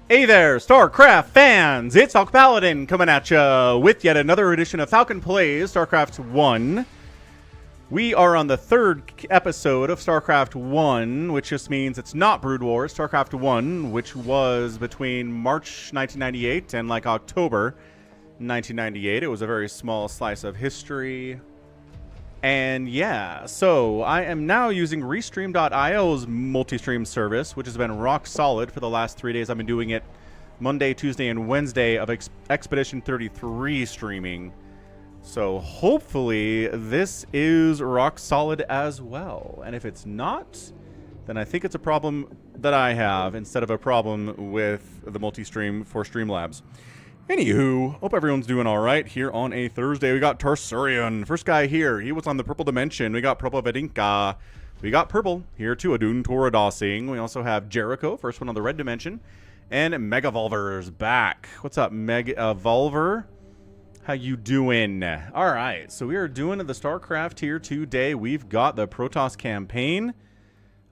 Hey there, StarCraft fans! It's Falcon Paladin coming at ya with yet another edition of Falcon Plays StarCraft 1. We are on the third episode of StarCraft 1, which just means it's not Brood War. It's StarCraft 1, which was between March 1998 and like October 1998. It was a very small slice of history. And yeah, so I am now using Restream.io's multi-stream service, which has been rock solid for the last 3 days. I've been doing it Monday, Tuesday, and Wednesday of Expedition 33 streaming. So hopefully this is rock solid as well. And if it's not, then I think it's a problem that I have instead of a problem with the multi-stream for Streamlabs. Anywho, hope everyone's doing all right here on a Thursday. We got Tarsurian, first guy here. He was on the purple dimension. We got Purple Vedinka. We got purple here too, Adun Toradosing. We also have Jericho, first one on the red dimension. And Megavolver's back. What's up, Megavolver? How you doing? All right, so we are doing the StarCraft here today. We've got the Protoss campaign.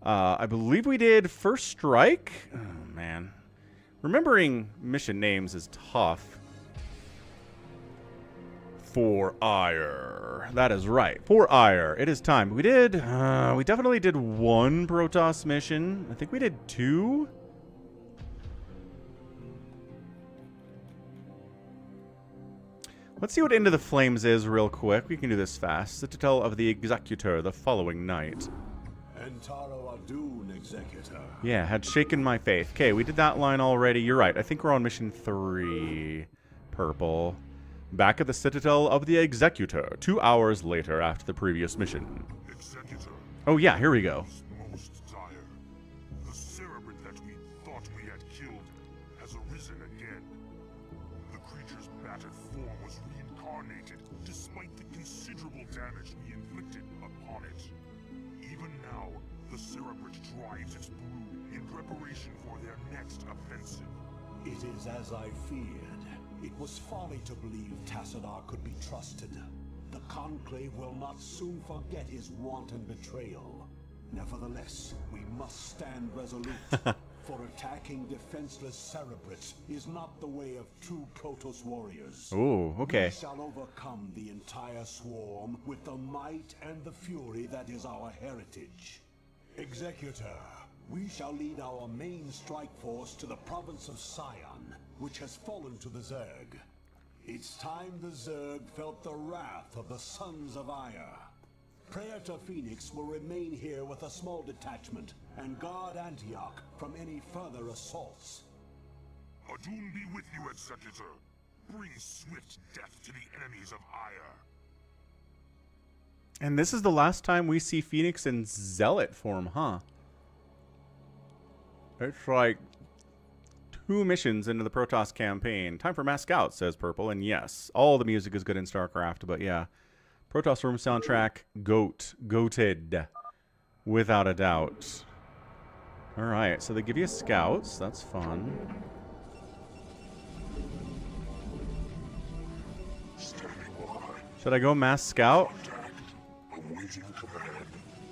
I believe we did First Strike. Oh, man. Remembering mission names is tough. For Ire. That is right. For Ire. It is time. We definitely did one Protoss mission. I think we did two. Let's see what Into the Flames is real quick. We can do this fast. Citadel of the Executor the following night. Executor. Yeah, had shaken my faith. Okay, we did that line already. You're right. I think we're on mission 3. Purple. Back at the Citadel of the Executor, 2 hours later after the previous mission. Executor. Oh yeah, here we go. Most dire. The cerebrate that we thought we had killed has arisen again. The creature's battered form was reincarnated despite the considerable damage we inflicted upon it. Even now, the cerebrate drives its brood in preparation for their next offensive. It is as I feared. It was folly to believe Tassadar could be trusted. The Conclave will not soon forget his wanton betrayal. Nevertheless, we must stand resolute. For attacking defenseless cerebrates is not the way of true Protoss warriors. Ooh, okay. We shall overcome the entire swarm with the might and the fury that is our heritage. Executor, we shall lead our main strike force to the province of Sion, which has fallen to the Zerg. It's time the Zerg felt the wrath of the Sons of Ire. Praetor Phoenix will remain here with a small detachment and guard Antioch from any further assaults. Adun be with you, Executor. Bring swift death to the enemies of Ire. And this is the last time we see Phoenix in Zealot form, huh? It's like 2 missions into the Protoss campaign. Time for mass scouts, says Purple. And yes, all the music is good in StarCraft, but yeah. Protoss room soundtrack, goated. Without a doubt. Alright, so they give you scouts. That's fun. Should I go mass scout?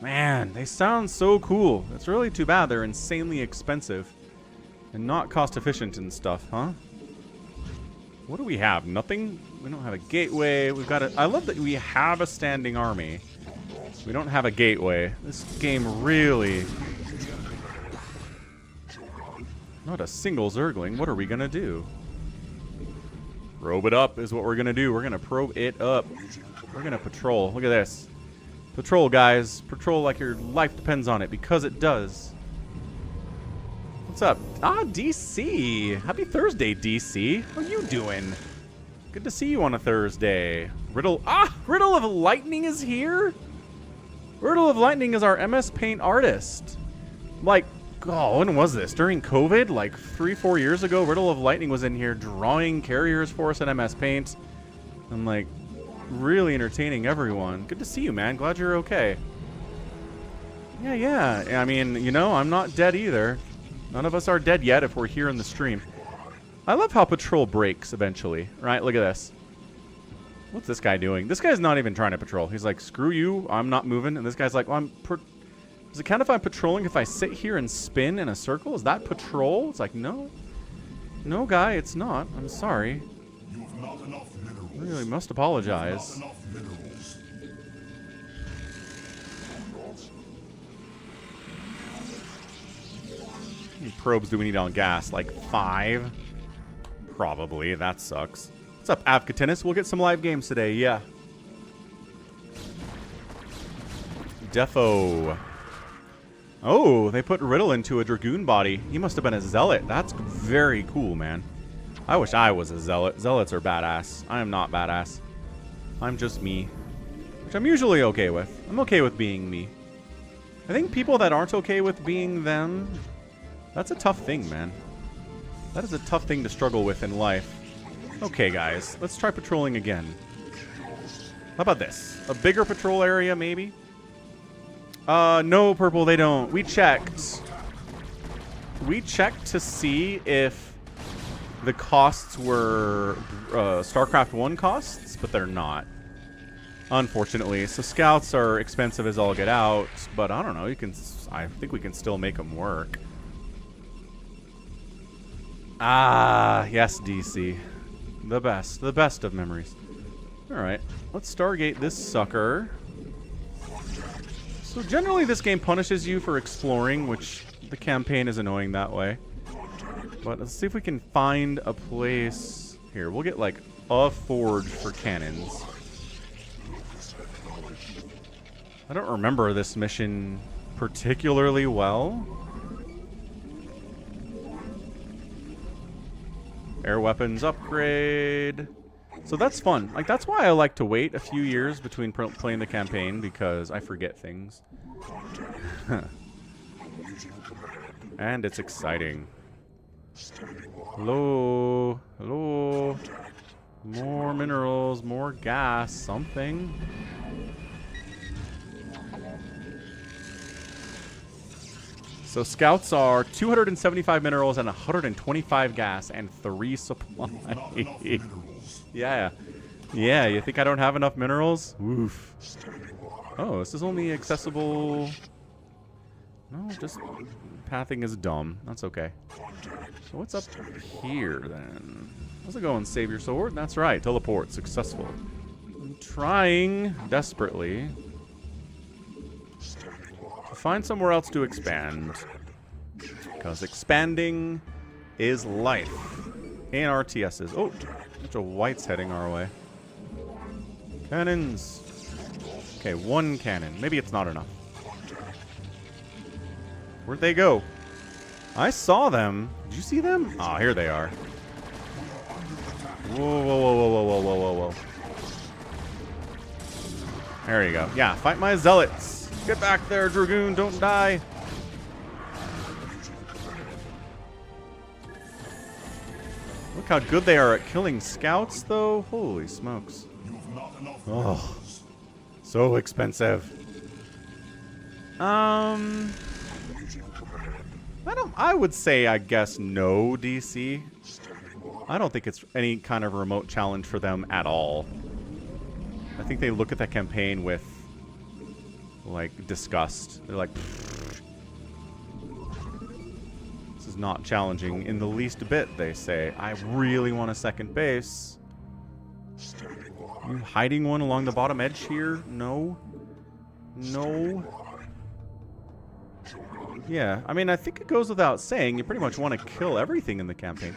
Man, they sound so cool. It's really too bad they're insanely expensive and not cost efficient and stuff, huh? What do we have? Nothing? We don't have a gateway. We've got a... I love that we have a standing army. We don't have a gateway. This game really... Not a single Zergling. What are we gonna do? Probe it up is what we're gonna do. We're gonna probe it up. We're gonna patrol. Look at this. Patrol, guys. Patrol like your life depends on it, because it does. What's up? Ah, DC. Happy Thursday, DC. How you doing? Good to see you on a Thursday. Riddle of Lightning is here? Riddle of Lightning is our MS Paint artist. Like, oh, when was this? During COVID? Like 3-4 years ago, Riddle of Lightning was in here drawing carriers for us in MS Paint. And like, really entertaining everyone. Good to see you, man. Glad you're okay. Yeah. I mean, you know, I'm not dead either. None of us are dead yet if we're here in the stream. I love how Patrol breaks eventually, right? Look at this. What's this guy doing? This guy's not even trying to patrol. He's like, screw you, I'm not moving. And this guy's like, well, does it count if I'm patrolling if I sit here and spin in a circle? Is that patrol? It's like, no. No, guy, it's not. I'm sorry. You have not enough minerals. I really must apologize. Not enough minerals. How many probes do we need on gas? Like 5? Probably. That sucks. What's up, Avcatinus? We'll get some live games today, yeah. Defo. Oh, they put Riddle into a Dragoon body. He must have been a Zealot. That's very cool, man. I wish I was a Zealot. Zealots are badass. I am not badass. I'm just me. Which I'm usually okay with. I'm okay with being me. I think people that aren't okay with being them, that's a tough thing, man. That is a tough thing to struggle with in life. Okay, guys. Let's try patrolling again. How about this? A bigger patrol area, maybe? No, Purple, they don't. We checked. We checked to see if the costs were StarCraft 1 costs, but they're not. Unfortunately. So scouts are expensive as all get out, but I don't know. I think we can still make them work. Ah, yes, DC. The best of memories. Alright, let's Stargate this sucker. So generally this game punishes you for exploring, which the campaign is annoying that way. But let's see if we can find a place. Here, we'll get like a forge for cannons. I don't remember this mission particularly well. Air weapons upgrade. So that's fun. Like, that's why I like to wait a few years between playing the campaign, because I forget things. And it's exciting. Hello. Hello. More minerals, more gas, something. So scouts are 275 minerals and 125 gas and 3 supply. Yeah. Yeah, you think I don't have enough minerals? Oof. Oh, this is only accessible... No, just... Pathing is dumb. That's okay. So what's up here, then? How's it going, save your sword? That's right, teleport. Successful. I'm trying desperately to find somewhere else to expand. Because expanding is life. And RTSs. Oh, a bunch of whites heading our way. Cannons. Okay, 1 cannon. Maybe it's not enough. Where'd they go? I saw them. Did you see them? Oh, here they are. Whoa, whoa, whoa, whoa, whoa, whoa, whoa, whoa. There you go. Yeah, fight my zealots. Get back there, Dragoon. Don't die. Look how good they are at killing scouts, though. Holy smokes. Oh, so expensive. I would say, I guess, no, DC. I don't think it's any kind of remote challenge for them at all. I think they look at that campaign with, like, disgust. They're like, this is not challenging in the least bit, they say. I really want a second base. Are you hiding one along the bottom edge here? No. No. Yeah, I mean, I think it goes without saying, you pretty much want to kill everything in the campaign.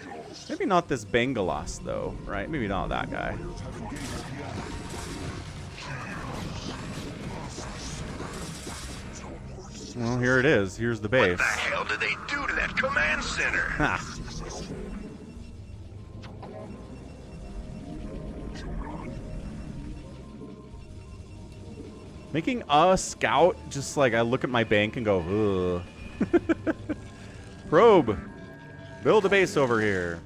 Maybe not this Bengalos, though, right? Maybe not that guy. Well, here it is. Here's the base. What the hell did they do to that command center? Ha! Making a scout, just like I look at my bank and go, ugh. Probe. Build a base over here.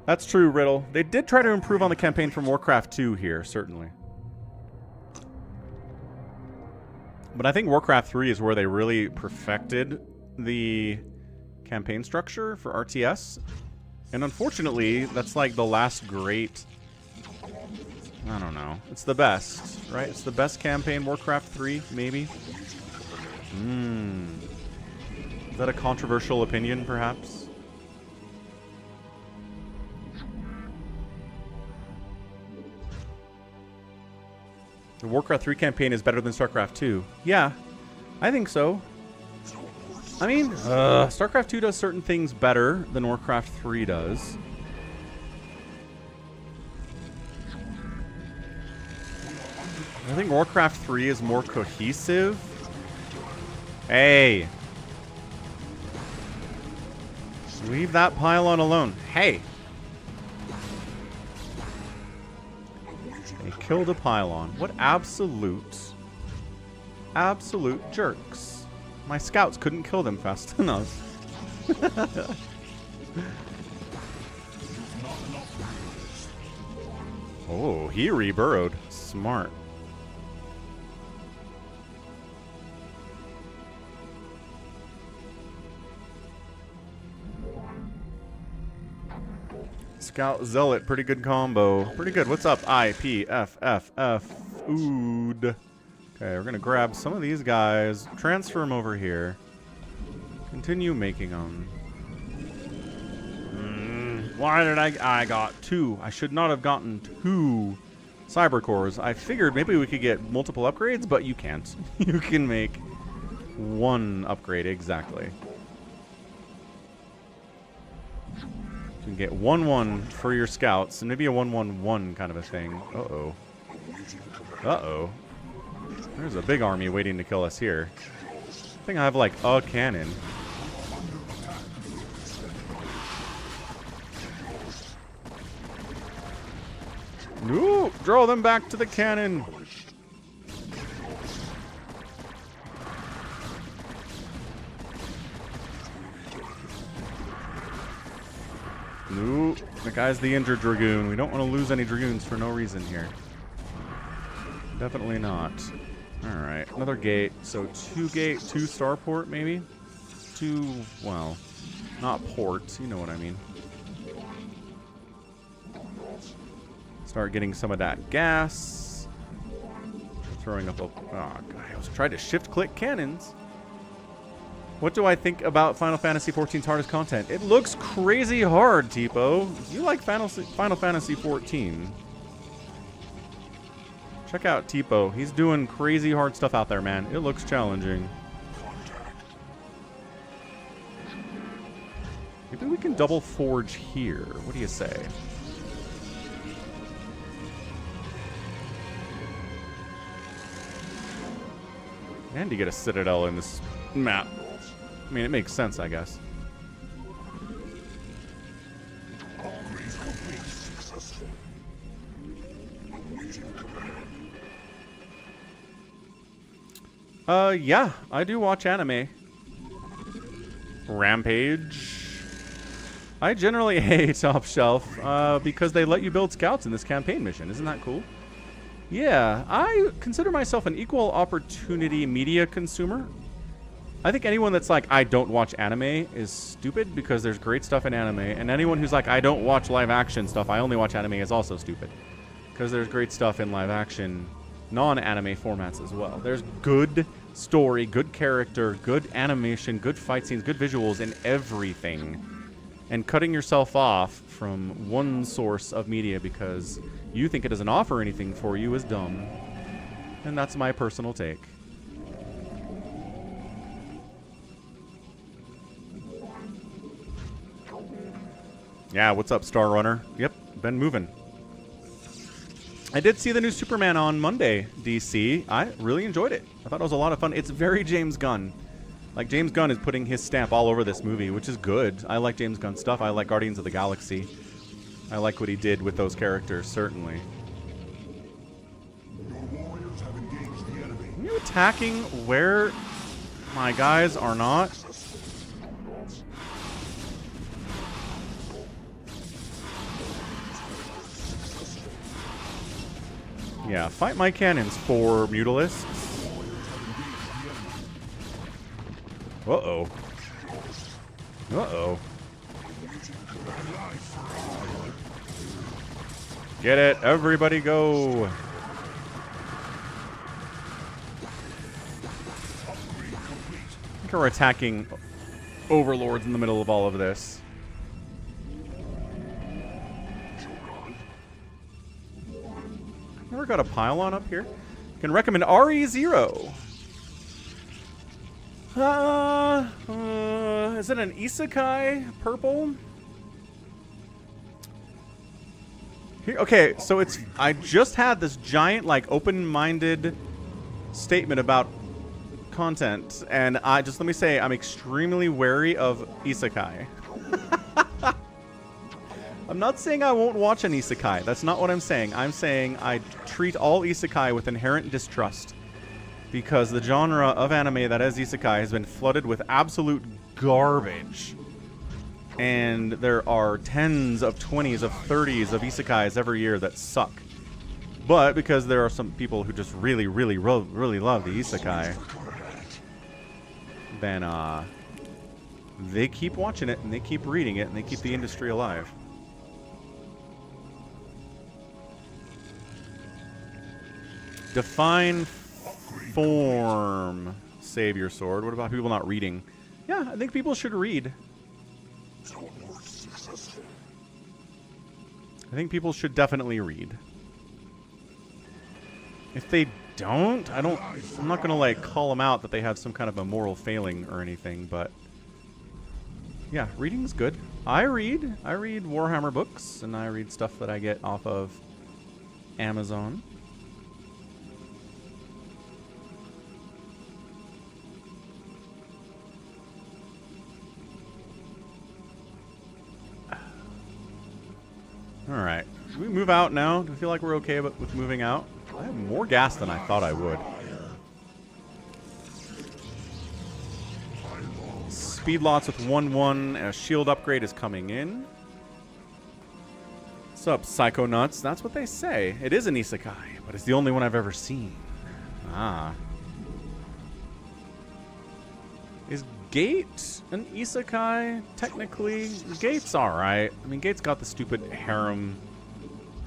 That's true, Riddle. They did try to improve on the campaign from Warcraft 2 here, certainly. But I think Warcraft 3 is where they really perfected the campaign structure for RTS. And unfortunately, that's like the last great I don't know. It's the best, right? It's the best campaign. Warcraft 3, maybe? Is that a controversial opinion, perhaps? The Warcraft 3 campaign is better than StarCraft 2. Yeah, I think so. I mean, StarCraft 2 does certain things better than Warcraft 3 does. I think Warcraft 3 is more cohesive. Hey. Leave that pylon alone. Hey. They killed a pylon. What absolute jerks. My scouts couldn't kill them fast enough. Oh, he reburrowed. Smart. Scout Zealot, pretty good combo. Pretty good. What's up? I, P, F, F, F. Ood. Okay, we're going to grab some of these guys, transfer them over here, continue making them. Why did I got 2. I should not have gotten 2 cyber cores. I figured maybe we could get multiple upgrades, but you can't. You can make 1 upgrade, exactly. You can get 1/1 for your scouts, and maybe a 1/1/1 kind of a thing. Uh-oh. Uh-oh. There's a big army waiting to kill us here. I think I have, like, a cannon. No! Draw them back to the cannon! No, the guy's the injured Dragoon. We don't want to lose any Dragoons for no reason here. Definitely not. Alright, another gate. So 2 gate, 2 starport maybe? 2, well, not ports, you know what I mean. Start getting some of that gas. Throwing up a... Oh, God, I was trying to shift-click cannons. What do I think about Final Fantasy XIV's hardest content? It looks crazy hard, Tipo. You like Final Fantasy XIV. Check out Tipo. He's doing crazy hard stuff out there, man. It looks challenging. Maybe we can double forge here. What do you say? And you get a citadel in this map. I mean, it makes sense, I guess. Yeah, I do watch anime. Rampage. I generally hate Top Shelf because they let you build scouts in this campaign mission. Isn't that cool? Yeah, I consider myself an equal opportunity media consumer. I think anyone that's like, I don't watch anime is stupid because there's great stuff in anime. And anyone who's like, I don't watch live action stuff, I only watch anime is also stupid. Because there's great stuff in live action, non-anime formats as well. There's good story, good character, good animation, good fight scenes, good visuals in everything. And cutting yourself off from one source of media because you think it doesn't offer anything for you is dumb. And that's my personal take. Yeah, what's up, Star Runner? Yep, been moving. I did see the new Superman on Monday, DC. I really enjoyed it. I thought it was a lot of fun. It's very James Gunn. Like, James Gunn is putting his stamp all over this movie, which is good. I like James Gunn stuff. I like Guardians of the Galaxy. I like what he did with those characters, certainly. Are you attacking where my guys are not? Yeah, fight my cannons for Mutalisks. Uh-oh. Uh-oh. Get it. Everybody go. I think we're attacking overlords in the middle of all of this. Never got a pylon up here. Can recommend RE0. Is it an isekai purple? Here, okay, so it's. I just had this giant, like, open-minded statement about content, and let me say, I'm extremely wary of isekai. I'm not saying I won't watch an isekai. That's not what I'm saying. I'm saying I treat all isekai with inherent distrust. Because the genre of anime that is isekai has been flooded with absolute garbage. And there are tens of 20s of 30s of isekais every year that suck. But because there are some people who just really love the isekai, then they keep watching it and they keep reading it and they keep the industry alive. Define form. Save your sword. What about people not reading? Yeah, I think people should read. I think people should definitely read. If they don't, I'm not going to like call them out that they have some kind of a moral failing or anything, but yeah, reading's good. I read Warhammer books and I read stuff that I get off of Amazon. Alright. Should we move out now? Do we feel like we're okay with moving out? I have more gas than I thought I would. Speed lots with 1-1. A shield upgrade is coming in. What's up, Psycho Nuts? That's what they say. It is an isekai, but it's the only one I've ever seen. Ah. Is Gate an isekai? Technically, Gate's alright. I mean, Gate's got the stupid harem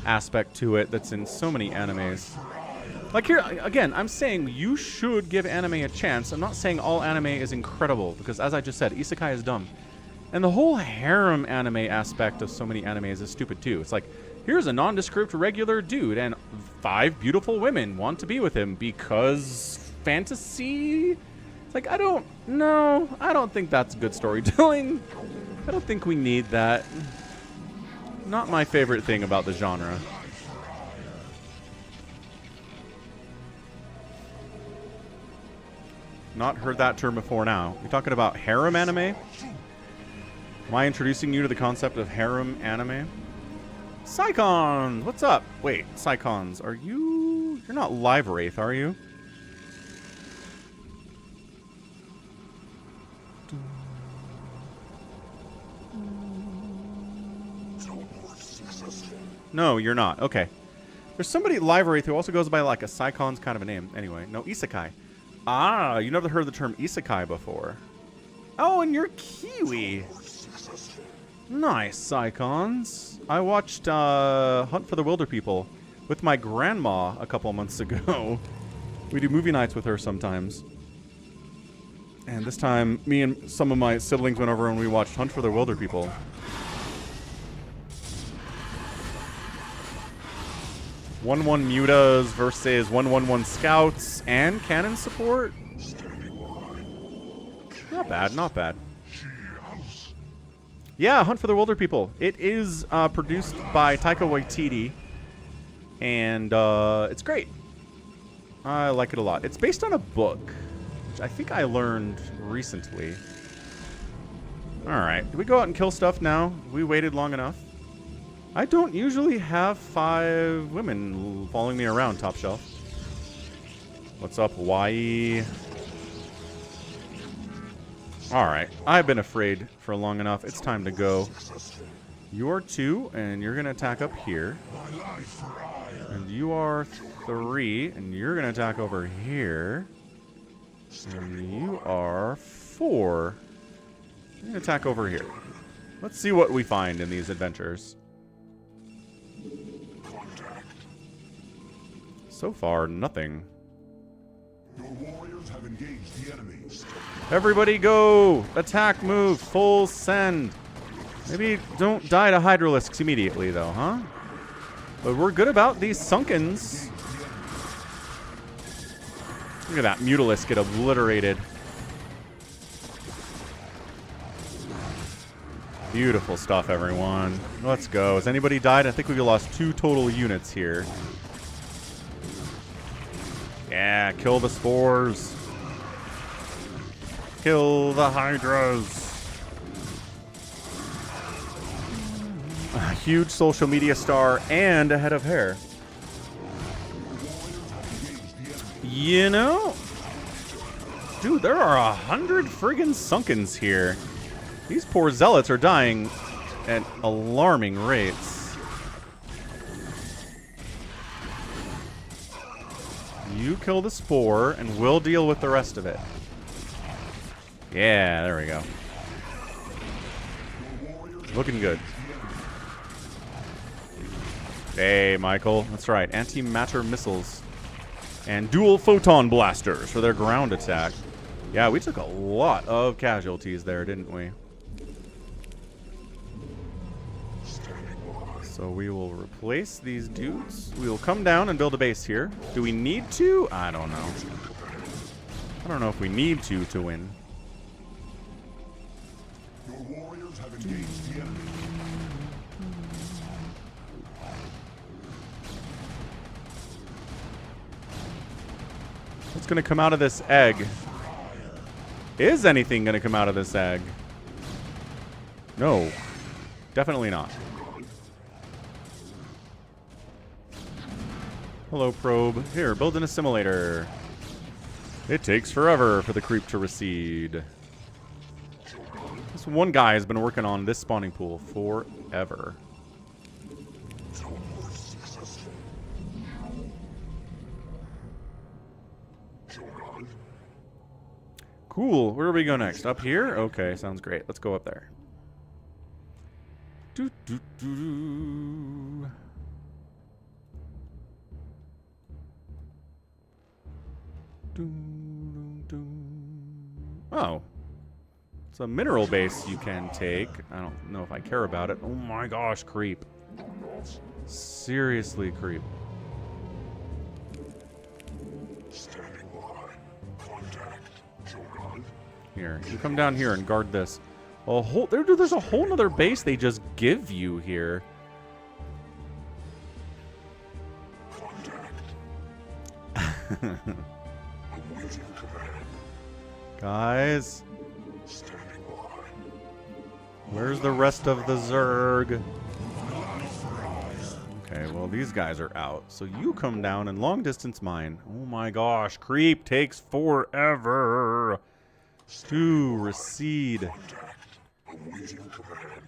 aspect to it that's in so many animes. Like here, again, I'm saying you should give anime a chance. I'm not saying all anime is incredible, because as I just said, isekai is dumb. And the whole harem anime aspect of so many animes is stupid too. It's like, here's a nondescript regular dude and 5 beautiful women want to be with him because fantasy? Like, I don't think that's good storytelling. I don't think we need that. Not my favorite thing about the genre. Not heard that term before now. You're talking about harem anime? Am I introducing you to the concept of harem anime? Psychons! What's up? Wait, Psychons, are you... You're not Live Wraith, are you? No, you're not. Okay. There's somebody at Live Wraith who also goes by like a Psychons kind of a name. Anyway, no, isekai. Ah, you never heard the term isekai before. Oh, and you're Kiwi. Nice, Psychons. I watched Hunt for the Wilder People with my grandma a couple months ago. We do movie nights with her sometimes. And this time, me and some of my siblings went over and we watched Hunt for the Wilder People. 1-1 mutas versus 1-1-1 scouts and cannon support. Not bad, not bad. Yeah, Hunt for the Wilder People. It is produced by Taika Waititi, and it's great. I like it a lot. It's based on a book, which I think I learned recently. Alright, do we go out and kill stuff now? We waited long enough. I don't usually have 5 women following me around, Top Shelf. What's up, Hawaii? Alright, I've been afraid for long enough. It's time to go. You're 2, and you're going to attack up here. And you are 3, and you're going to attack over here. And you are 4. You're going to attack over here. Let's see what we find in these adventures. So far, nothing. Your warriors have engaged the enemy. Everybody go! Attack move! Full send! Maybe don't die to Hydralisks immediately, though, huh? But we're good about these Sunkens. Look at that Mutalisk get obliterated. Beautiful stuff, everyone. Let's go. Has anybody died? I think we lost 2 total units here. Yeah, kill the spores. Kill the Hydras. A huge social media star and a head of hair. You know? Dude, there are 100 friggin' Sunkens here. These poor zealots are dying at alarming rates. You kill the spore, and we'll deal with the rest of it. Yeah, there we go. Looking good. Hey, Michael. That's right. Antimatter missiles. And dual photon blasters for their ground attack. Yeah, we took a lot of casualties there, didn't we? So we will replace these dudes. We will come down and build a base here. Do we need to? I don't know. I don't know if we need to win. Your warriors have engaged the enemy. What's going to come out of this egg? Is anything going to come out of this egg? No. Definitely not. Hello, probe. Here, build an assimilator. It takes forever for the creep to recede. This one guy has been working on this spawning pool forever. Cool. Where do we go next? Up here? Okay, sounds great. Let's go up there. Doo, doo, doo, doo. Oh. It's a mineral base you can take. I don't know if I care about it. Oh my gosh, creep. Seriously, creep. Here, you come down here and guard this. A whole there's a whole nother base they just give you here. Guys, where's the rest of the Zerg? Okay, well, these guys are out. So you come down and long distance mine. Oh my gosh, creep takes forever to recede.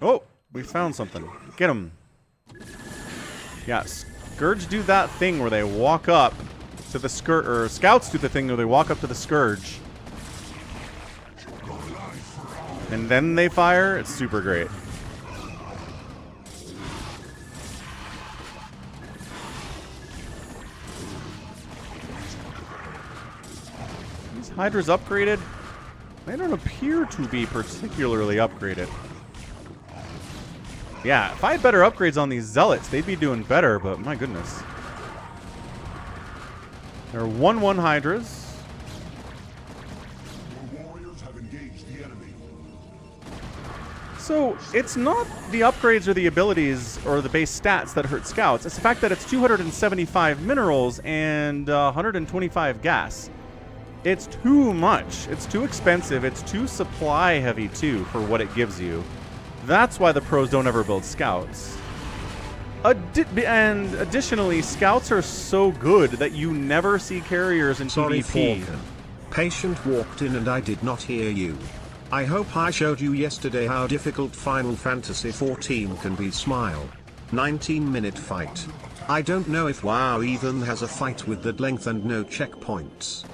Oh, we found something. Get him. Yeah, Scourge do that thing where they walk up to the Scourge, or Scouts do the thing where they walk up to the Scourge. And then they fire. It's super great. These Hydras upgraded? They don't appear to be particularly upgraded. Yeah, if I had better upgrades on these Zealots, they'd be doing better, but my goodness. There are 1/1 Hydras. So, it's not the upgrades or the abilities or the base stats that hurt Scouts. It's the fact that it's 275 minerals and 125 gas. It's too much. It's too expensive. It's too supply heavy, too, for what it gives you. That's why the pros don't ever build Scouts. And additionally, Scouts are so good that you never see carriers in Sorry, PvP. Falcon. Patient walked in and I did not hear you. I hope I showed you yesterday how difficult Final Fantasy XIV can be. Smile. 19-minute fight. I don't know if WoW even has a fight with that length and no checkpoints.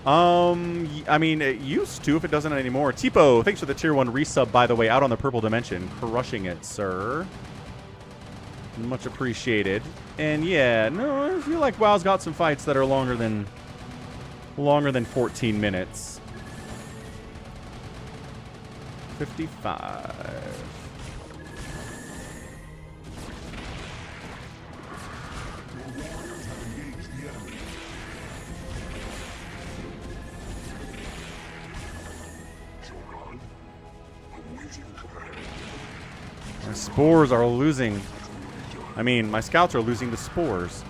I mean, it used to if it doesn't anymore. Tipo, thanks for the tier 1 resub, by the way, out on the purple dimension. Crushing it, sir. Much appreciated. And yeah, no, I feel like WoW's got some fights that are longer than 14 minutes. 55. My spores are losing. I mean, my scouts are losing the spores.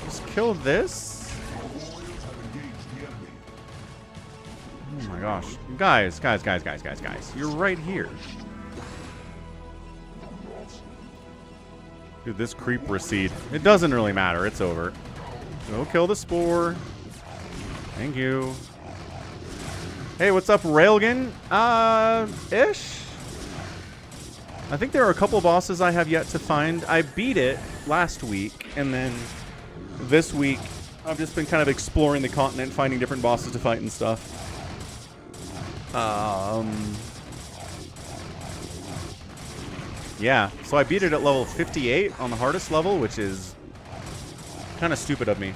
Just kill this. Oh my gosh. Guys. You're right here. Dude, this creep recede. It doesn't really matter. It's over. Go kill the spore. Thank you. Hey, what's up, Railgun? Ish? I think there are a couple bosses I have yet to find. I beat it last week, and then this week I've just been kind of exploring the continent, finding different bosses to fight and stuff. Yeah, so I beat it at level 58 on the hardest level, which is kind of stupid of me.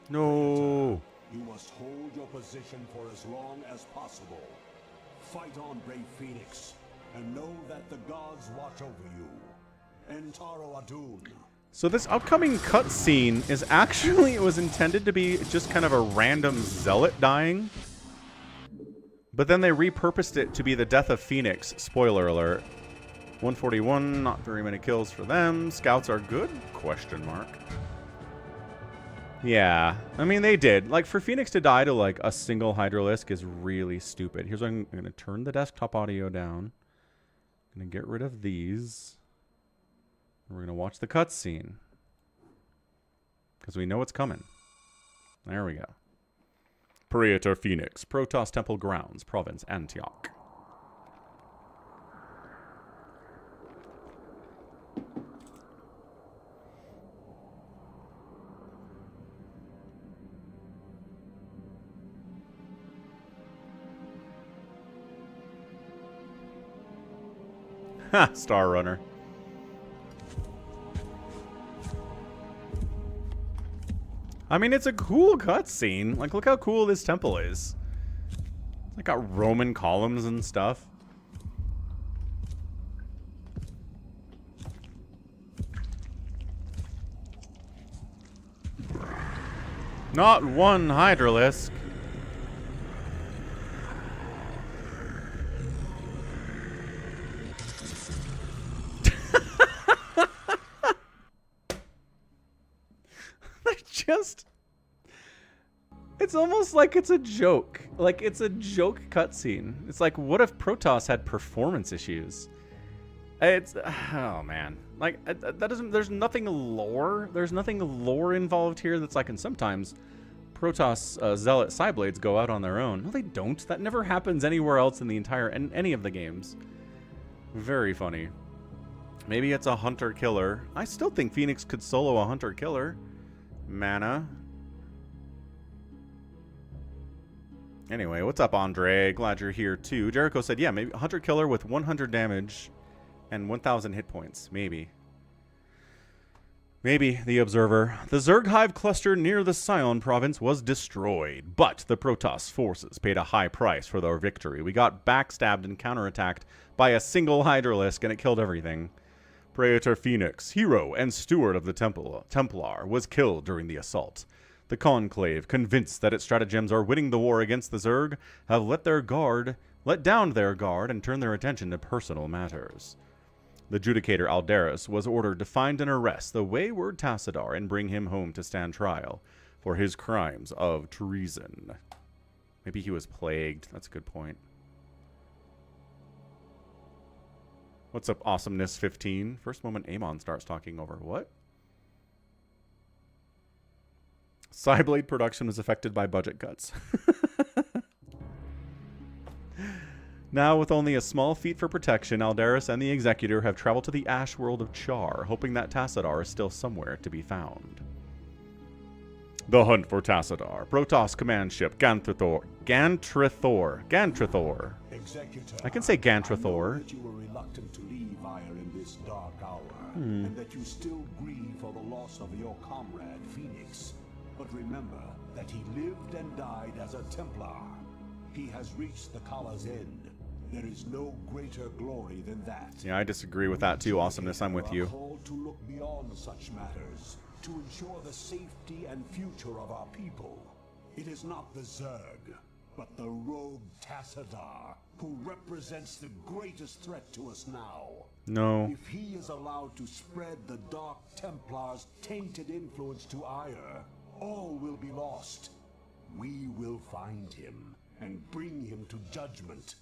No. You must hold your position for as long as possible. Fight on, brave Phoenix, and know that the gods watch over you. Entaro Adun. So this upcoming cutscene is actually, it was intended to be just kind of a random zealot dying. But then they repurposed it to be the death of Phoenix. Spoiler alert. 141, not very many kills for them. Scouts are good? Question mark. Yeah, I mean, they did. Like, for Phoenix to die to, like, a single Hydralisk is really stupid. Here's what I'm going to turn the desktop audio down. I'm going to get rid of these. And we're going to watch the cutscene. Because we know it's coming. There we go. Praetor Phoenix, Protoss Temple Grounds, Province Antioch. Ha! Star Runner. I mean, it's a cool cutscene. Like, look how cool this temple is. It's like got Roman columns and stuff. Not one Hydralisk. It's almost like it's a joke. Like, it's a joke cutscene. It's like, what if Protoss had performance issues? It's, oh man. Like, that doesn't, there's nothing lore. There's nothing lore involved here that's like, and sometimes Protoss Zealot Psyblades go out on their own. No, they don't. That never happens anywhere else in the entire, in any of the games. Very funny. Maybe it's a hunter-killer. I still think Phoenix could solo a hunter-killer. Mana. Anyway, what's up, Andre? Glad you're here, too. Jericho said, yeah, maybe hunter-killer with 100 damage and 1,000 hit points. Maybe. Maybe, the Observer. The Zerg Hive cluster near the Sion province was destroyed, but the Protoss forces paid a high price for their victory. We got backstabbed and counterattacked by a single Hydralisk, and it killed everything. Praetor Phoenix, hero and steward of the Templar, was killed during the assault. The Conclave, convinced that its stratagems are winning the war against the Zerg, have let down their guard and turned their attention to personal matters. The Judicator Aldaris was ordered to find and arrest the wayward Tassadar and bring him home to stand trial for his crimes of treason. Maybe he was plagued. That's a good point. What's up, Awesomeness 15? First moment Amon starts talking over what? Psyblade production was affected by budget cuts. Now, with only a small feat for protection, Aldaris and the Executor have traveled to the ash world of Char, hoping that Tassadar is still somewhere to be found. The hunt for Tassadar. Protoss command ship Gantrithor. Executor, I can say I know Gantrithor. that you were reluctant to leave Ire in this dark hour, and that you still grieve for the loss of your comrade, Phoenix. But remember that he lived and died as a Templar. He has reached the Kala's end. There is no greater glory than that. Yeah, I disagree with that too, Awesomeness. I'm with you. Called to look beyond such matters, to ensure the safety and future of our people. It is not the Zerg, but the rogue Tassadar, who represents the greatest threat to us now. No. If he is allowed to spread the Dark Templar's tainted influence to Ire, all will be lost. We will find him and bring him to judgment.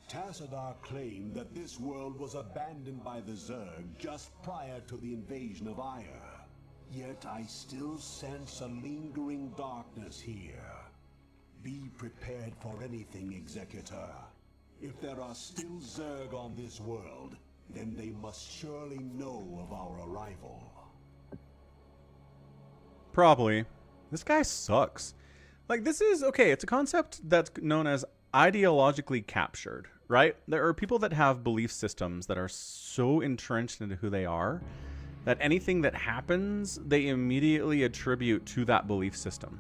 Tassadar claimed that this world was abandoned by the Zerg just prior to the invasion of Ire. Yet I still sense a lingering darkness here. Be prepared for anything, Executor. If there are still Zerg on this world, then they must surely know of our arrival. Probably. This guy sucks. Like, this is, okay, it's a concept that's known as ideologically captured, right? There are people that have belief systems that are so entrenched into who they are that anything that happens, they immediately attribute to that belief system,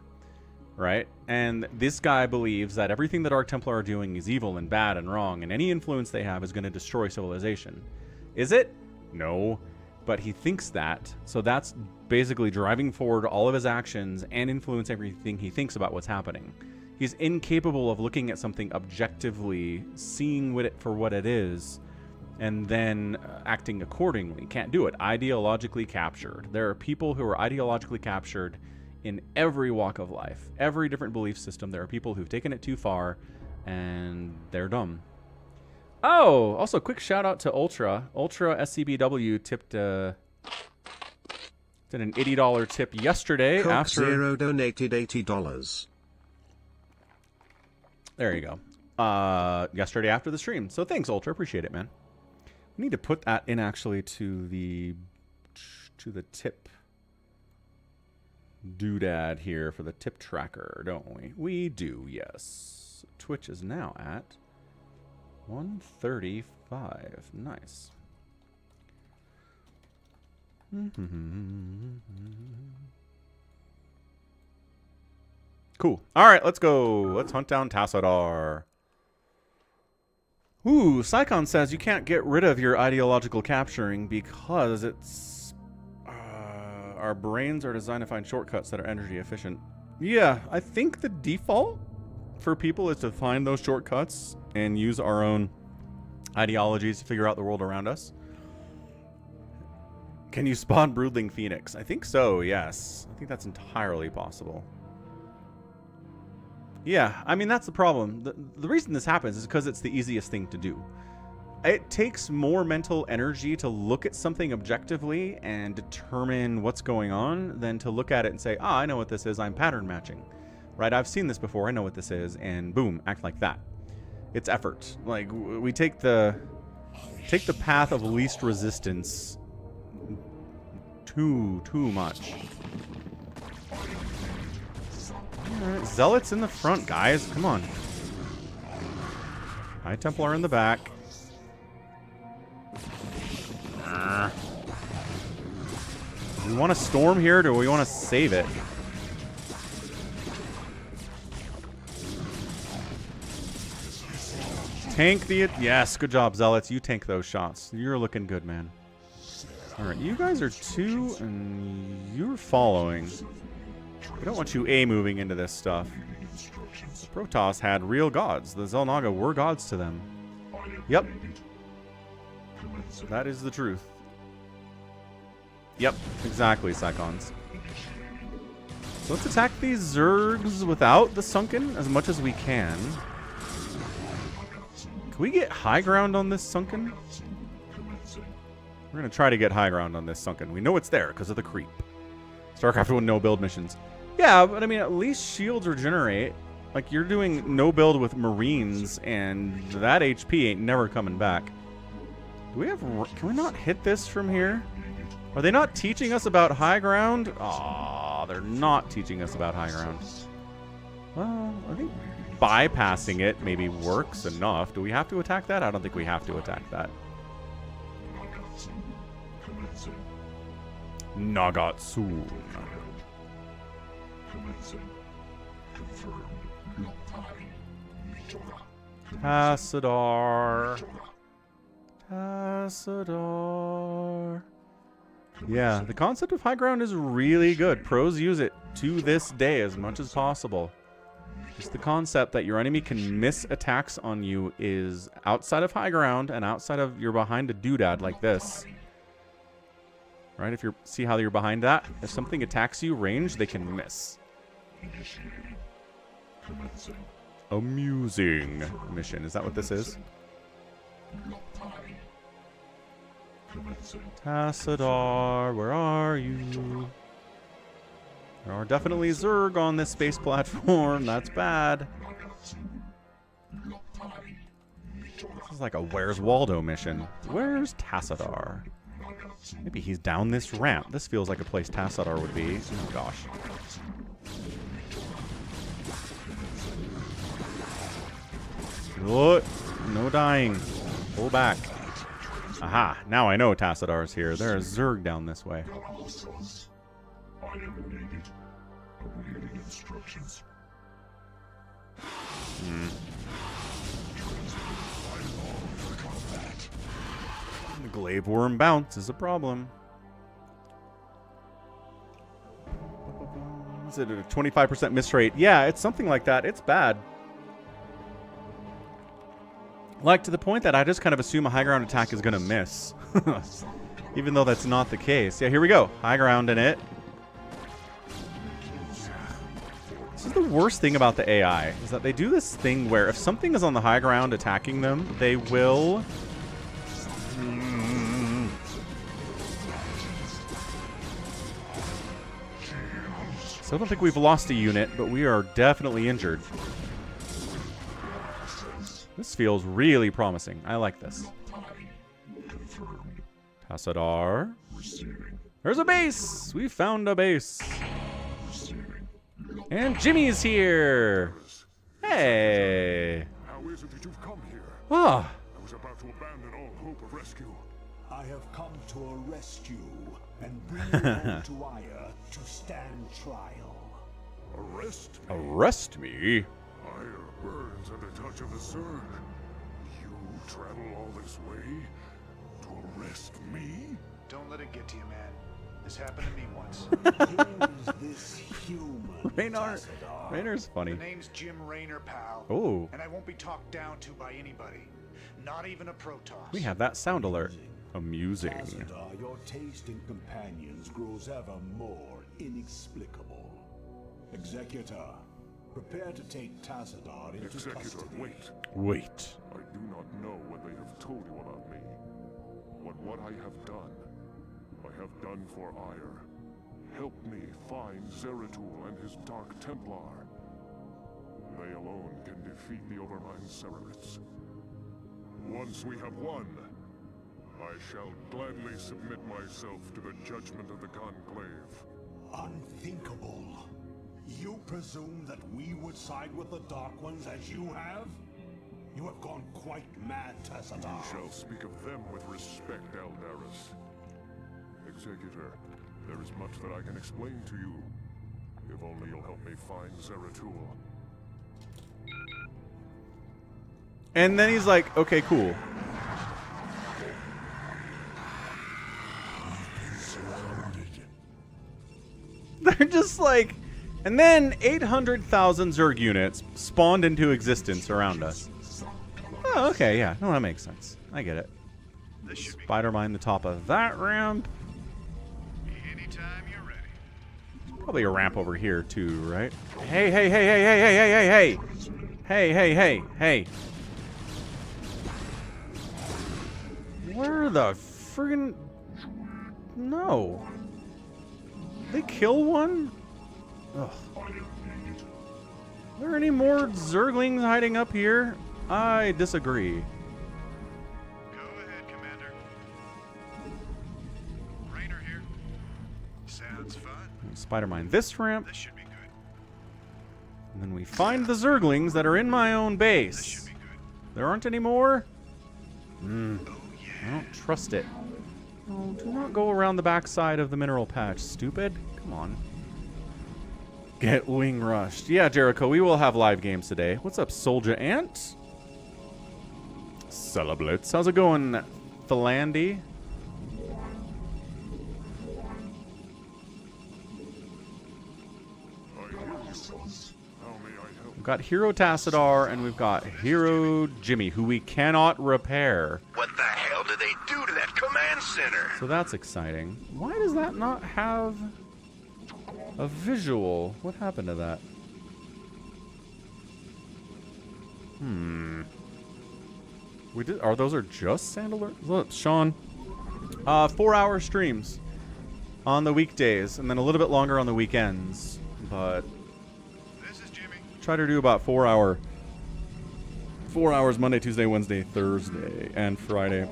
right? And this guy believes that everything that Dark Templar are doing is evil and bad and wrong, and any influence they have is going to destroy civilization. Is it? No. But he thinks that, so that's basically driving forward all of his actions and influence everything he thinks about what's happening. He's incapable of looking at something objectively, seeing it for what it is, and then acting accordingly. Can't do it. Ideologically captured. There are people who are ideologically captured in every walk of life, every different belief system. There are people who've taken it too far, and they're dumb. Oh, also quick shout out to Ultra. Ultra SCBW tipped did an $80 tip yesterday Coke after Zero donated $80. There you go. Yesterday after the stream. So thanks, Ultra. Appreciate it, man. We need to put that in actually to the tip doodad here for the tip tracker, don't we? We do, yes. Twitch is now at 135. Nice. Cool. All right, let's go. Let's hunt down Tassadar. Ooh, Psychon says you can't get rid of your ideological capturing because it's our brains are designed to find shortcuts that are energy efficient. Yeah, I think the default for people is to find those shortcuts and use our own ideologies to figure out the world around us. Can you spawn Broodling Phoenix? I think so, yes. I think that's entirely possible. Yeah, I mean, that's the problem. The reason this happens is because it's the easiest thing to do. It takes more mental energy to look at something objectively and determine what's going on than to look at it and say, I know what this is, I'm pattern matching. Right, I've seen this before, I know what this is, and boom, act like that. It's effort. Like, we take the path of least resistance too much. Alright, Zealots in the front, guys. Come on. High Templar in the back. Do we want to storm here, or do we want to save it? Tank the... Yes, good job, Zealots. You tank those shots. You're looking good, man. Alright, you guys are 2, and you're following. We don't want you A-moving into this stuff. Protoss had real gods. The Xel'Naga were gods to them. Yep. That is the truth. Yep, exactly, Psychons. So let's attack these Zergs without the Sunken as much as we can. Can we get high ground on this Sunken? We're going to try to get high ground on this Sunken. We know it's there because of the creep. StarCraft 1 no-build missions. Yeah, but I mean, at least shields regenerate. Like, you're doing no-build with Marines, and that HP ain't never coming back. Do we have... Can we not hit this from here? Are they not teaching us about high ground? Aw, they're not teaching us about high ground. Well, I think bypassing it maybe works enough. Do we have to attack that? I don't think we have to attack that. Nagatsun. Tassadar. Tassadar. Yeah, the concept of high ground is really good. Pros use it to this day as much as possible. Just the concept that your enemy can miss attacks on you is outside of high ground and outside of you're behind a doodad like this. Right? If you see how you're behind that, if something attacks you range, they can miss. Amusing mission. Is that what this is? Tassadar, where are you? There are definitely Zerg on this space platform. That's bad. This is like a Where's Waldo mission. Where's Tassadar? Maybe he's down this ramp. This feels like a place Tassadar would be. Oh gosh. What? No dying. Pull back. Aha, now I know Tassadar's here. There's Zerg down this way. I am needed. Reading instructions. The glaive worm bounce is a problem. Is it a 25% miss rate? Yeah, it's something like that. It's bad. Like, to the point that I just kind of assume a high ground attack is going to miss. Even though that's not the case. Yeah, here we go. High ground in it. This is the worst thing about the AI, is that they do this thing where if something is on the high ground attacking them, they will... So I don't think we've lost a unit, but we are definitely injured. This feels really promising. I like this. Tassadar. There's a base! We found a base. And Jimmy's here! Hey! How is it that you've come here? Ah. I was about to abandon all hope of rescue. I have come to arrest you and bring you home to Aya to stand trial. Arrest me? Arrest me? Fire burns at the touch of the Zerg. You travel all this way to arrest me? Don't let it get to you, man. This happened to me once. Who is this human? Tassadar? Raynor's funny. The name's Jim Raynor, pal. Oh. And I won't be talked down to by anybody. Not even a Protoss. We have that sound alert. Amusing. Tassadar, your taste in companions grows ever more inexplicable. Executor, prepare to take Tassadar into Executor, custody. wait. Wait. I do not know what they have told you about me. But what I have done for ire. Help me find Zeratul and his Dark Templar. They alone can defeat the Overmind Cerebrits. Once we have won, I shall gladly submit myself to the judgment of the Conclave. Unthinkable. You presume that we would side with the Dark Ones as you have? You have gone quite mad, Tassadar. You shall speak of them with respect, Eldaris. Executor, there is much that I can explain to you. If only you'll help me find Zeratul. And then he's like, okay, cool. They're just like... And then 800,000 Zerg units spawned into existence around us. Oh, okay, yeah. No, that makes sense. I get it. Spider mine the top of that ramp. Anytime you're ready. Probably a ramp over here too, right? Hey, hey, hey, hey, hey, hey, hey, hey, hey. Hey, hey, hey, hey. Where the friggin... No. They kill one? Ugh. Are there any more Zerglings hiding up here? I disagree. Go ahead, Commander. Raynor here. Sounds fun. Spider mine this ramp. This should be good. And then we find the Zerglings that are in my own This should base. be good. There aren't any more? Oh I yeah. don't trust it. Oh, do not go around the backside of the mineral patch, stupid. Come on. Get wing rushed. Yeah, Jericho, we will have live games today. What's up, Soldier Ant? Celebrates. How's it going, Philandy? I hear you, sons. How may I help? We've got Hero Tassadar and we've got Hero Jimmy, who we cannot repair. What the hell do they do to that command center? So that's exciting. Why does that not have a visual? What happened to that? We did. Those are just sand alerts? Look, Sean. 4-hour streams on the weekdays, and then a little bit longer on the weekends. But This is Jimmy. try to do about 4 hours Monday, Tuesday, Wednesday, Thursday, and Friday.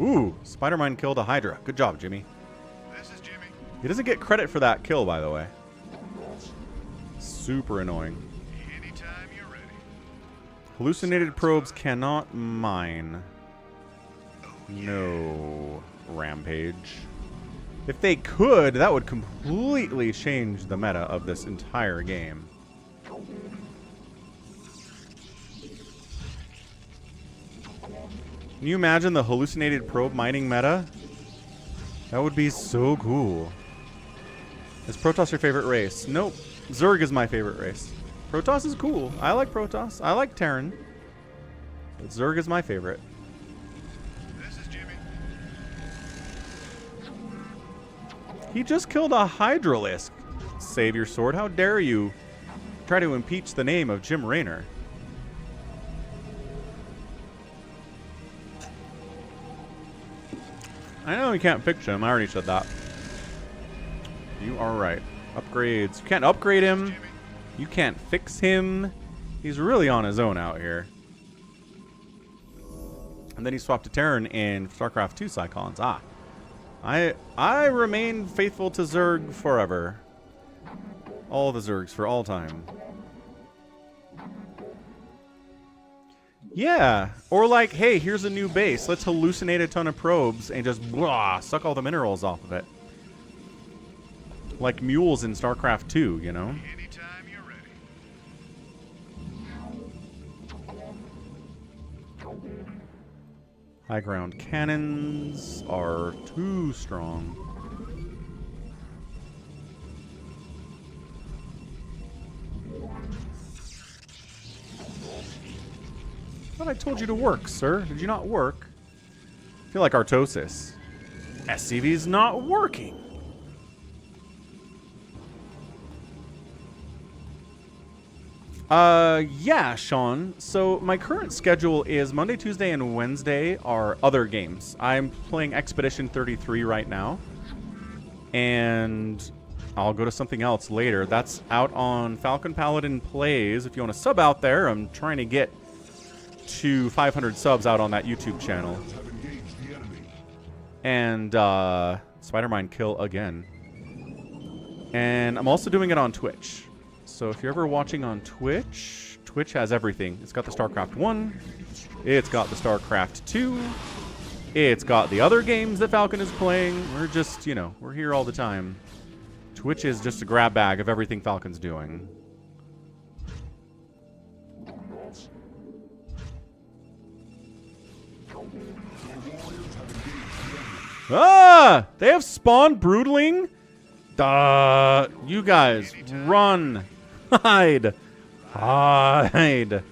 Ooh, Spider-Man killed a Hydra. Good job, Jimmy. This is Jimmy. He doesn't get credit for that kill, by the way. Super annoying. Anytime you're ready. Hallucinated probes cannot mine. No, Rampage. If they could, that would completely change the meta of this entire game. Can you imagine the hallucinated probe mining meta? That would be so cool. Is Protoss your favorite race? Nope. Zerg is my favorite race. Protoss is cool. I like Protoss. I like Terran. But Zerg is my favorite. This is Jimmy. He just killed a Hydralisk. Save your sword. How dare you try to impeach the name of Jim Raynor? I know you can't fix him. I already said that. You are right. Upgrades. You can't upgrade him. You can't fix him. He's really on his own out here. And then he swapped to Terran in StarCraft 2 Cyclones. Ah. I remain faithful to Zerg forever. All the Zergs for all time. Yeah. Or like, hey, here's a new base. Let's hallucinate a ton of probes and just blah, suck all the minerals off of it. Like mules in StarCraft 2, you know? Anytime you're ready. High ground cannons are too strong. I thought I told you to work, sir. Did you not work? I feel like Artosis. SCV's not working. Yeah, Sean. So my current schedule is Monday, Tuesday, and Wednesday are other games. I'm playing Expedition 33 right now. And I'll go to something else later. That's out on Falcon Paladin Plays. If you want to sub out there, I'm trying to get to 500 subs out on that YouTube channel. And Spider-Man kill again. And I'm also doing it on Twitch. So if you're ever watching on Twitch, Twitch has everything. It's got the StarCraft 1. It's got the StarCraft 2. It's got the other games that Falcon is playing. We're just, you know, we're here all the time. Twitch is just a grab bag of everything Falcon's doing. Ah! They have spawned Broodling? Duh. You guys, run. Hide. Hide.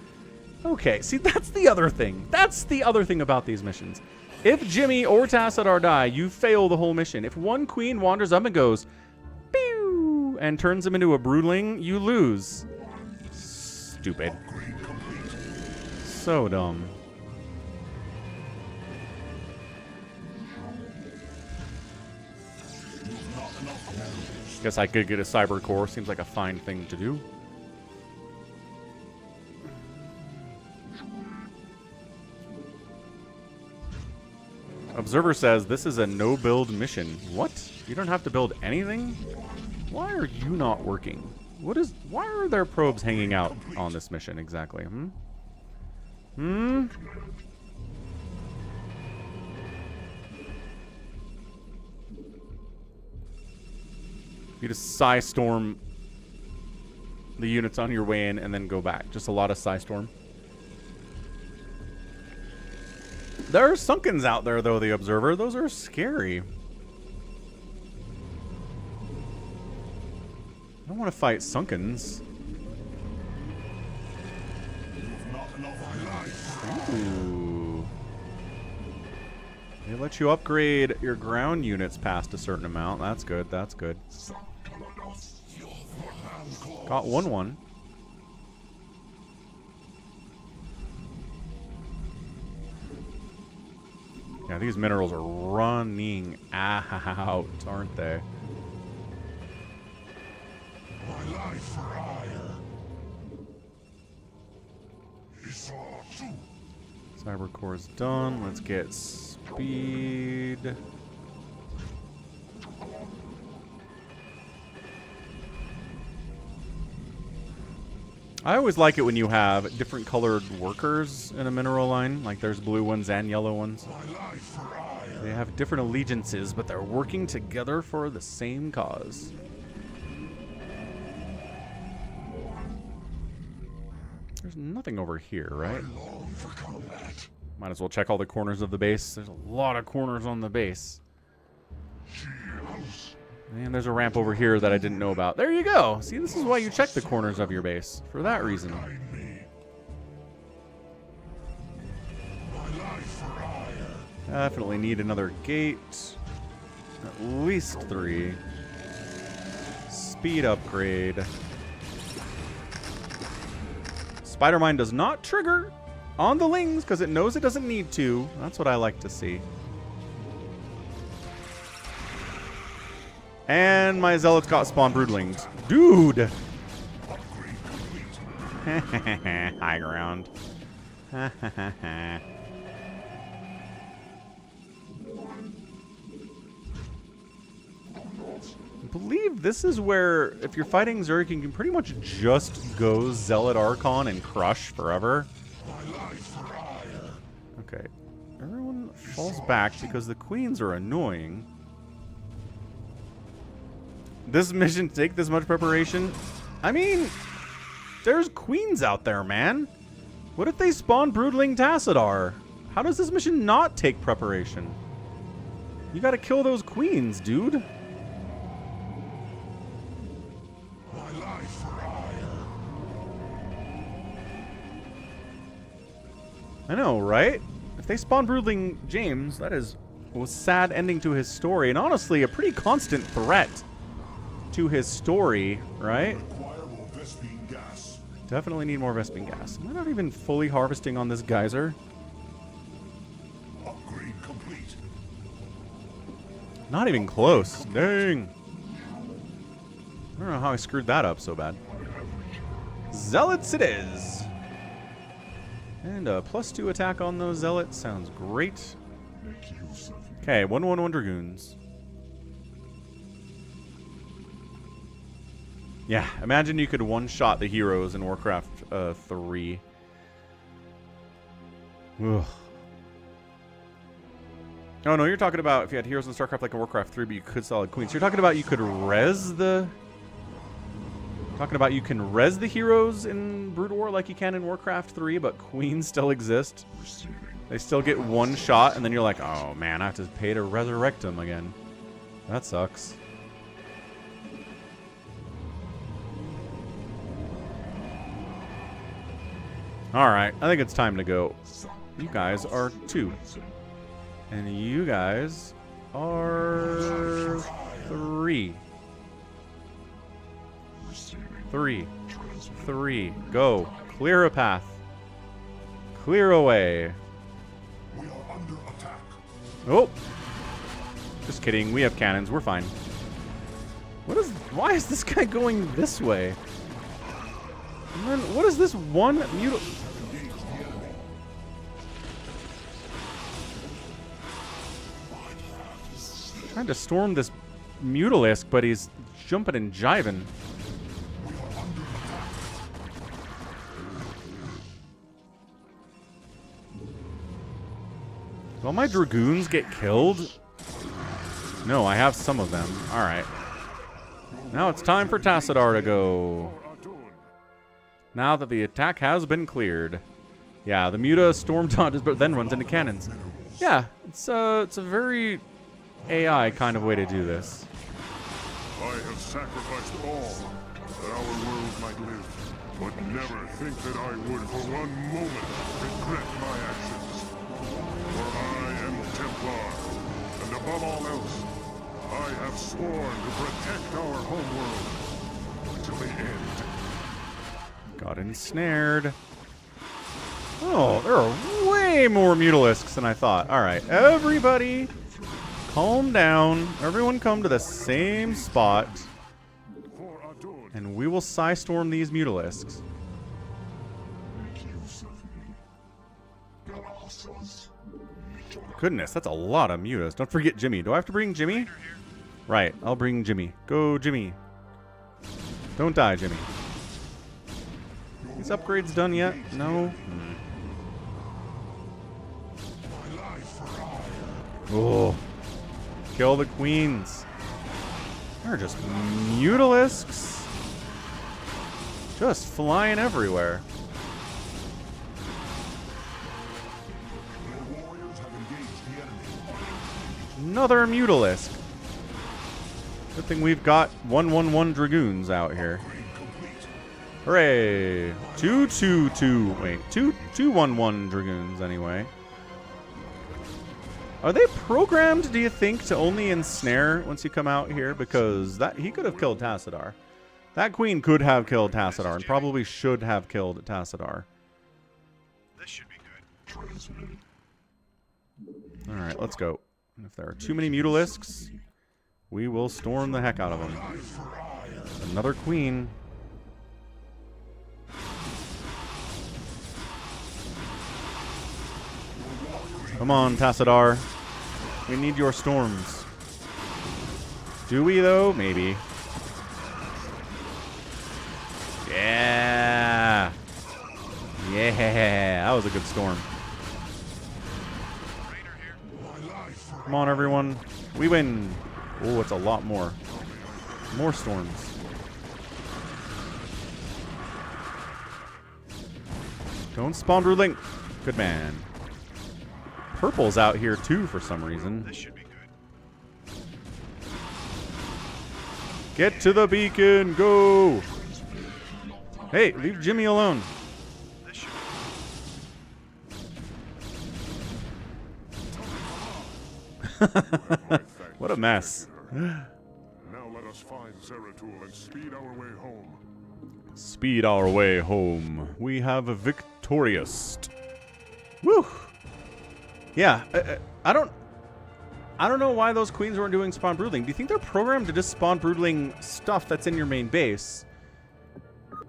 Okay, see, that's the other thing. That's the other thing about these missions. If Jimmy or Tassadar die, you fail the whole mission. If one queen wanders up and goes, pew, and turns him into a Broodling, you lose. Stupid. So dumb. Guess I could get a cyber core. Seems like a fine thing to do. Observer says this is a no-build mission. What? You don't have to build anything? Why are you not working? Why are there probes hanging out on this mission exactly? You just Psy Storm the units on your way in and then go back. Just a lot of Psy Storm. There are Sunkens out there, though, the Observer. Those are scary. I don't want to fight Sunkens. Ooh. They let you upgrade your ground units past a certain amount. That's good. That's good. Got 1-1. Yeah, these minerals are running out, aren't they? My life for hire. Cyber core's done. Let's get speed. I always like it when you have different colored workers in a mineral line. Like there's blue ones and yellow ones. They have different allegiances, but they're working together for the same cause. There's nothing over here, right? Might as well check all the corners of the base. There's a lot of corners on the base. And there's a ramp over here that I didn't know about. There you go. See, this is why you check the corners of your base. For that reason. Definitely need another gate. At least 3. Speed upgrade. Spider Mine does not trigger on the Lings because it knows it doesn't need to. That's what I like to see. And my Zealots got spawn broodlings. Dude! High ground. I believe this is where, if you're fighting Zerg, you can pretty much just go Zealot Archon and crush forever. Okay. Everyone falls back because the queens are annoying. This mission take this much preparation? I mean, there's queens out there, man. What if they spawn Broodling Tassadar? How does this mission not take preparation? You gotta kill those queens, dude. I know, right? If they spawn Broodling James, that is a sad ending to his story, and honestly, a pretty constant threat to his story, right? Definitely need more Vespene gas. Am I not even fully harvesting on this geyser? Upgrade complete. Not even close. Dang. I don't know how I screwed that up so bad. Zealots it is. And a +2 attack on those Zealots. Sounds great. Okay, 1/1 Dragoons. Yeah, imagine you could one-shot the heroes in Warcraft 3. Ugh. Oh, no, you're talking about if you had heroes in StarCraft like in Warcraft 3, but you could solid queens. So you're talking about you could res the... Talking about you can res the heroes in Brood War like you can in Warcraft 3, but queens still exist. They still get one shot, and then you're like, oh, man, I have to pay to resurrect them again. That sucks. Alright, I think it's time to go. You guys are 2. And you guys are 3. 3. Go. Clear a path. Clear away. We are under attack. Oh. Just kidding. We have cannons. We're fine. Why is this guy going this way? And then what is this one Trying to storm this Mutalisk, but he's jumping and jiving. Will my Dragoons get killed? No, I have some of them. Alright. Now it's time for Tassadar to go. Now that the attack has been cleared. Yeah, the Muta storm dodges, but then runs into cannons. Yeah, it's a very AI kind of way to do this. I have sacrificed all that our world might live, but never think that I would for one moment regret my actions. For I am Templar, and above all else, I have sworn to protect our homeworld until the end. Got ensnared. Oh, there are way more Mutalisks than I thought. Alright, everybody calm down. Everyone come to the same spot. And we will Psystorm these Mutalisks. Goodness, that's a lot of Mutas. Don't forget Jimmy. Do I have to bring Jimmy? Right, I'll bring Jimmy. Go, Jimmy. Don't die, Jimmy. These upgrades done yet? No? Oh. Kill the queens. They're just Mutalisks. Just flying everywhere. Another Mutalisk. Good thing we've got 111 Dragoons out here. Hooray! 222. Wait, 211 Dragoons anyway. Are they programmed, do you think, to only ensnare once you come out here? Because that he could have killed Tassadar. That queen could have killed Tassadar and probably should have killed Tassadar. This should be good. Alright, let's go. If there are too many Mutalisks, we will storm the heck out of them. Another queen. Come on, Tassadar. We need your storms. Do we, though? Maybe. Yeah. Yeah. That was a good storm. Come on, everyone. We win. Oh, it's a lot more. More storms. Don't spawn broodling. Good man. Purple's out here too for some reason. This should be good. Get to the beacon. Go. Hey, leave Jimmy alone. This should What a mess. Now let us find Zeratul and speed our way home. Speed our way home. We have victorious. Woo. Yeah, I don't know why those queens weren't doing spawn broodling. Do you think they're programmed to just spawn broodling stuff that's in your main base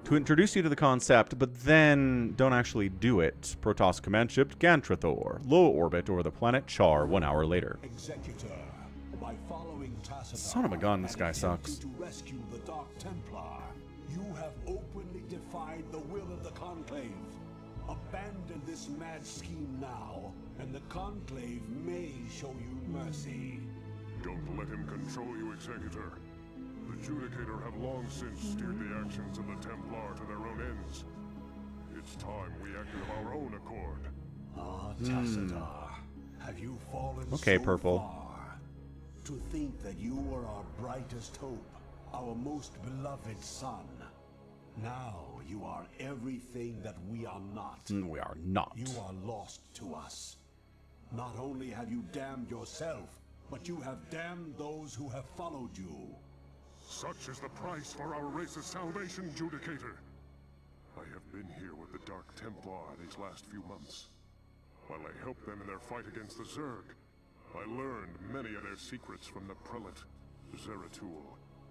to introduce you to the concept, but then don't actually do it? Protoss command ship Gantrathor, low orbit over the planet Char 1 hour later. Executor, by following Tassadar Son of a gun, this guy and sucks. attempting to rescue the Dark Templar, you have openly defied the will of the Conclave. Abandon this mad scheme now, and the Conclave may show you mercy. Don't let him control you, Executor. The Judicator have long since steered the actions of the Templar to their own ends. It's time we acted of our own accord. Ah, Tassadar, have you fallen Okay, so Purple. far? To think that you were our brightest hope, our most beloved son. Now you are everything that we are not. We are not. You are lost to us. Not only have you damned yourself, but you have damned those who have followed you. Such is the price for our race's salvation, Judicator. I have been here with the Dark Templar these last few months. While I helped them in their fight against the Zerg, I learned many of their secrets from the Prelate, Zeratul.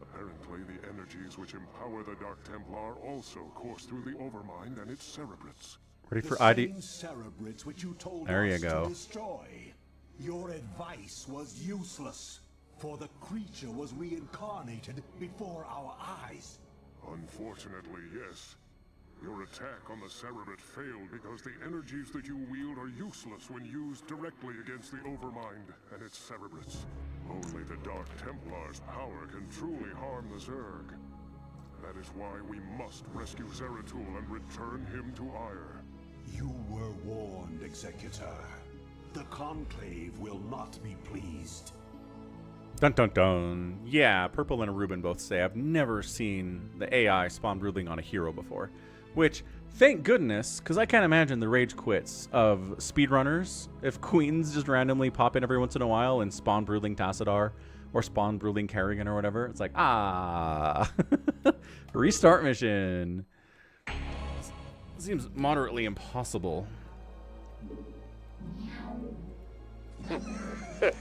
Apparently, the energies which empower the Dark Templar also course through the Overmind and its cerebrates. Ready for The ID? same cerebrates which you told There us you go. to destroy. Your advice was useless. For the creature was reincarnated before our eyes. Unfortunately, yes. Your attack on the Cerebrit failed because the energies that you wield are useless when used directly against the Overmind and its Cerebrits. Only the Dark Templar's power can truly harm the Zerg. That is why we must rescue Zeratul and return him to Ire. You were warned, Executor. The Conclave will not be pleased. Dun dun dun. Yeah, Purple and Reuben both say I've never seen the AI spawn brooding on a hero before. Which, thank goodness, because I can't imagine the rage quits of speedrunners if queens just randomly pop in every once in a while and spawn brooding Tassadar or spawn brooding Kerrigan or whatever. It's like, restart mission. Seems moderately impossible.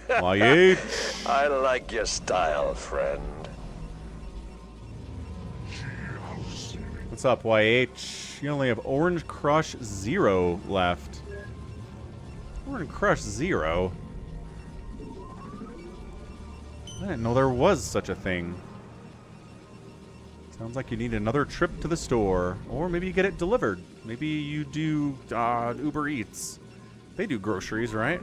YH. I like your style, friend. What's up, YH? You only have Orange Crush 0 left. Orange Crush 0? I didn't know there was such a thing. Sounds like you need another trip to the store. Or maybe you get it delivered. Maybe you do Uber Eats. They do groceries, right?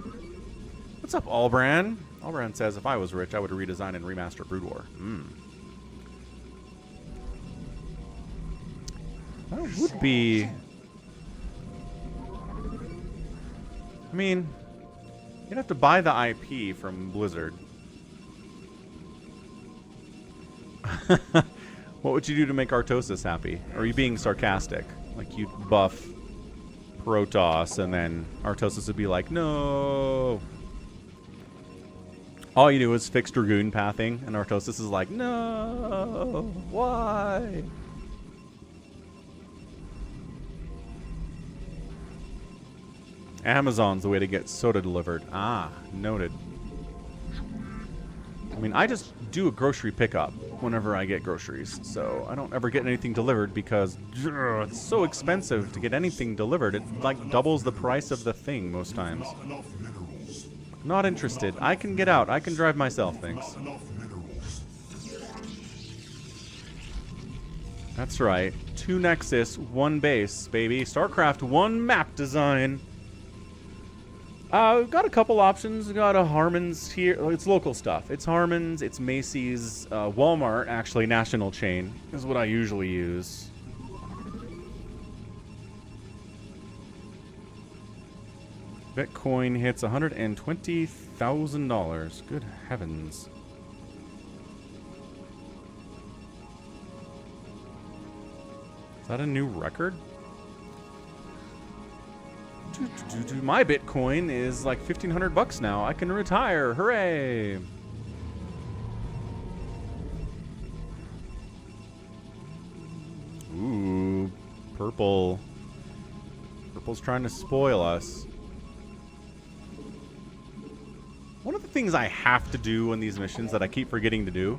What's up, Allbrand? Allbrand says, if I was rich, I would redesign and remaster Brood War. That would be... I mean, you'd have to buy the IP from Blizzard. What would you do to make Artosis happy? Or are you being sarcastic? Like, you'd buff Protoss, and then Artosis would be like, no. All you do is fix Dragoon pathing, and Artosis is like, no, why? Amazon's the way to get soda delivered. Ah, noted. I mean, I just do a grocery pickup whenever I get groceries, so I don't ever get anything delivered because it's so expensive to get anything delivered. It like doubles the price of the thing most times. Not interested. I can get out. I can drive myself, thanks. That's right. 2 Nexus, 1 base, baby. StarCraft 1 map design. We've got a couple options. We've got a Harmon's here. It's local stuff. It's Harmon's, it's Macy's, Walmart, actually, national chain, is what I usually use. Bitcoin hits $120,000. Good heavens. Is that a new record? My Bitcoin is like $1,500 now. I can retire. Hooray! Ooh, purple. Purple's trying to spoil us. One of the things I have to do in these missions that I keep forgetting to do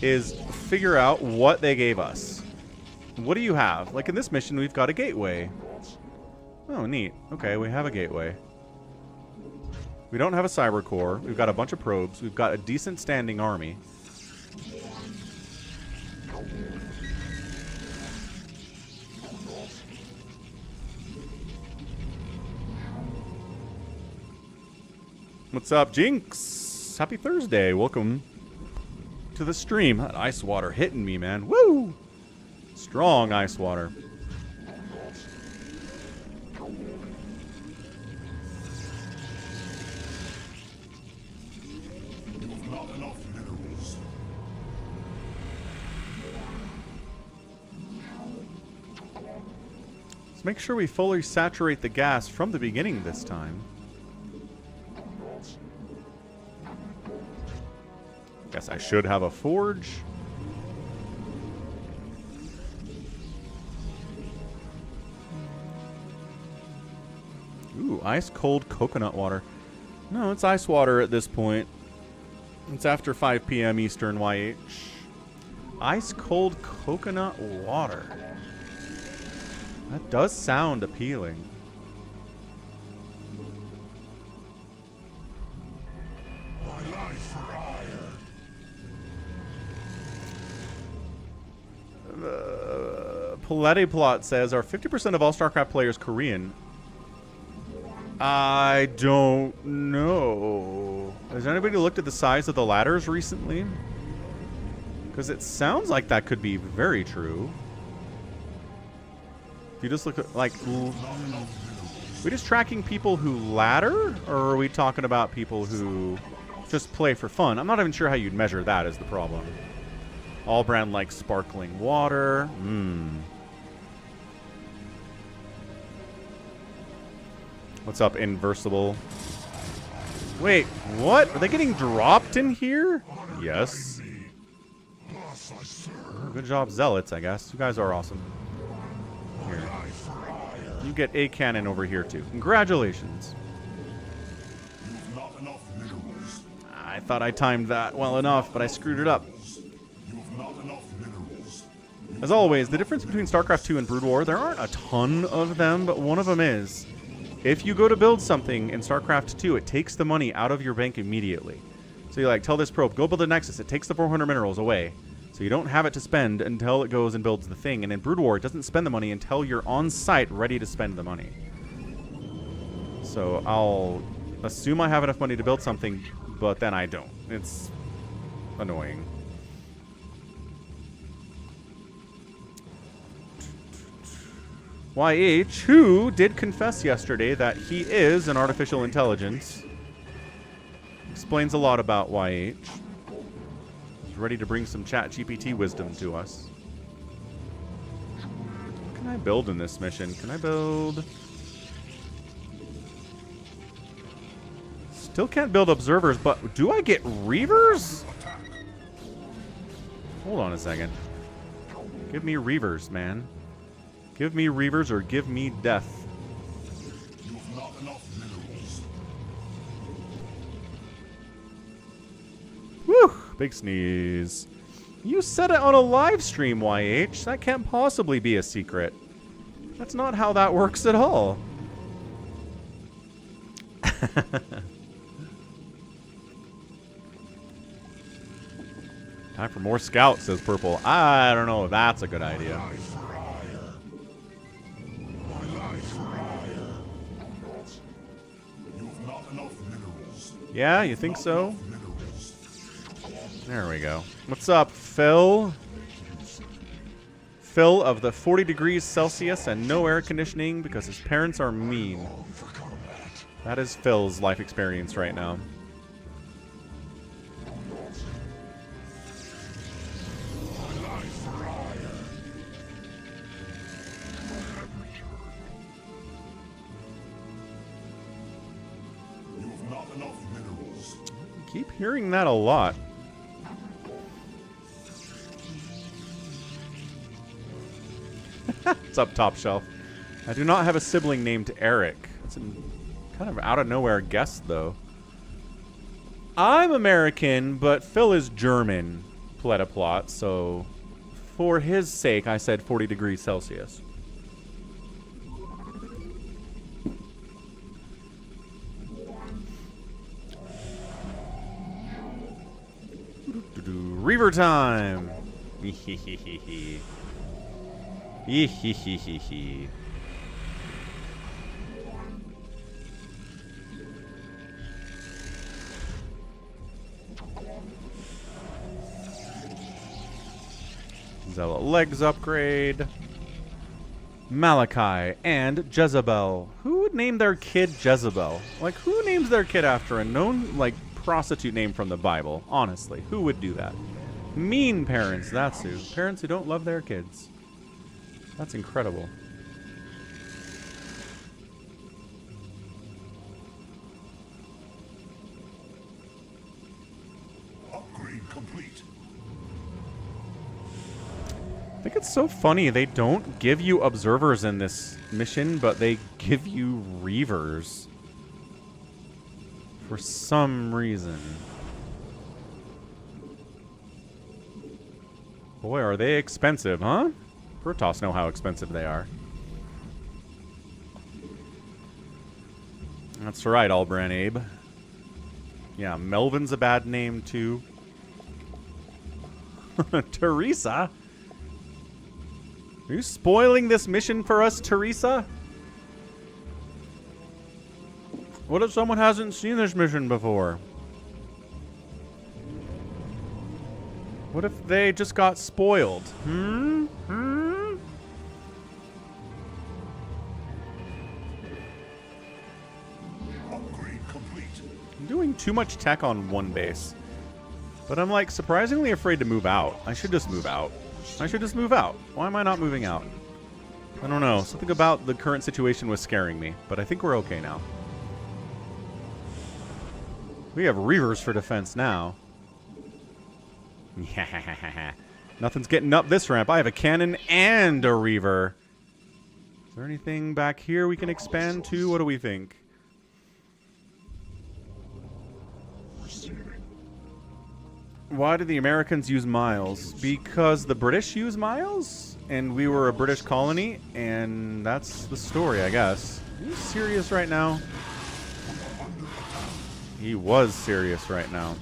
is figure out what they gave us. What do you have? Like in this mission, we've got a gateway. Oh, neat. Okay, we have a gateway. We don't have a cyber core. We've got a bunch of probes. We've got a decent standing army. What's up, Jinx? Happy Thursday. Welcome to the stream. That ice water hitting me, man. Woo! Strong ice water. Let's make sure we fully saturate the gas from the beginning this time. Guess I should have a forge. Ooh, ice cold coconut water. No, it's ice water at this point. It's after 5 p.m. Eastern YH. Ice cold coconut water. That does sound appealing. My life for Ire. Plot says, are 50% of all StarCraft players Korean? I don't know. Has anybody looked at the size of the ladders recently? Because it sounds like that could be very true. If you just look at, like, we just tracking people who ladder? Or are we talking about people who just play for fun? I'm not even sure how you'd measure that is the problem. All brand likes sparkling water. What's up, Inversible? Wait, what? Are they getting dropped in here? Yes. Oh, good job, Zealots, I guess. You guys are awesome. Here. You get a cannon over here, too. Congratulations. I thought I timed that well enough, but I screwed it up. As always, the difference between StarCraft 2 and Brood War, there aren't a ton of them, but one of them is, if you go to build something in StarCraft 2, it takes the money out of your bank immediately. So you like, tell this probe, go build a Nexus. It takes the 400 minerals away. So you don't have it to spend until it goes and builds the thing. And in Brood War, it doesn't spend the money until you're on site ready to spend the money. So I'll assume I have enough money to build something, but then I don't. It's annoying. YH, who did confess yesterday that he is an artificial intelligence. Explains a lot about YH. He's ready to bring some ChatGPT wisdom to us. What can I build in this mission? Can I build... Still can't build observers, but do I get Reavers? Hold on a second. Give me Reavers, man. Give me Reavers or give me death. You've not enough minerals. Whew! Big sneeze. You said it on a live stream, YH. That can't possibly be a secret. That's not how that works at all. Time for more scouts, says Purple. I don't know if that's a good idea. Yeah, you think so? There we go. What's up, Phil? Phil of the 40 degrees Celsius and no air conditioning because his parents are mean. That is Phil's life experience right now. Keep hearing that a lot. It's up top shelf. I do not have a sibling named Eric. It's a kind of out of nowhere guess, though. I'm American, but Phil is German, Plot, so for his sake, I said 40 degrees Celsius. Reaver time! Hehehehe. Hehehehe. Zealot legs upgrade. Malachi and Jezebel. Who would name their kid Jezebel? Like, who names their kid after a known, like, prostitute name from the Bible? Honestly, who would do that? Mean parents, that's who. Parents who don't love their kids. That's incredible. Upgrade complete. I think it's so funny they don't give you observers in this mission, but they give you Reavers. For some reason. Boy, are they expensive, huh? Protoss know how expensive they are. That's right, Albran Abe. Yeah, Melvin's a bad name, too. Teresa? Are you spoiling this mission for us, Teresa? What if someone hasn't seen this mission before? What if they just got spoiled? Upgrade complete. I'm doing too much tech on one base. But I'm like surprisingly afraid to move out. I should just move out. I should just move out. Why am I not moving out? I don't know. Something about the current situation was scaring me. But I think we're okay now. We have Reavers for defense now. Nothing's getting up this ramp. I have a cannon and a Reaver. Is there anything back here we can expand to? What do we think? Why do the Americans use miles? Because the British use miles? And we were a British colony? And that's the story, I guess. Are you serious right now? He was serious right now.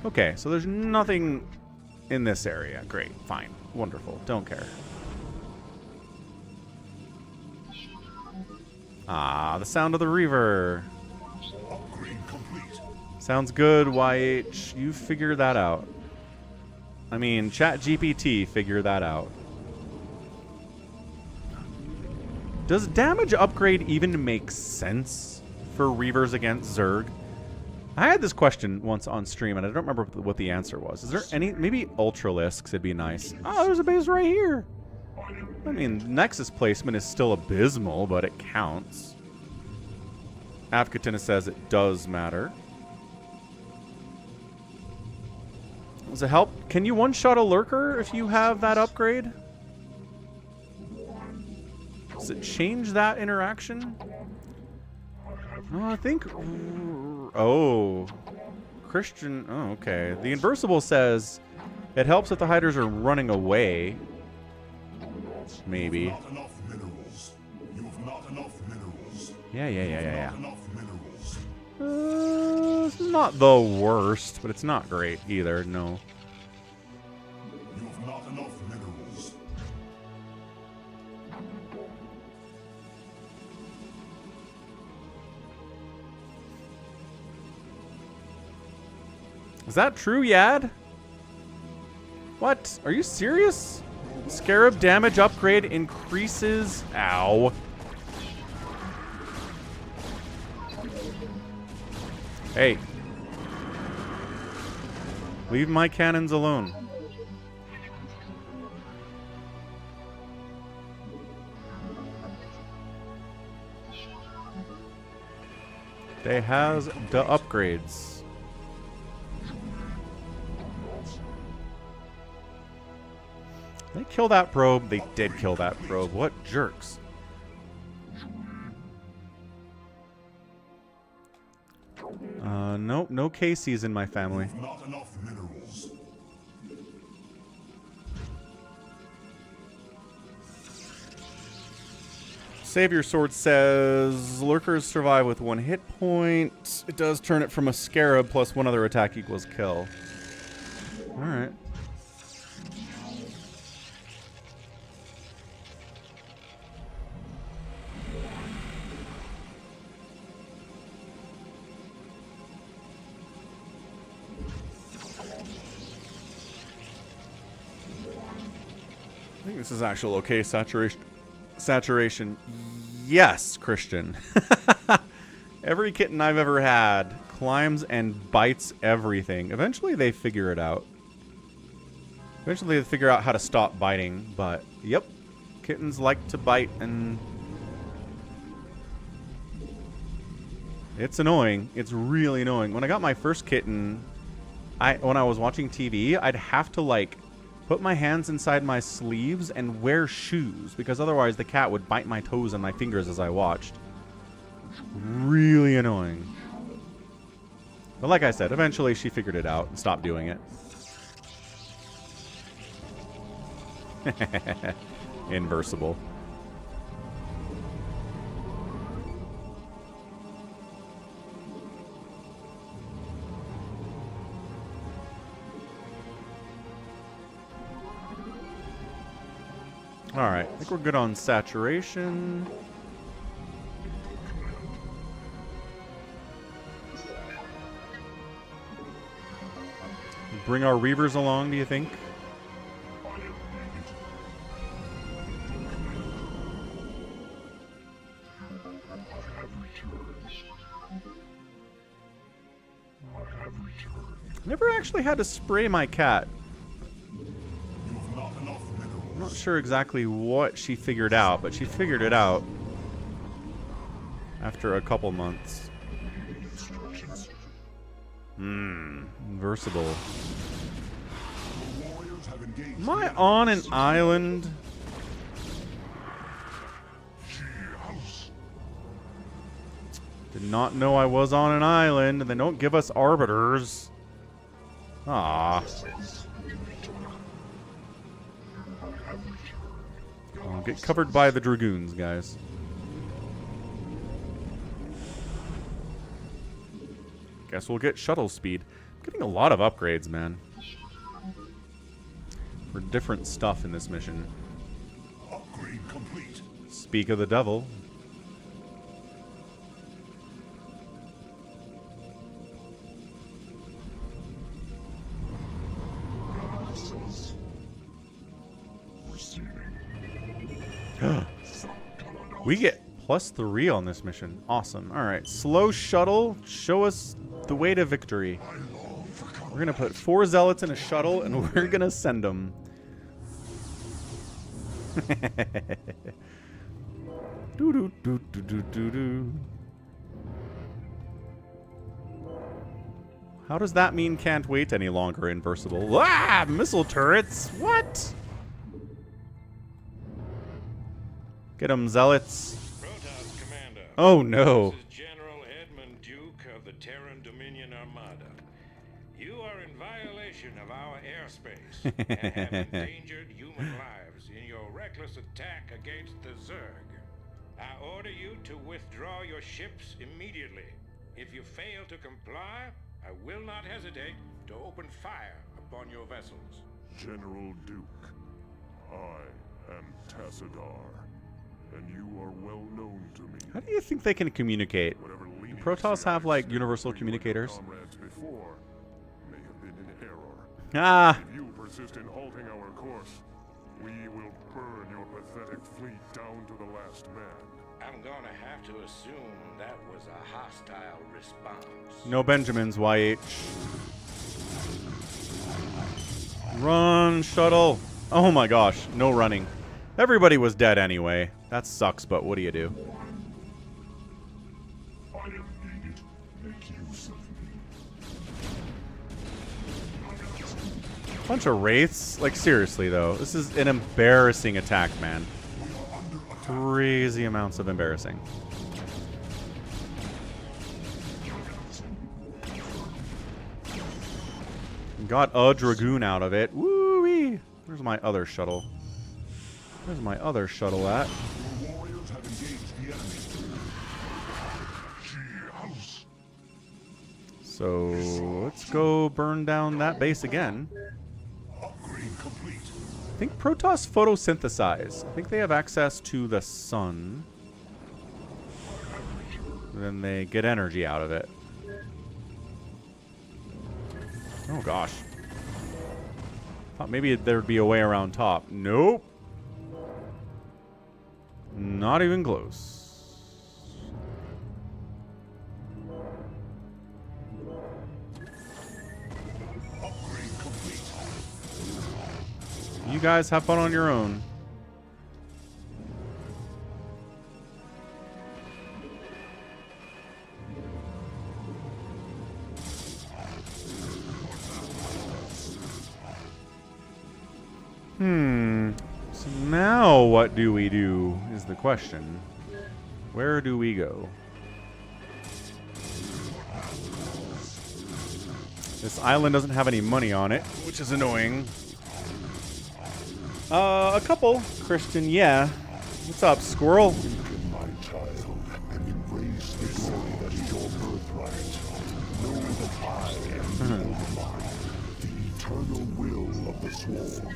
Okay, so there's nothing in this area. Great, fine, wonderful, don't care. Ah, the sound of the Reaver. Upgrade complete. Sounds good, YH. You figure that out. I mean, ChatGPT, figure that out. Does damage upgrade even make sense for Reavers against Zerg? I had this question once on stream, and I don't remember what the answer was. Is there any... Maybe Ultralisks would be nice. Oh, there's a base right here. I mean, Nexus placement is still abysmal, but it counts. Afkatina says it does matter. Does it help? Can you one-shot a Lurker if you have that upgrade? Does it change that interaction? Oh, I think... Oh. Christian... Oh, okay. The Inversible says it helps if the hiders are running away. Maybe. Not enough minerals. You've not enough minerals. Yeah. Not enough minerals. It's not the worst, but it's not great either, no. You've not enough minerals. Is that true, Yad? What? Are you serious? Scarab damage upgrade increases... Ow. Hey. Leave my cannons alone. They has the upgrades. They kill that probe. They did kill that probe. What jerks. Nope, no Casey's in my family. Not enough minerals. Savior Sword says Lurkers survive with 1 hit point. It does turn it from a Scarab plus 1 other attack equals kill. Alright. I think this is actual okay saturation. Yes, Christian. Every kitten I've ever had climbs and bites everything. Eventually they figure it out. Eventually they figure out how to stop biting, but yep. Kittens like to bite and it's annoying. It's really annoying. When I got my first kitten, when I was watching TV, I'd have to like put my hands inside my sleeves and wear shoes because otherwise the cat would bite my toes and my fingers as I watched. Really annoying. But like I said, eventually she figured it out and stopped doing it. Inversible. Alright, I think we're good on saturation. Bring our Reavers along, do you think? Never actually had to spray my cat. I'm not sure exactly what she figured out, but she figured it out after a couple months. Inversible. Am I on an island? Did not know I was on an island, and they don't give us arbiters. Ah. I'll get covered by the Dragoons, guys. Guess we'll get shuttle speed. I'm getting a lot of upgrades, man. For different stuff in this mission. Upgrade complete. Speak of the devil. We get +3 on this mission. Awesome. Alright, slow shuttle. Show us the way to victory. We're going to put 4 zealots in a shuttle, and we're going to send them. How does that mean can't wait any longer, Inversible? Ah! Missile turrets! What? Get them, zealots. Protoss Commander. Oh, no. This is General Edmund Duke of the Terran Dominion Armada. You are in violation of our airspace and have endangered human lives in your reckless attack against the Zerg. I order you to withdraw your ships immediately. If you fail to comply, I will not hesitate to open fire upon your vessels. General Duke, I am Tassadar, and you are well known to me. How do you think they can communicate? Do Protoss have, like, universal communicators? Comrades before may have been in error. Ah! If you persist in halting our course, we will burn your pathetic fleet down to the last man. I'm gonna have to assume that was a hostile response. No Benjamins, YH. Run, shuttle. Oh my gosh, no running. Everybody was dead anyway. That sucks, but what do you do? Bunch of wraiths? Like, seriously, though. This is an embarrassing attack, man. Crazy amounts of embarrassing. Got a Dragoon out of it. Woo-wee! Where's my other shuttle? Where's my other shuttle at? So, let's go burn down that base again. I think Protoss photosynthesize. I think they have access to the sun. Then they get energy out of it. Oh gosh. Thought maybe there'd be a way around top. Nope. Not even close. You guys have fun on your own. So now what do we do is the question. Where do we go? This island doesn't have any money on it, which is annoying. A couple. Christian, yeah. What's up, squirrel? Awaken, my child, and embrace the glory that is your birthright. Know that I am the eternal will of the swarm.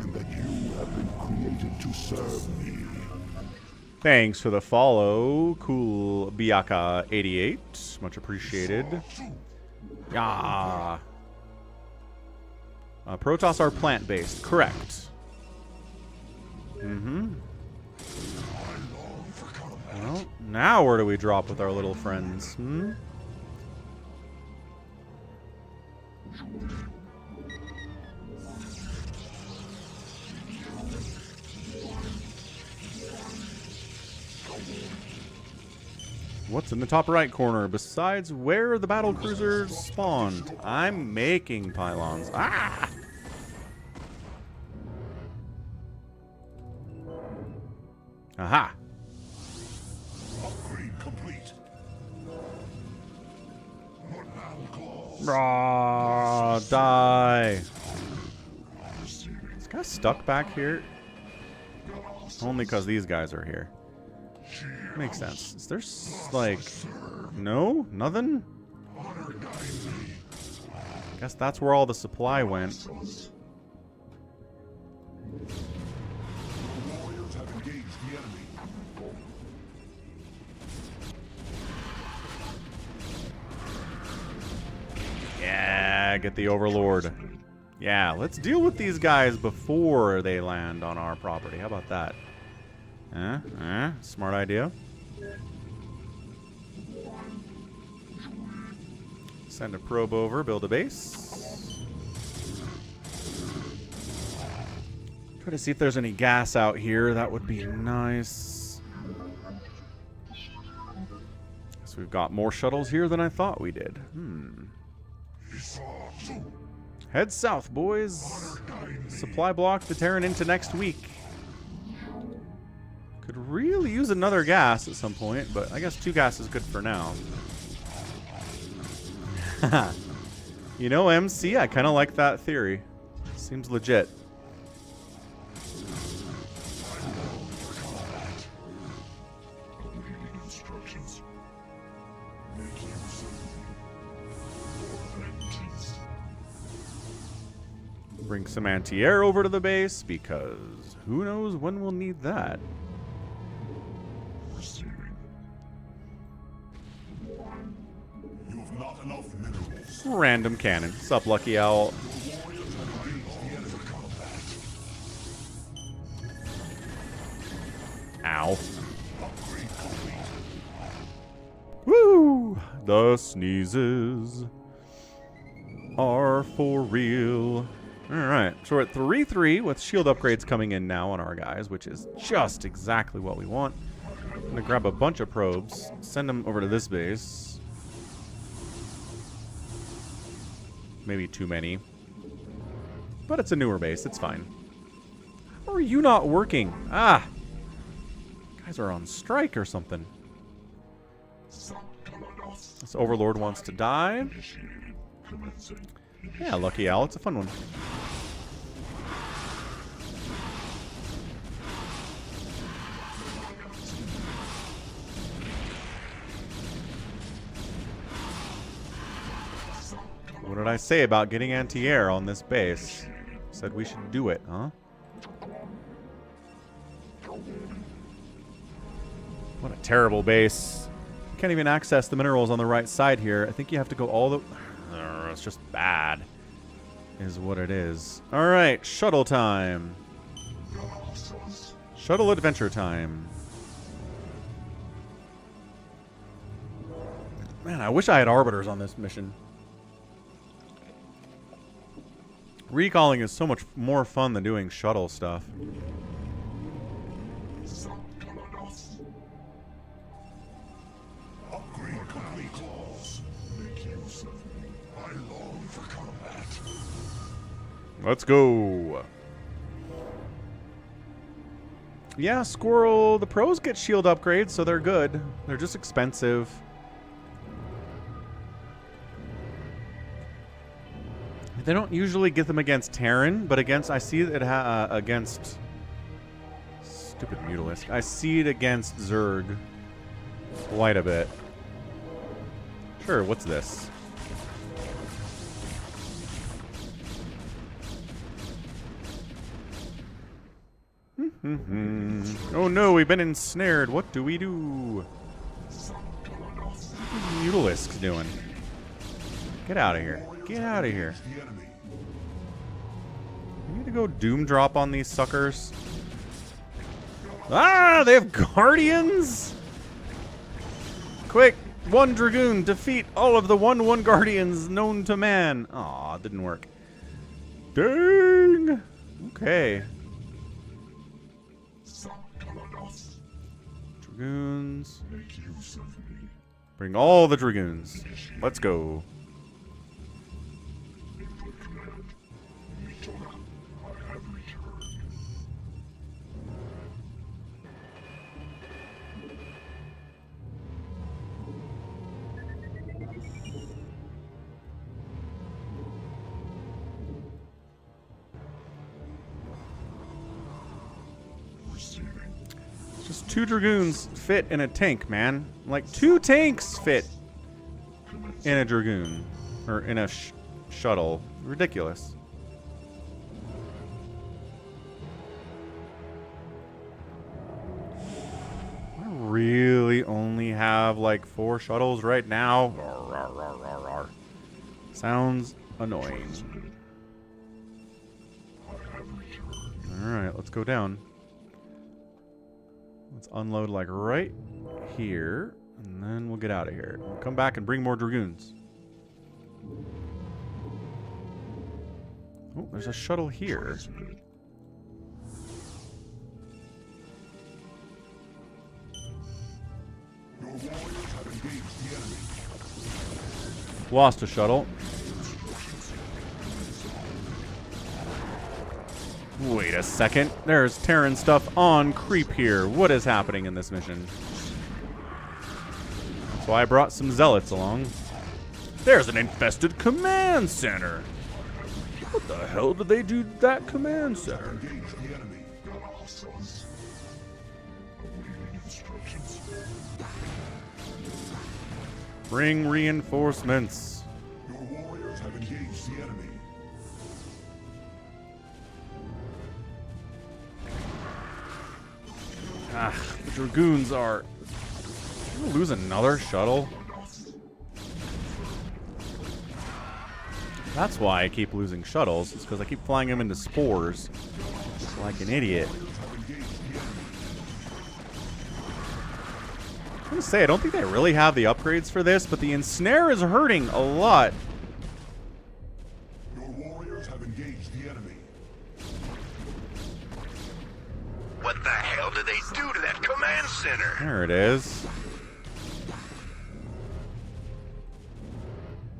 and that you have been created to serve me. Thanks for the follow, Cool Biaka 88. Much appreciated. Yeah. Protoss are plant-based, correct. Well, now where do we drop with our little friends? What's in the top right corner besides where the battle cruisers spawned? I'm making pylons. Ah! Aha! Upgrade complete. Raw, die. This guy stuck back here? Only because these guys are here. Makes sense. Is there like... No? Nothing? Guess that's where all the supply went. Warriors have engaged the enemy. Yeah, get the Overlord. Yeah, let's deal with these guys before they land on our property. How about that? Smart idea. Send a probe over, build a base. Try to see if there's any gas out here. That would be nice. So we've got more shuttles here than I thought we did. Head south, boys. Supply block the Terran into next week. Could really use another gas at some point, but I guess 2 gas is good for now. You know, MC, I kind of like that theory. Seems legit. Bring some anti-air over to the base, because who knows when we'll need that. Random cannon. Sup, Lucky Owl? Ow. Woo! The sneezes are for real. Alright, so we're at 3-3 with shield upgrades coming in now on our guys, which is just exactly what we want. I'm going to grab a bunch of probes, send them over to this base. Maybe too many. But it's a newer base, it's fine. How are you not working? Ah! Guys are on strike or something. This Overlord wants to die. Yeah, Lucky Owl, it's a fun one. What did I say about getting anti-air on this base? Said we should do it, huh? What a terrible base. You can't even access the minerals on the right side here. I think you have to go all the... It's just bad, is what it is. Alright, shuttle time. Shuttle adventure time. Man, I wish I had arbiters on this mission. Recalling is so much more fun than doing shuttle stuff. Upgrade complete. Make use of me. I long for combat. Let's go. Yeah, Squirrel. The pros get shield upgrades, so they're good. They're just expensive. They don't usually get them against Terran, but against... I see it against... Stupid Mutalisk. I see it against Zerg quite a bit. Sure, what's this? Oh no, we've been ensnared. What do we do? What's Mutalisk's doing? Get out of here. Get out of here. We need to go Doom Drop on these suckers. Ah, they have Guardians? Quick, 1 Dragoon, defeat all of the 1/1 Guardians known to man. Aw, didn't work. Dang. Okay. Dragoons. Bring all the Dragoons. Let's go. Just 2 Dragoons fit in a tank, man. Like 2 tanks fit in a Dragoon. Or in a shuttle. Ridiculous. I really only have like 4 shuttles right now. Sounds annoying. Alright, let's go down. Let's unload like right here, and then we'll get out of here. We'll come back and bring more Dragoons. Oh, there's a shuttle here. Lost a shuttle. Wait a second. There's Terran stuff on creep here. What is happening in this mission? That's why I brought some zealots along. There's an infested command center. What the hell did they do to that command center? Bring reinforcements. Your warriors have engaged the enemy. Ah, the Dragoons are... Did we lose another shuttle? That's why I keep losing shuttles. It's because I keep flying them into spores. Like an idiot. I was gonna say, I don't think they really have the upgrades for this, but the ensnare is hurting a lot. Your warriors have engaged the enemy. What the hell did they do to that command center? There it is.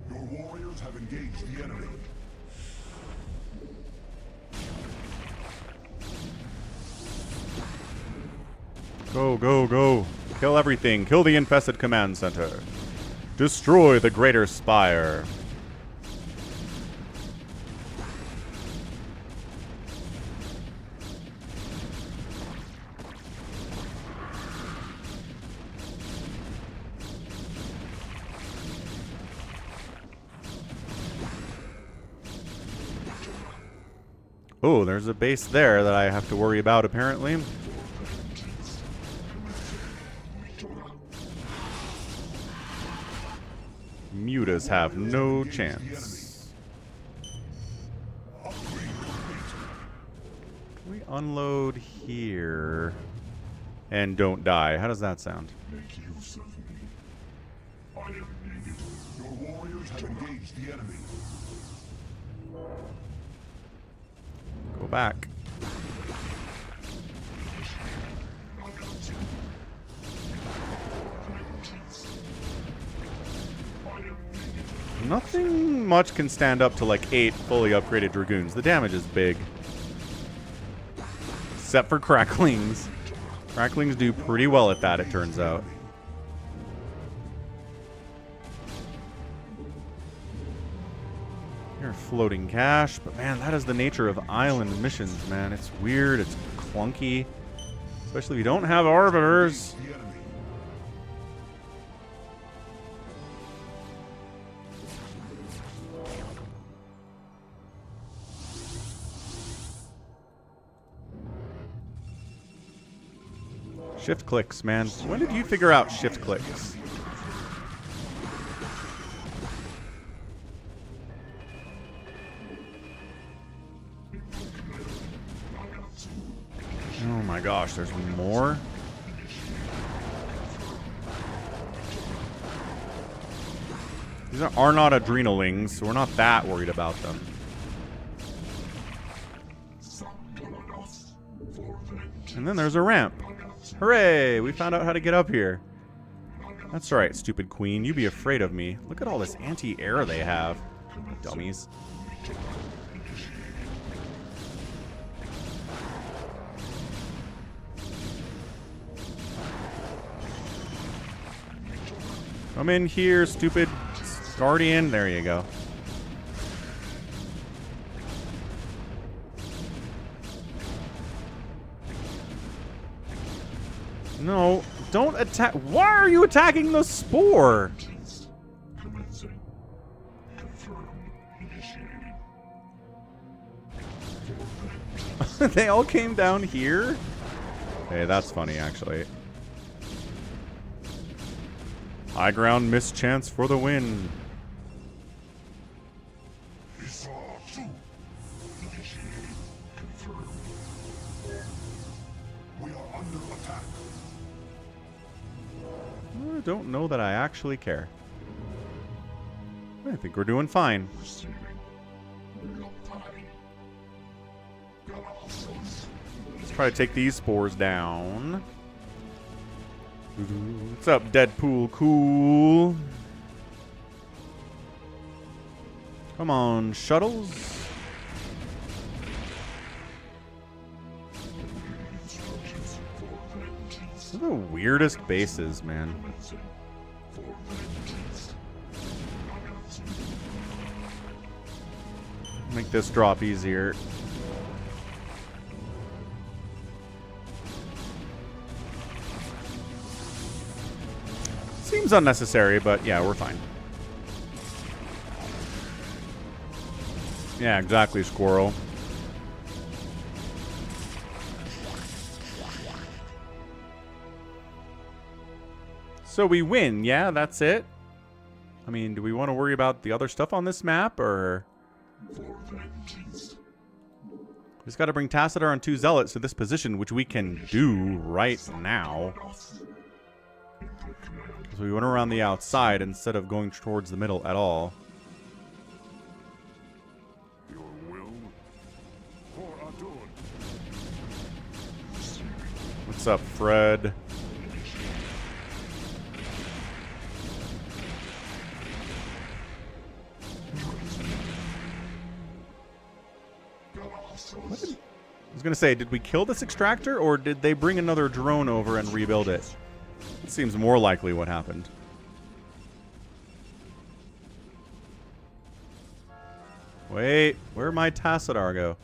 Your warriors have engaged the enemy. Go, go, go. Kill everything. Kill the infested command center. Destroy the greater spire. Oh, there's a base there that I have to worry about, apparently. Mutas have no chance. Can we unload here and don't die? How does that sound? Make use of me. I am needed. Your warriors have engaged the enemy. Go back. Nothing much can stand up to like 8 fully upgraded Dragoons. The damage is big. Except for Cracklings. Cracklings do pretty well at that, it turns out. You're floating cash, but man, that is the nature of island missions, man. It's weird, it's clunky. Especially if you don't have arbiters. Shift clicks, man. When did you figure out shift clicks? Oh my gosh, there's more? These are not adrenalings, so we're not that worried about them. And then there's a ramp. Hooray! We found out how to get up here. That's right, stupid queen. You be afraid of me. Look at all this anti-air they have. Dummies. Come in here, stupid guardian. There you go. No, don't attack. Why are you attacking the spore? They all came down here? Hey, that's funny, actually. High ground, mischance for the win. I don't know that I actually care. I think we're doing fine. Let's try to take these spores down. What's up, Deadpool? Cool. Come on, shuttles. These are the weirdest bases, man. Make this drop easier. Seems unnecessary, but yeah, we're fine. Yeah, exactly, squirrel. So we win, yeah, that's it. I mean, do we want to worry about the other stuff on this map, or... Just got to bring Tassadar and 2 Zealots to this position, which we can do right now. So we went around the outside instead of going towards the middle at all. Your will for Adun. What's up, Fred? I was going to say, did we kill this extractor, or did they bring another drone over and rebuild it? It seems more likely what happened. Wait, where'd my Tassadar go?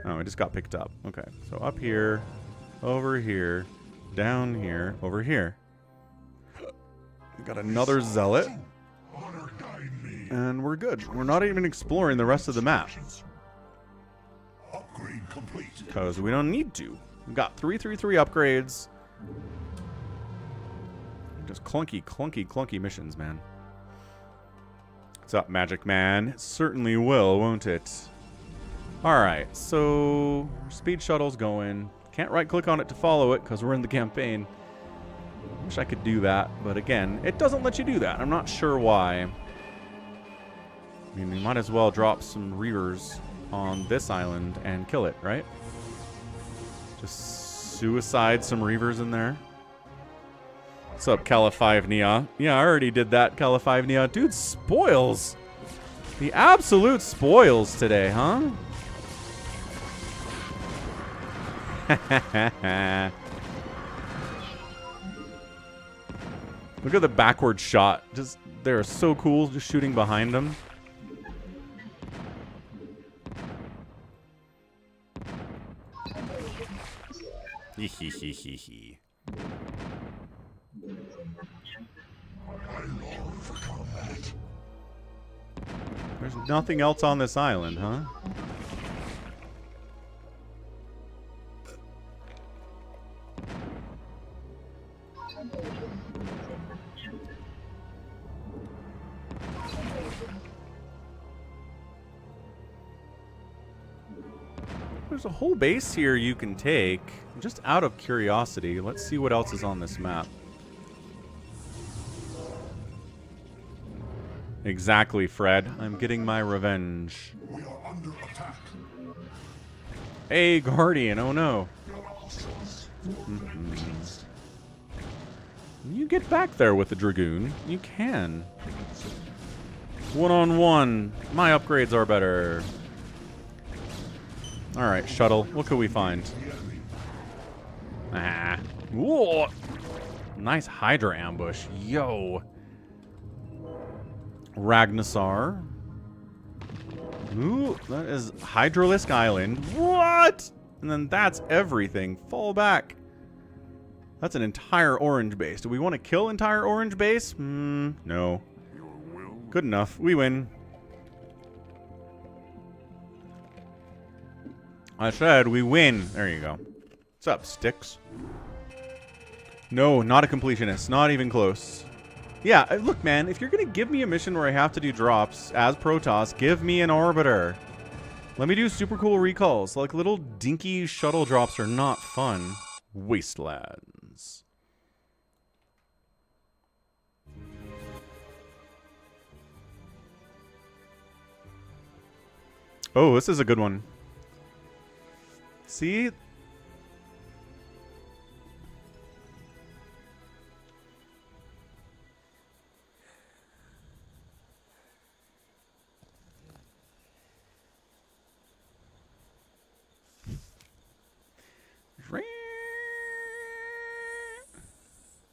Oh, it just got picked up. Okay, so up here, over here, down here, over here. We got another Zealot. And we're good. We're not even exploring the rest of the map. Upgrade complete. Because we don't need to. We've got 333 upgrades. Just clunky, clunky, clunky missions, man. What's up, Magic Man? It certainly will, won't it? Alright, so speed shuttle's going. Can't right-click on it to follow it because we're in the campaign. Wish I could do that, but again, it doesn't let you do that. I'm not sure why. I mean, we might as well drop some Reavers on this island and kill it, right? Just suicide some Reavers in there. What's up, Cali5Nia? Yeah, I already did that, Cali5Nia. Dude, spoils. The absolute spoils today, huh? Look at the backward shot. Just, they're so cool just shooting behind them. Hehehehe. There's nothing else on this island, huh? There's a whole base here you can take. Just out of curiosity, let's see what else is on this map. Exactly, Fred. I'm getting my revenge. We are under attack. Hey, Guardian. Oh, no. You get back there with the Dragoon. You can. One-on-one. My upgrades are better. Alright, shuttle. What could we find? Ah. Whoa. Nice Hydra ambush. Yo. Ragnarsar. Ooh, that is Hydralisk Island. What? And then that's everything. Fall back. That's an entire orange base. Do we want to kill entire orange base? No. Good enough. We win. I said we win. There you go. What's up, Sticks? No, not a completionist. Not even close. Yeah, look, man, if you're going to give me a mission where I have to do drops as Protoss, give me an Arbiter. Let me do super cool recalls. Like, little dinky shuttle drops are not fun. Wastelands. Oh, this is a good one. See?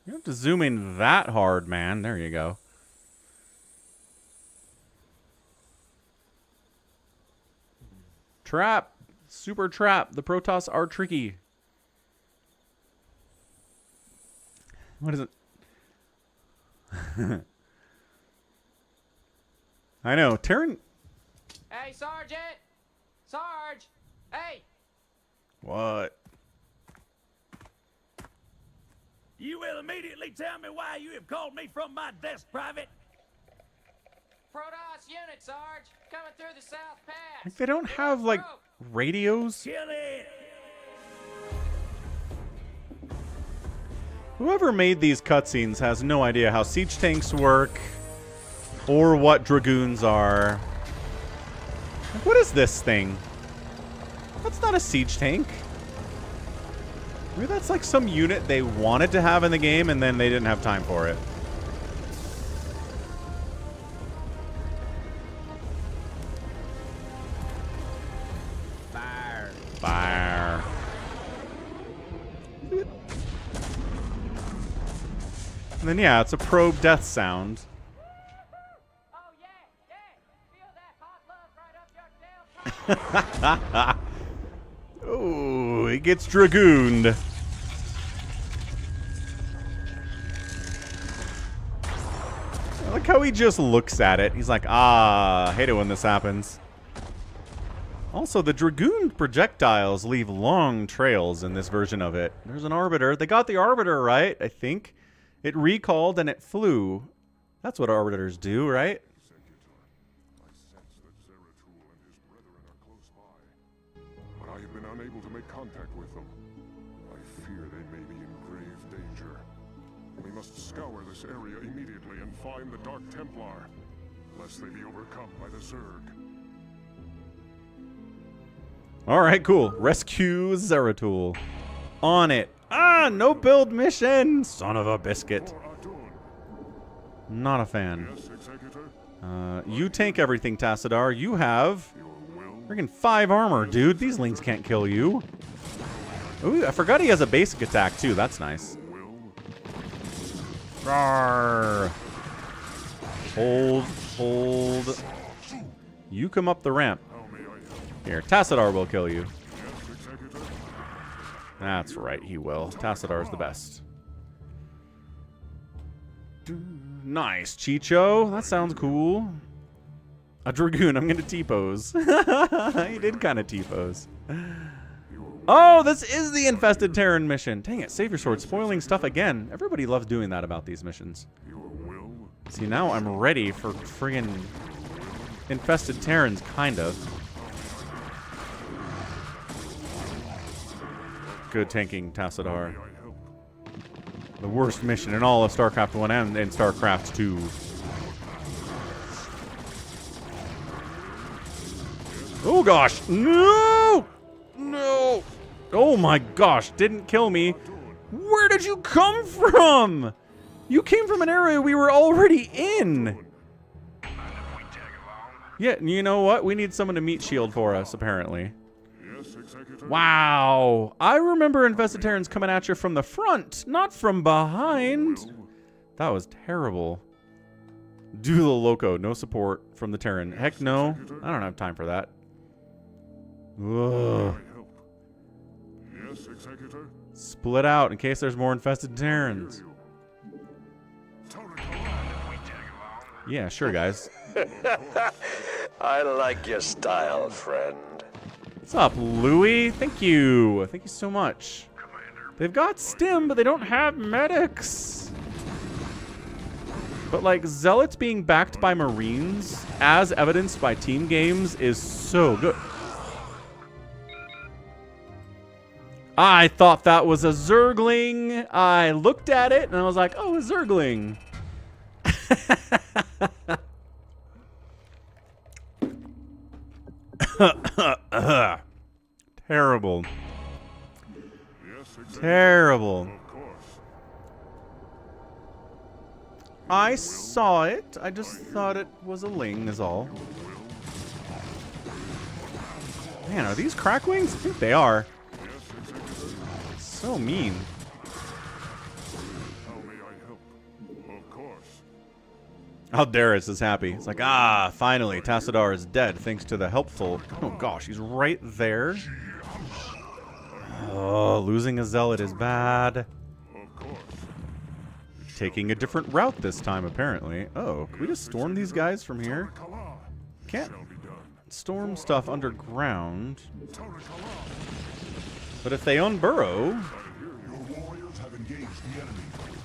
You don't have to zoom in that hard, man. There you go. Trap. Super trap. The Protoss are tricky. What is it? I know. Terran. Hey, Sergeant! Sarge! Hey! What? You will immediately tell me why you have called me from my desk, Private. Protoss unit, Sarge! Coming through the South Pass! Like they don't have, like, radios? Kill it! Whoever made these cutscenes has no idea how siege tanks work or what dragoons are. Like, what is this thing? That's not a siege tank. Maybe that's like some unit they wanted to have in the game and then they didn't have time for it. Fire. Fire. And then, yeah, it's a probe death sound. Oh, yeah, feel that hot love right up your tail. Oh, it gets dragooned. I like how he just looks at it. He's like, ah, I hate it when this happens. Also, the dragoon projectiles leave long trails in this version of it. There's an Arbiter. They got the Arbiter right, I think. It recalled and it flew. That's what Arbiters do, right? I have been unable to make contact with them. I fear they may be in grave danger. We must scour this area immediately and find the Dark Templar, lest they be overcome by the Zerg. Alright, cool. Rescue Zeratul. On it. Ah, no build mission! Son of a biscuit. Not a fan. Yes, Executor? You tank everything, Tassadar. You have friggin' 5 armor, dude. These lings can't kill you. Ooh, I forgot he has a basic attack, too. That's nice. Rawr. Hold. You come up the ramp. Here, Tassadar will kill you. That's right, he will. Tassadar's the best. Nice, Chicho. That sounds cool. A Dragoon. I'm going to T-pose. He did kind of T-pose. Oh, this is the Infested Terran mission. Dang it, save your sword. Spoiling stuff again. Everybody loves doing that about these missions. See, now I'm ready for friggin' Infested Terrans, kind of. good tanking, Tassadar. The worst mission in all of StarCraft 1 and in StarCraft 2. Oh gosh! No! No! Oh my gosh, didn't kill me. Where did you come from? You came from an area we were already in. Yeah, you know what? We need someone to meet shield for us, apparently. Wow. I remember Infested Terrans coming at you from the front, not from behind. That was terrible. Do the loco. No support from the Terran. Heck no. I don't have time for that. Ugh. Split out in case there's more Infested Terrans. Yeah, sure, guys. I like your style, friend. What's up, Louie? Thank you. Thank you so much. They've got stim, but they don't have medics. But, like, Zealots being backed by Marines, as evidenced by team games, is so good. I thought that was a Zergling. I looked at it, and I was like, oh, a Zergling. Terrible. Terrible. I saw it. I just thought it was a ling is all. Man, are these crackwings? I think they are. So mean. Aldaris is happy. It's like, ah, finally, Tassadar is dead thanks to the helpful. Oh gosh, he's right there. Oh, losing a zealot is bad. Taking a different route this time, apparently. Oh, can we just storm these guys from here? Can't storm stuff underground. But if they unburrow...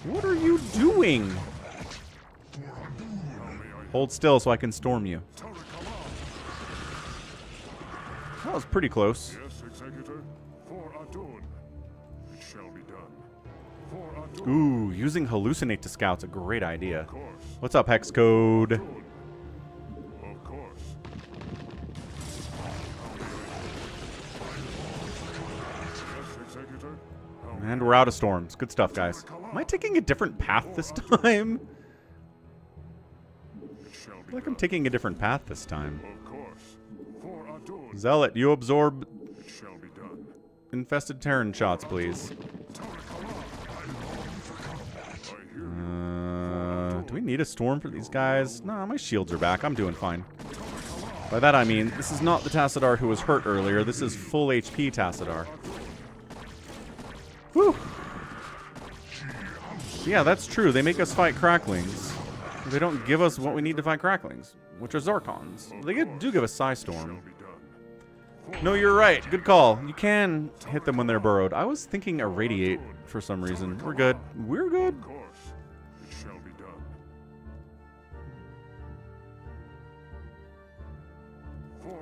What are you doing? Hold still so I can storm you. That was pretty close. Ooh, using hallucinate to scout's a great idea. What's up, Hex Code? And we're out of storms. Good stuff, guys. Am I taking a different path this time? I feel like I'm taking a different path this time. Zealot, you absorb infested Terran shots, please. Do we need a storm for these guys? No, my shields are back. I'm doing fine. By that I mean, this is not the Tassadar who was hurt earlier. This is full HP Tassadar. Whew. Yeah, that's true. They make us fight cracklings. They don't give us what we need to fight cracklings, which are Zarkons. They do give us Psystorm. No, you're right. Good call. You can hit them when they're burrowed. I was thinking Irradiate for some reason. We're good. We're good.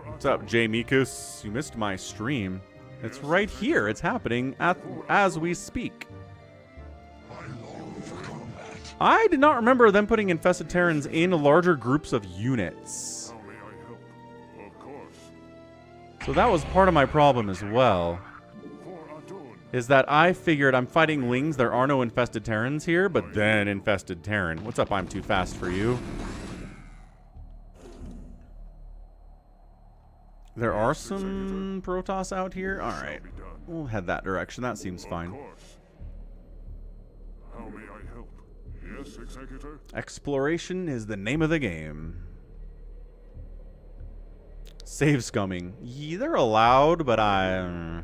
What's up, Jay Mikus? You missed my stream. It's right here. It's happening as we speak. I did not remember them putting Infested Terrans in larger groups of units. So that was part of my problem as well. Is that I figured I'm fighting Lings, there are no Infested Terrans here, but then Infested Terran. What's up, I'm too fast for you? There are some Protoss out here? Alright. We'll head that direction. That seems fine. How may I help? Yes, Executor? Exploration is the name of the game. Save scumming. Yeah, they're allowed, but I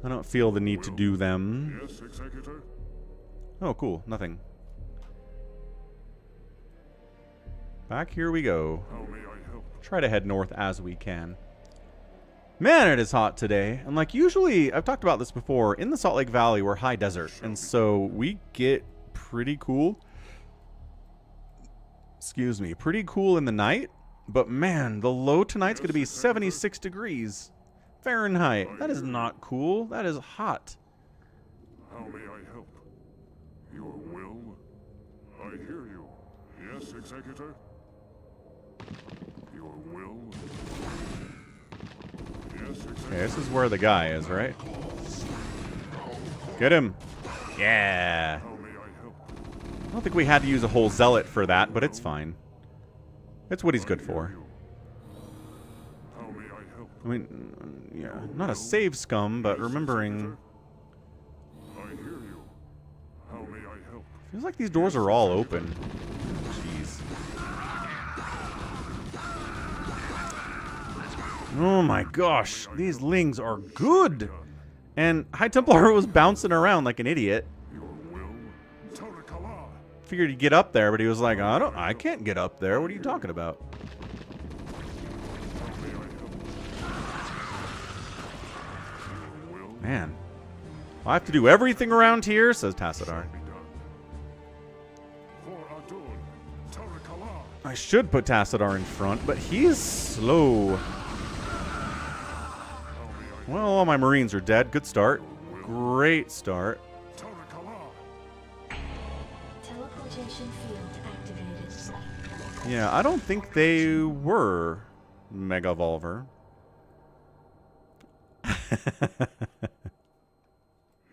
don't feel the need to do them. Yes, Executor? Oh, cool. Nothing. Back here we go. How may I help? Try to head north as we can. Man, it is hot today. And like usually, I've talked about this before, in the Salt Lake Valley, we're high desert. And so we get pretty cool. Excuse me. Pretty cool in the night. But man, the low tonight's going to be 76 degrees. Fahrenheit. That is not cool. That is hot. How may I help? Your will? I hear you. Yes, Executor? Your will? Yes, Executor? Okay, this is where the guy is, right? Get him. Yeah. How may I help? I don't think we had to use a whole zealot for that, but it's fine. It's what he's good for. How may I help? I mean, yeah, not a save scum, but remembering... I hear you. How may I help? Feels like these doors are all open. Jeez. Oh my gosh, these lings are good! And High Templar was bouncing around like an idiot. Your will? Torakala! Figured he'd get up there, but he was like, I can't get up there. What are you talking about? How may I help? Your will? Man. I have to do everything around here, says Tassadar. Be done. For Adun, Torakala! I should put Tassadar in front, but he's slow. Well, all my Marines are dead. Good start. Great start. Teleportation field activated. Yeah, I don't think they were Mega Volver.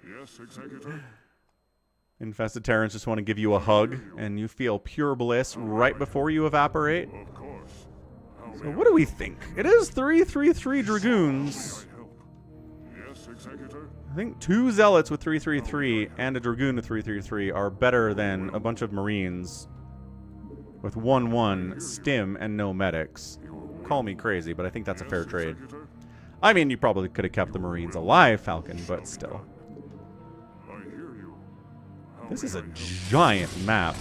Yes, Executor? Infested Terrans just want to give you a hug, and you feel pure bliss right before you evaporate. Of course. So what do we think? It is 333 Dragoons. Yes, Executor? I think 2 Zealots with 333 and a Dragoon with 333 are better than a bunch of Marines with 1-1 stim and no medics. Call me crazy, but I think that's a fair trade. I mean, you probably could have kept the Marines alive, Falcon, but still. I hear you. This is a giant map.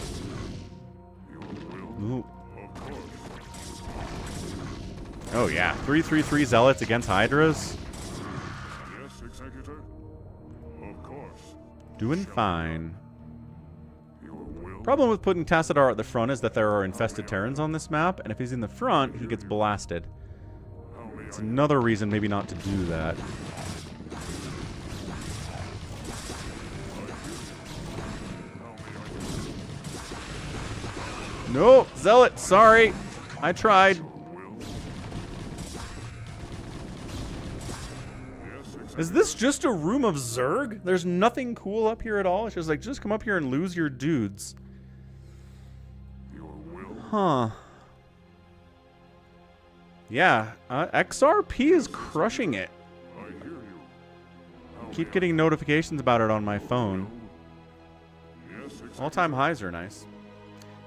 Ooh. Of course. Oh yeah, 333 Zealots against Hydras. Yes, Executor? Of course. Doing fine. Your will? Problem with putting Tassadar at the front is that there are infested Terrans on this map, and if he's in the front, he gets blasted. It's another reason maybe not to do that. Nope, Zealot, sorry. I tried. Is this just a room of Zerg? There's nothing cool up here at all? It's just like, just come up here and lose your dudes. Huh. Yeah, XRP is crushing it. Keep getting notifications about it on my phone. All-time highs are nice.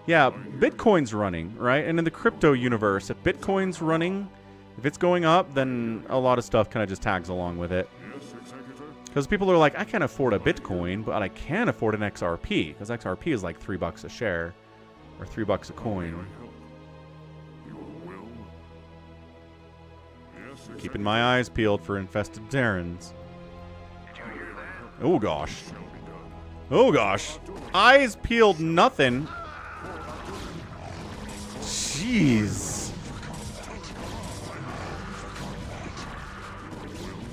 Yeah, Bitcoin's running, right? And in the crypto universe, if Bitcoin's running, if it's going up, then a lot of stuff kind of just tags along with it. Because people are like, I can't afford a Bitcoin, but I can afford an XRP. Because XRP is like $3 a share, or $3 a coin. Keeping my eyes peeled for infested Terrans. Oh gosh. Oh gosh. Eyes peeled nothing. Jeez.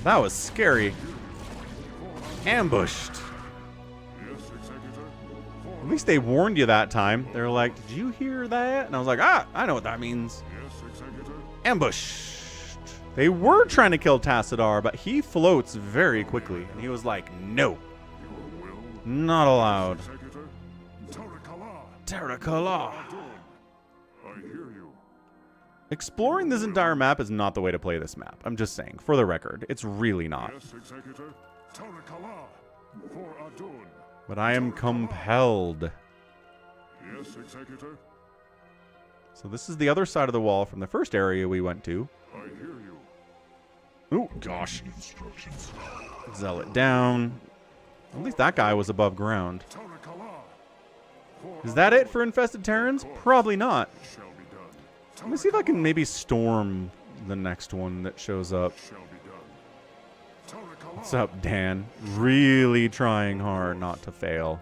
That was scary. Ambushed. At least they warned you that time. They're like, did you hear that? And I was like, I know what that means. Ambush. They were trying to kill Tassadar, but he floats very quickly. And he was like, no. Not allowed. Terrakala. Exploring this entire map is not the way to play this map. I'm just saying, for the record. It's really not. But I am compelled. Yes, Executor. So this is the other side of the wall from the first area we went to. I hear you. Oh, gosh. Zealot down. At least that guy was above ground. Is that it for infested Terrans? Probably not. Let me see if I can maybe storm the next one that shows up. What's up, Dan? Really trying hard not to fail.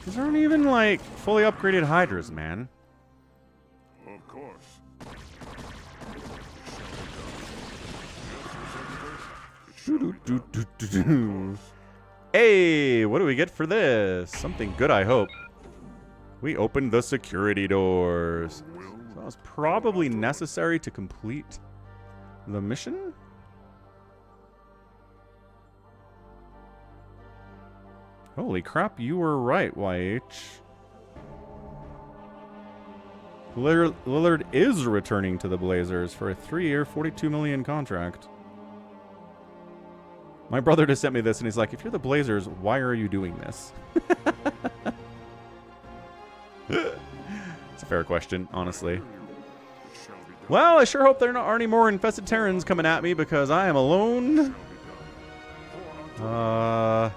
These aren't even, like, fully upgraded Hydras, man. Of course. Hey, what do we get for this? Something good, I hope. We opened the security doors. So that was probably necessary to complete the mission? Holy crap, you were right, YH. Lillard is returning to the Blazers for a 3-year, $42 million contract. My brother just sent me this, and he's like, if you're the Blazers, why are you doing this? It's a fair question, honestly. Well, I sure hope there aren't any more infested Terrans coming at me, because I am alone. But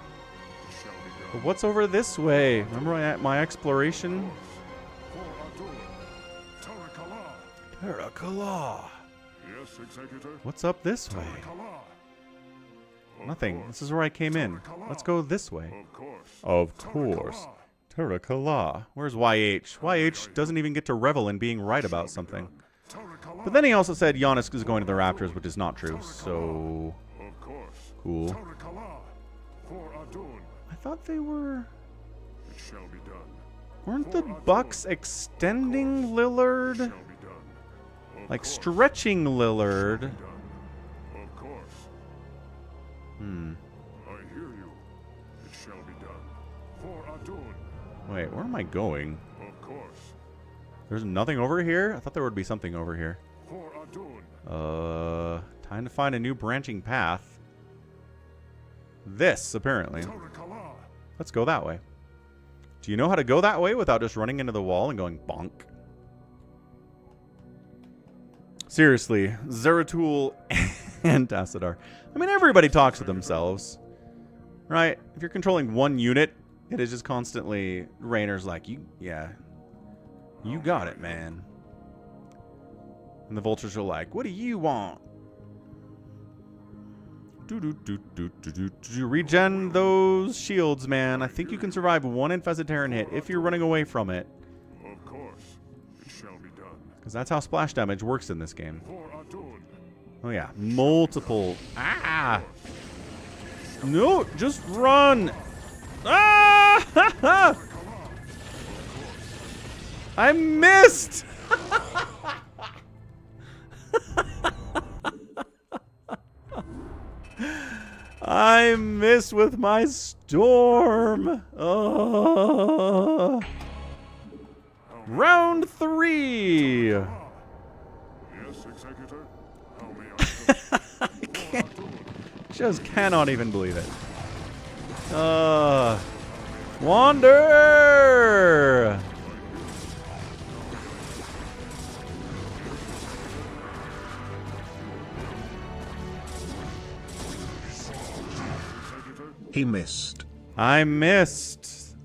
what's over this way? Remember my exploration? Terrakala. Yes, Executor. What's up this way? Nothing. This is where I came in. Let's go this way. Of course. Terrakala. Where's YH? YH doesn't even get to revel in being right about something. But then he also said Giannis is going to the Raptors, which is not true. So cool. I thought they were. It shall be done. Weren't the Bucks extending Lillard? Like stretching Lillard? Of course. I hear you. It shall be done. For Adun. Wait, where am I going? Of course. There's nothing over here? I thought there would be something over here. For Adun. Time to find a new branching path. This, apparently. Let's go that way. Do you know how to go that way without just running into the wall and going bonk? Seriously, Zeratul and Tassadar. I mean, everybody talks to themselves, right? If you're controlling one unit, it is just constantly Raynor's like, you got it, man. And the vultures are like, what do you want? Regen those shields, man. I think you can survive one infested Terran hit if you're running away from it. Of course, it shall be done. Because that's how splash damage works in this game. Oh yeah, multiple. Ah! No, just run! Ah! I missed! I missed with my storm. Round 3. Yes, Executor. How may I Just cannot even believe it. Wander! He missed. I missed.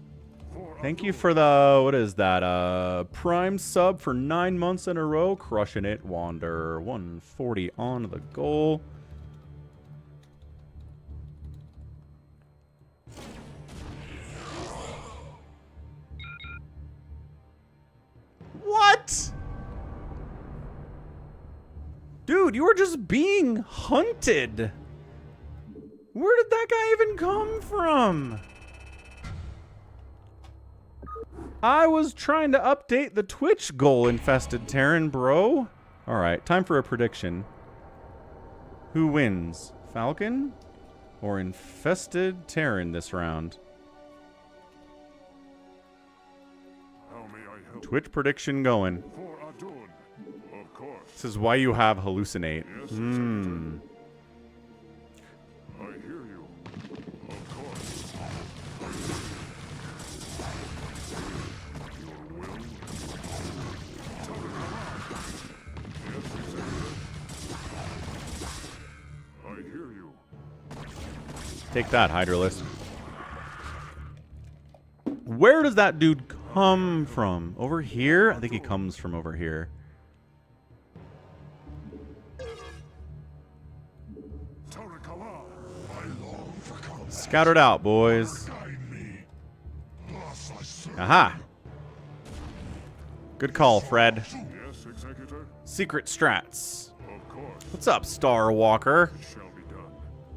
Thank you for the, what is that, Prime sub for 9 months in a row. Crushing it, Wander. 140 on the goal. What? Dude, you were just being hunted. Where did that guy even come from? I was trying to update the Twitch goal, infested Terran, bro. Alright, time for a prediction. Who wins? Falcon or infested Terran this round? How may I help? Twitch prediction going. For Adun. Of course. This is why you have hallucinate. Yes, I hear you. Of course. Your will? Yes, Executor. I hear you. Take that, Hydralist. Where does that dude come from? Over here? I think he comes from over here. Scout it out, boys. Aha. Good call, Fred. Yes, Executor? Secret strats. Of course. What's up, Star Walker? Shall be done.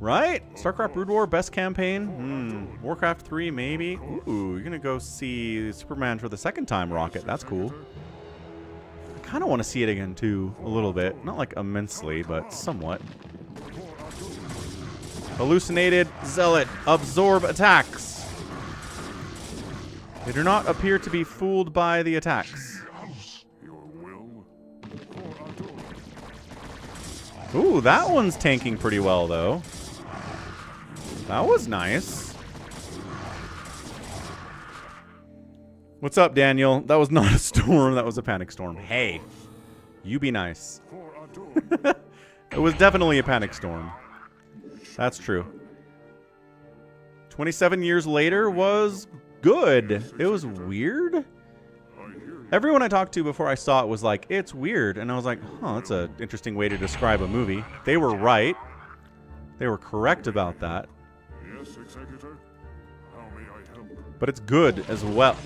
Right? StarCraft Brood War, best campaign? Warcraft 3, maybe? Ooh, you're gonna go see Superman for the second time rocket. That's cool. I kind of want to see it again, too, a little bit. Not like immensely, but somewhat. Hallucinated Zealot. Absorb attacks. They do not appear to be fooled by the attacks. Your will for Adon. Ooh, that one's tanking pretty well, though. That was nice. What's up, Daniel? That was not a storm. That was a panic storm. Hey, you be nice. It was definitely a panic storm. That's true. 27 years later was good. It was weird. Everyone I talked to before I saw it was like, it's weird. And I was like, huh, that's an interesting way to describe a movie. They were right. They were correct about that. Yes, Executor? How may I help? But it's good as well.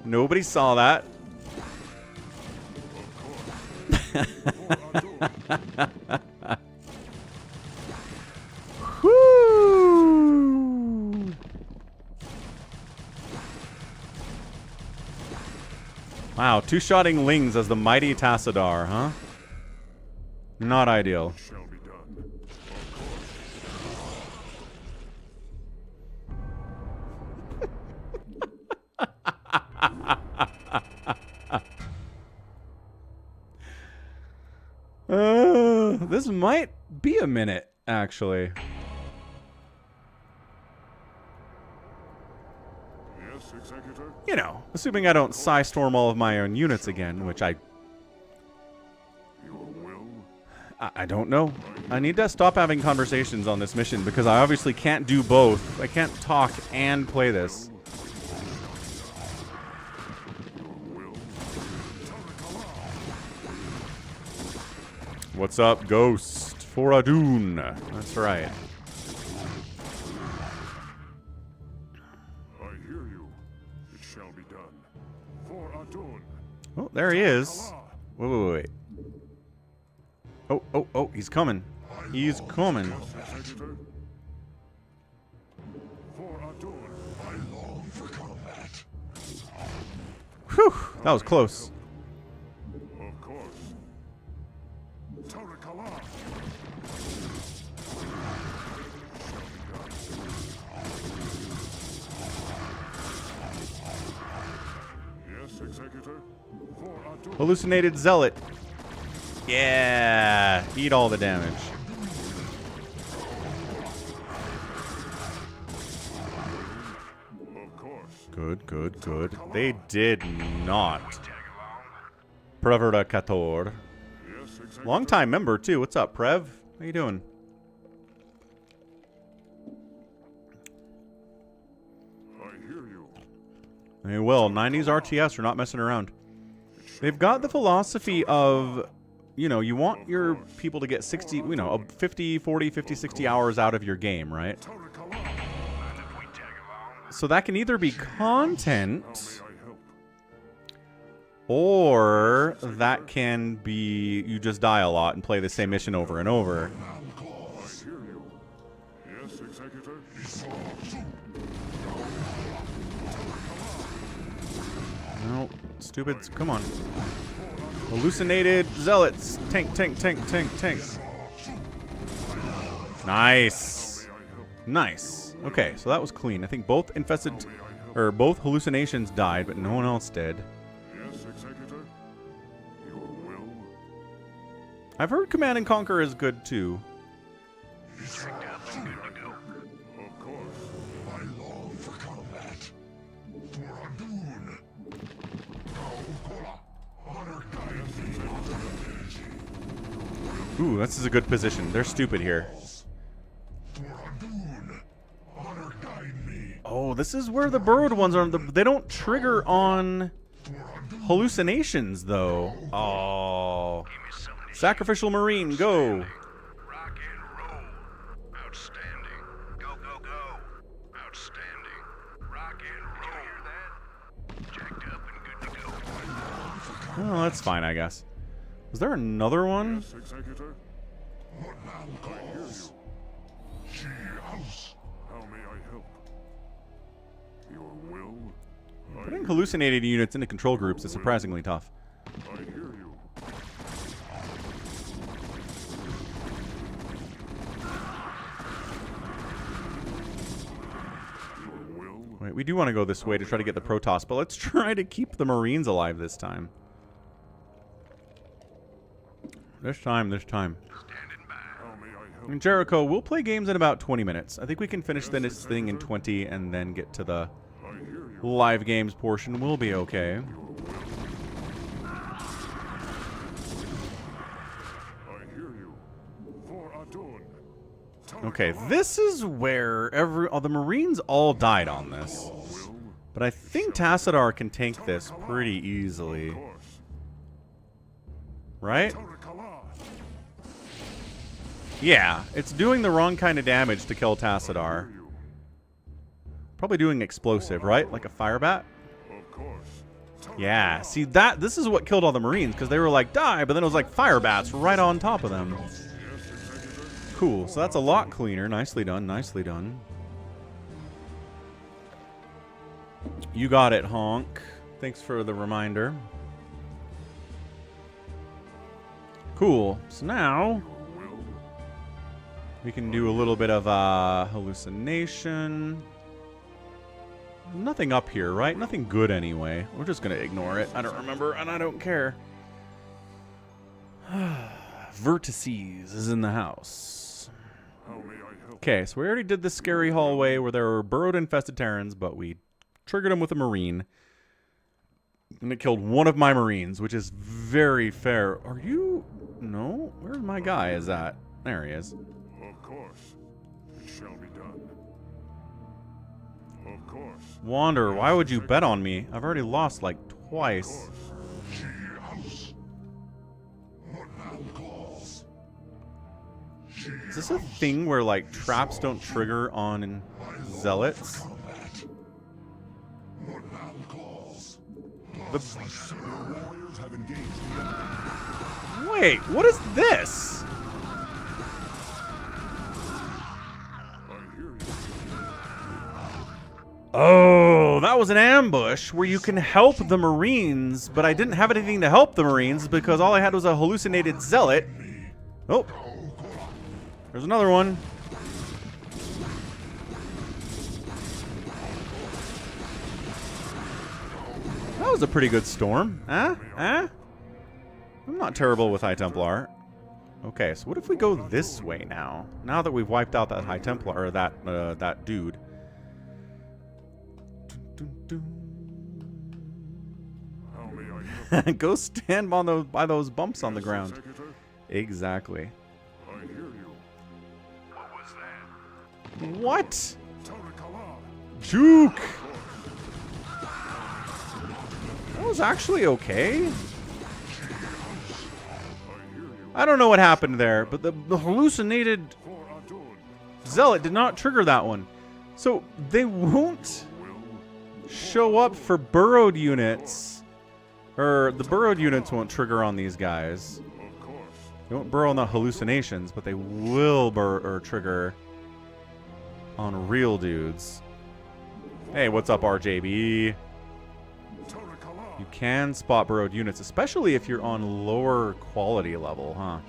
Nobody saw that. Woo! Wow, two-shotting Lings as the mighty Tassadar, huh? Not ideal. Shall be done. This might be a minute, actually. Yes, Executor? You know, assuming I don't Psystorm all of my own units again, which I don't know. I need to stop having conversations on this mission because I obviously can't do both. I can't talk and play this. What's up, Ghost? For Adun. That's right. I hear you. It shall be done. For Adun. Oh, there he is. Wait. Oh, he's coming. He's coming. Executor? For Adun. I long for combat. Whew, that was close. Of course. Tarakala. Yes, Executor. For Adun. Hallucinated Zealot. Yeah, eat all the damage. Of course. Good. They did not. Provocator. Yes, Executor. Long-time member, too. What's up, Prev? How you doing? I hear you. They will. 90s RTS are not messing around. They've got the philosophy of, you know, you want your people to get 60, 50, 40, 50, 60 hours out of your game, right? So that can either be content, or that can be you just die a lot and play the same mission over and over. I hear you. Yes, Executor. No, stupid. Come on. Hallucinated Zealots. Tank. Nice. Okay, so that was clean. I think both infested, or both hallucinations died, but no one else did. Yes, Executor. Your will. I've heard Command and Conquer is good too. Of course. I long for combat. For Adun. Honor guide me. Ooh, this is a good position. They're stupid here. For Adun. Honor guide me. Oh, this is where the burrowed ones are. They don't trigger on hallucinations, though. Oh. Sacrificial Marine, go. Rock and roll. Outstanding. Go, go, go. Outstanding. Rock and roll. Did you hear that? Jacked up and good to go. Oh, that's fine, I guess. Was there another one? Yes, Executor. What man calls? How may I help? Your will? Putting hallucinated units into control groups is surprisingly tough. I hear you. Wait, we do want to go this way to try to get the Protoss, but let's try to keep the Marines alive this time. This time. And Jericho, we'll play games in about 20 minutes. I think we can finish this thing in 20 and then get to the live games portion. We'll be okay. Okay, this is where the Marines all died on this. But I think Tassadar can tank this pretty easily. Right? Yeah, it's doing the wrong kind of damage to kill Tassadar. Probably doing explosive, right? Like a fire bat? Yeah, see this is what killed all the Marines, because they were like, die, but then it was like fire bats right on top of them. Cool, so that's a lot cleaner. Nicely done, nicely done. You got it, Honk. Thanks for the reminder. Cool, so now we can do a little bit of hallucination. Nothing up here, right? Nothing good anyway. We're just going to ignore it. I don't remember, and I don't care. Vertices is in the house. Okay, so we already did the scary hallway where there were burrowed infested Terrans, but we triggered them with a Marine. And it killed one of my Marines, which is very fair. Are you... No? Where's my guy is at? There he is. Of course. It shall be done. Of course. Wander, why would you bet on me? I've already lost like twice. Is this a thing where like traps don't trigger on zealots? Wait, what is this? Oh, that was an ambush where you can help the Marines, but I didn't have anything to help the Marines because all I had was a hallucinated zealot. Oh, there's another one. That was a pretty good storm. Huh? Huh? I'm not terrible with High Templar. Okay, so what if we go this way now? Now that we've wiped out that High Templar, or that dude. Go stand on by those bumps on the ground. Exactly. What? Juke! That was actually okay. I don't know what happened there, but the hallucinated zealot did not trigger that one. So they won't show up for burrowed units. Or the burrowed units won't trigger on these guys. They won't burrow on the hallucinations, but they will trigger on real dudes. Hey, what's up, RJB? You can spot burrowed units, especially if you're on lower quality level, huh?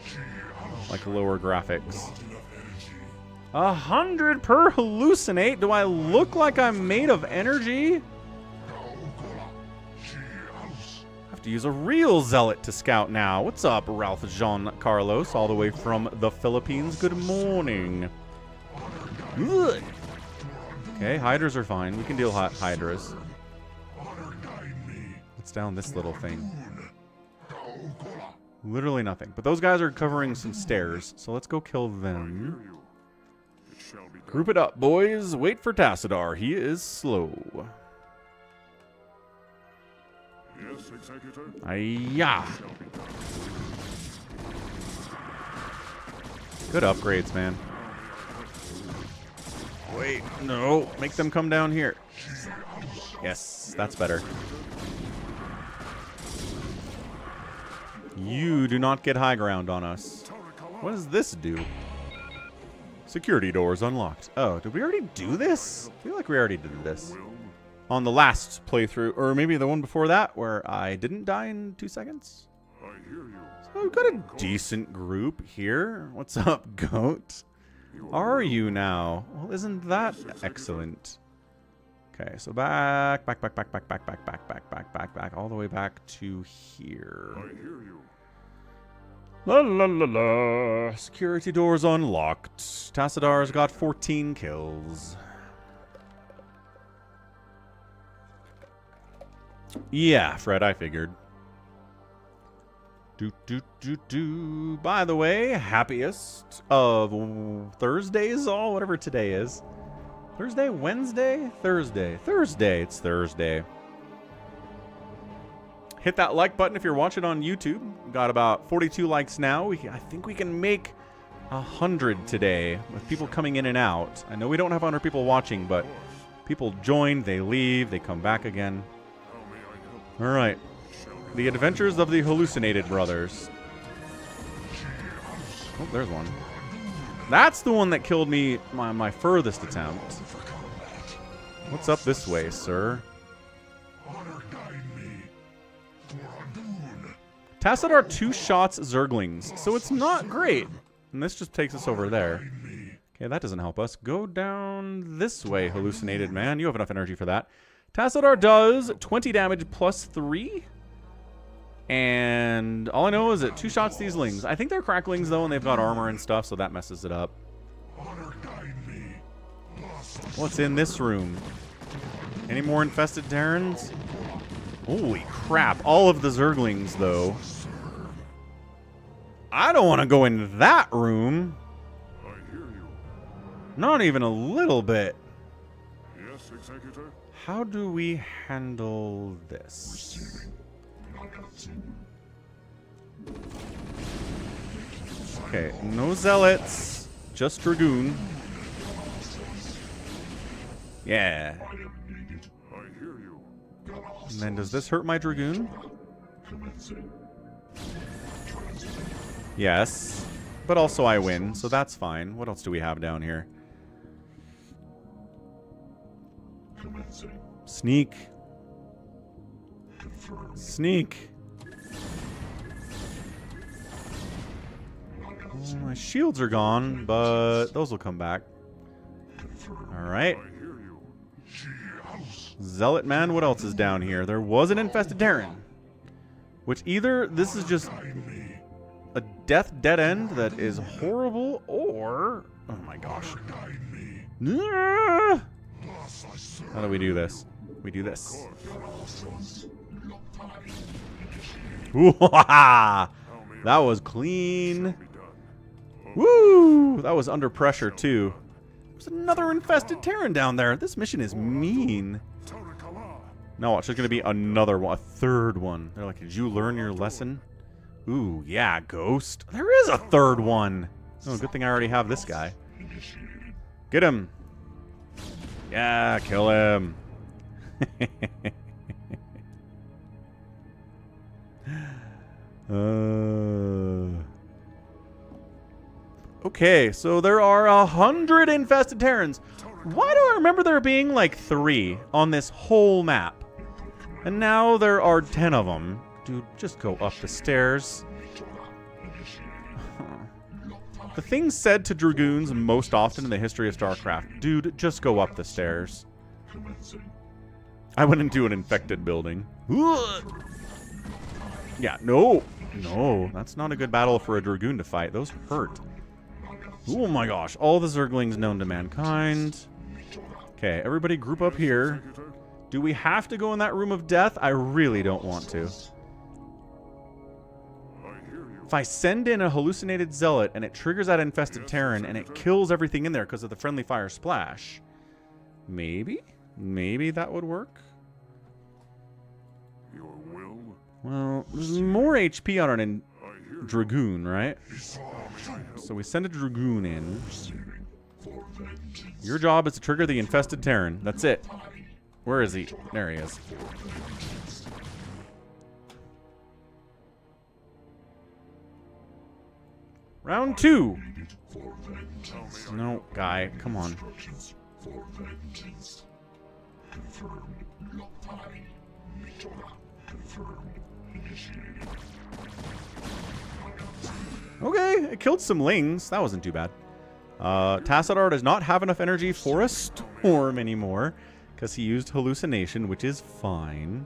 Like lower graphics. 100 per hallucinate? Do I look like I'm made of energy? I have to use a real zealot to scout now. What's up, Ralph Jean Carlos, all the way from the Philippines? Good morning. Ugh. Okay, hydras are fine. We can deal hydras. What's down this little thing? Literally nothing. But those guys are covering some stairs, so let's go kill them. It shall be Group it up, boys. Wait for Tassadar. He is slow. Yes, Executor. Ayah. Good upgrades, man. Wait, no. Make them come down here. Yes, that's better. You do not get high ground on us. What does this do? Security doors unlocked. Oh, did we already do this? I feel like we already did this. On the last playthrough, or maybe the one before that, where I didn't die in 2 seconds. I hear you. So we've got a decent group here. What's up, goat? Are you now? Well, isn't that excellent? Okay, so back, all the way back to here. I hear you. La la la la. Security doors unlocked. Tassadar's got 14 kills. Yeah, Fred, I figured. By the way, happiest of Thursdays, all whatever today is. Thursday, Wednesday, Thursday. Thursday, it's Thursday. Hit that like button if you're watching on YouTube. Got about 42 likes now. I think we can make 100 today with people coming in and out. I know we don't have 100 people watching, but people join, they leave, they come back again. All right. The Adventures of the Hallucinated Brothers. Oh, there's one. That's the one that killed me my furthest attempt. What's up this way, sir? Tassadar 2 shots Zerglings, so it's not great. And this just takes us over there. Okay, that doesn't help us. Go down this way, hallucinated man. You have enough energy for that. Tassadar does 20 damage plus 3. And all I know is that 2 shots these lings. I think they're cracklings, though, and they've got armor and stuff, so that messes it up. What's in this room? Any more infested Terrans? Holy crap. All of the Zerglings, though. I don't want to go in that room. I hear you. Not even a little bit. Yes, Executor. How do we handle this? Okay, no zealots, just Dragoon. Yeah. I hear you. And then does this hurt my Dragoon? Yes. But also I win, so that's fine. What else do we have down here? Sneak. Sneak. Well, my shields are gone, but those will come back. Alright. Zealot man, what else is down here? There was an infested Terran. Which either this is just a death dead end that is horrible, or... Oh my gosh. How do we do this? We do this. That was clean. Woo! That was under pressure, too. There's another infested Terran down there. This mission is mean. No, it's just going to be another one. A third one. They're like, did you learn your lesson? Ooh, yeah, Ghost. There is a third one. Oh, good thing I already have this guy. Get him. Yeah, kill him. Okay, so there are 100 infested Terrans. Why do I remember there being like 3 on this whole map? And now there are 10 of them. Dude, just go up the stairs. The thing said to Dragoons most often in the history of StarCraft, dude, just go up the stairs. I went into an infected building. Yeah, no. No, that's not a good battle for a Dragoon to fight. Those hurt. Oh my gosh, all the Zerglings known to mankind. Okay, everybody group up here. Do we have to go in that room of death? I really don't want to. I hear you. If I send in a hallucinated zealot and it triggers that infested Terran and it kills everything in there because of the friendly fire splash, maybe that would work. Your will? Well, there's more HP on a Dragoon, right? So we send a Dragoon in. Your job is to trigger the infested Terran. That's it. Where is he? There he is. Round 2. No, guy, come on. Okay, it killed some lings. That wasn't too bad. Tassadar does not have enough energy for a storm anymore because he used hallucination, which is fine.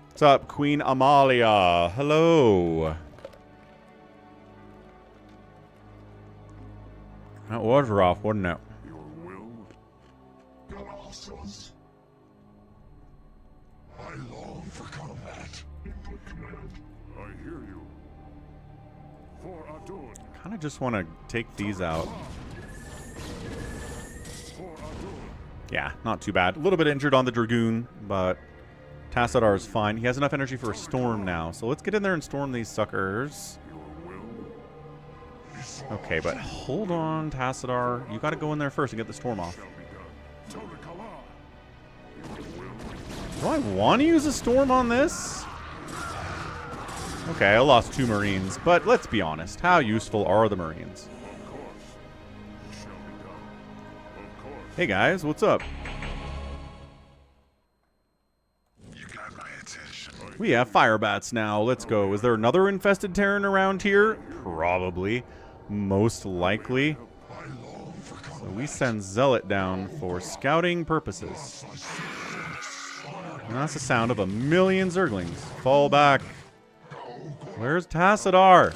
What's up, Queen Amalia? Hello. That was rough, wasn't it? Your will? I long for combat. I hear you. For Adun. Kind of just want to take these out. For Adun. Yeah, not too bad. A little bit injured on the Dragoon, but Tassadar is fine. He has enough energy for a storm now. So let's get in there and storm these suckers. Okay, but hold on, Tassadar. You got to go in there first and get the storm off. Do I want to use a storm on this? Okay, I lost 2 Marines, but let's be honest. How useful are the Marines? Hey guys, what's up? We have fire bats now. Let's go. Is there another infested Terran around here? Probably. Most likely. So we send Zealot down for scouting purposes. And that's the sound of a million Zerglings. Fall back. Where's Tassadar?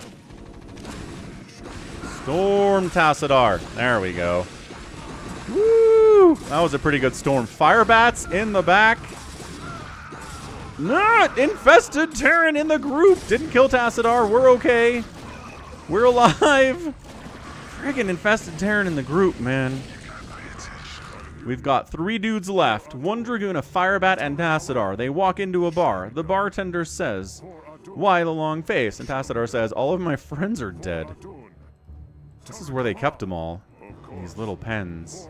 Storm Tassadar. There we go. Woo! That was a pretty good storm. Fire bats in the back. Not infested Terran in the group. Didn't kill Tassadar. We're okay. We're alive. Friggin' infested Terran in the group, man. We've got 3 dudes left. 1 Dragoon, a Firebat, and Tassadar. They walk into a bar. The bartender says, "Why the long face?" And Tassadar says, "All of my friends are dead." This is where they kept them all. These little pens.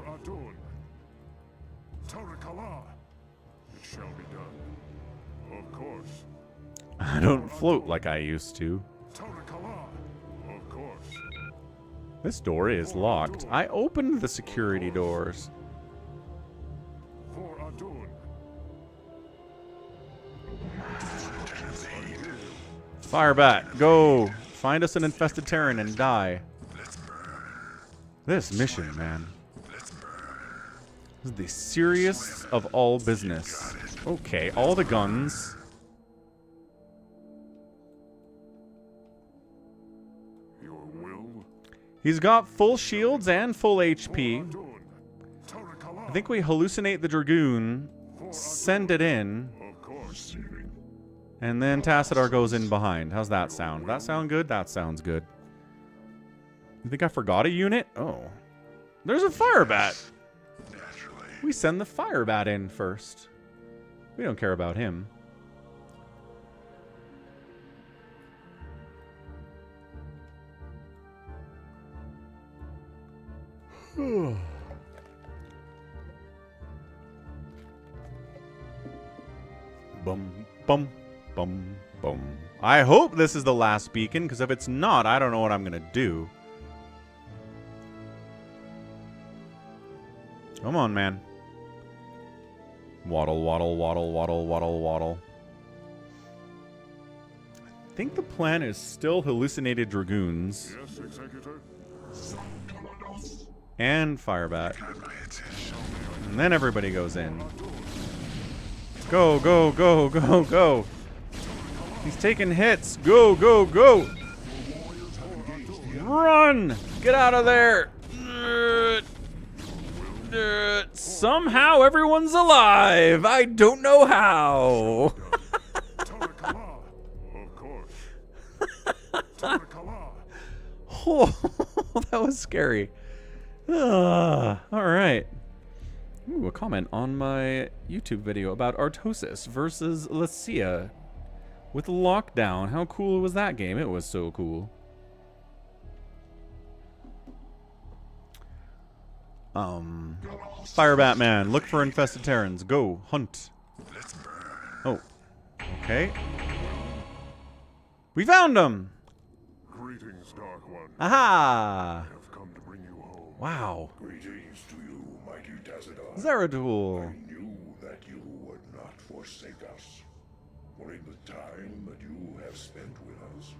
I don't float like I used to. This door is locked. I opened the security doors. Firebat, go! Find us an infested Terran and die. This mission, man. This is the serious of all business. Okay, all the guns. He's got full shields and full HP. I think we hallucinate the Dragoon, send it in, and then Tassadar goes in behind. How's that sound? That sound good? That sounds good. You think I forgot a unit? Oh. There's a Firebat. We send the Firebat in first. We don't care about him. Bum, bum, bum, bum. I hope this is the last beacon, because if it's not, I don't know what I'm going to do. Come on, man. Waddle, waddle, waddle, waddle, waddle, waddle. I think the plan is still hallucinated Dragoons. Yes, Executor. And Firebat. And then everybody goes in. Go, go, go, go, go. He's taking hits. Go, go, go. Run! Get out of there. Somehow everyone's alive. I don't know how. Of course. Oh, that was scary. All right. Ooh, a comment on my YouTube video about Artosis versus Lycia with Lockdown. How cool was that game? It was so cool. Fire Batman, look for infested Terrans. Go, hunt. Oh, okay. We found them! Greetings, Dark One. Aha! I have come to bring you home. Wow. Greetings to you, mighty Tazadar. Zeratul. I knew that you would not forsake us. For in the time that you have spent with us,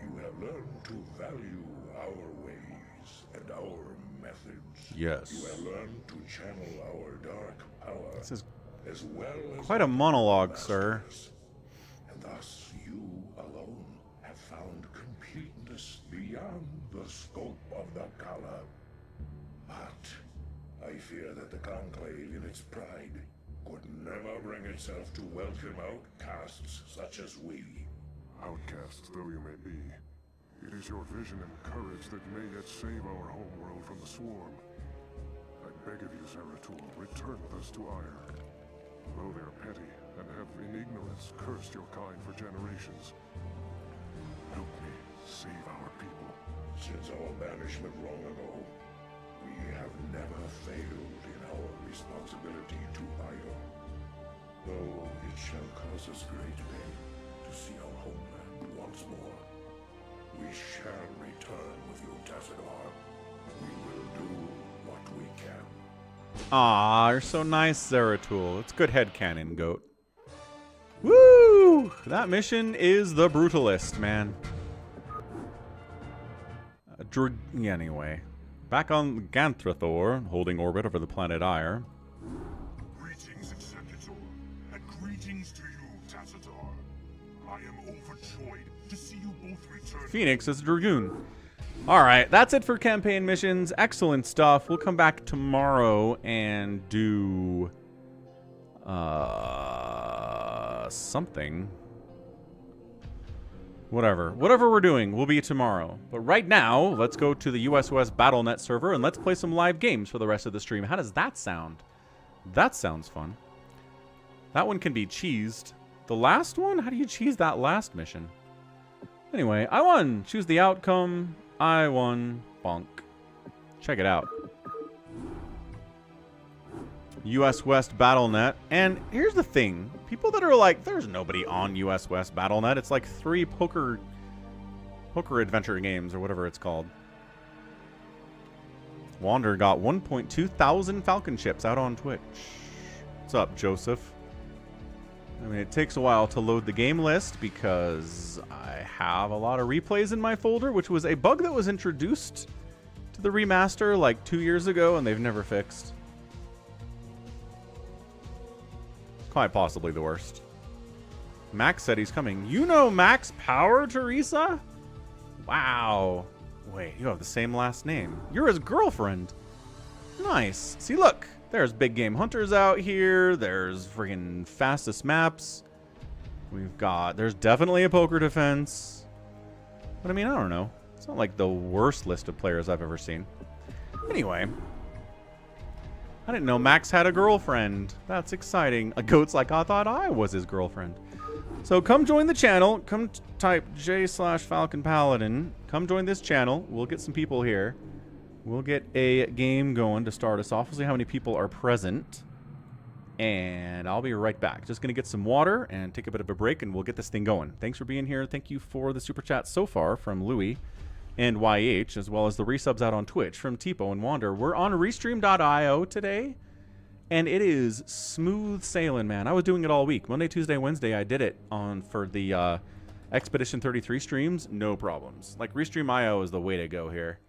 you have learned to value our ways and our methods. Yes. You have learned to channel our dark power. This is as well as quite a monologue, sir. And thus you alone have found completeness beyond the scope of the Kala. But I fear that the Conclave in its pride could never bring itself to welcome outcasts such as we. Outcasts though you may be, it is your vision and courage that may yet save our homeworld from the swarm. I beg of you, Zeratul, return with us to Ire. Though they are petty and have in ignorance cursed your kind for generations, help me save our people. Since our banishment long ago, we have never failed in our responsibility to Ire. Though it shall cause us great pain to see our homeland once more, we shall return with you, Tazadar. We will do what we can. Aw, you're so nice, Zeratul. It's good headcanon, goat. Woo! That mission is the Brutalist, man. Anyway. Back on Ganthrathor, holding orbit over the planet Ire. Greetings, Executor, and greetings to you, Tazadar. I am overjoyed to see you both return. Phoenix is a Dragoon. Alright, that's it for campaign missions. Excellent stuff. We'll come back tomorrow and do... something. Whatever we're doing will be tomorrow. But right now, let's go to the US West BattleNet server and let's play some live games for the rest of the stream. How does that sound? That sounds fun. That one can be cheesed. The last one? How do you cheese that last mission? Anyway, I won. Choose the outcome. I won. Bonk. Check it out. US West BattleNet. And here's the thing. People that are like, there's nobody on US West BattleNet. It's like 3 poker adventure games or whatever it's called. Wander got 1.2 thousand Falcon ships out on Twitch. What's up, Joseph? I mean, it takes a while to load the game list because I have a lot of replays in my folder, which was a bug that was introduced to the remaster like 2 years ago and they've never fixed. Quite possibly the worst. Max said he's coming. You know Max Power, Teresa? Wow. Wait, you have the same last name. You're his girlfriend. Nice. See, look. There's big game hunters out here. There's friggin' fastest maps. There's definitely a poker defense. But I mean, I don't know. It's not like the worst list of players I've ever seen. Anyway. I didn't know Max had a girlfriend. That's exciting. A goat's like, I thought I was his girlfriend. So come join the channel. Come type J/Falcon Paladin. Come join this channel. We'll get some people here. We'll get a game going to start us off. We'll see how many people are present. And I'll be right back. Just going to get some water and take a bit of a break, and we'll get this thing going. Thanks for being here. Thank you for the super chat so far from Louie and YH, as well as the resubs out on Twitch from Tipo and Wander. We're on Restream.io today, and it is smooth sailing, man. I was doing it all week. Monday, Tuesday, Wednesday, I did it for the Expedition 33 streams. No problems. Like, Restream.io is the way to go here.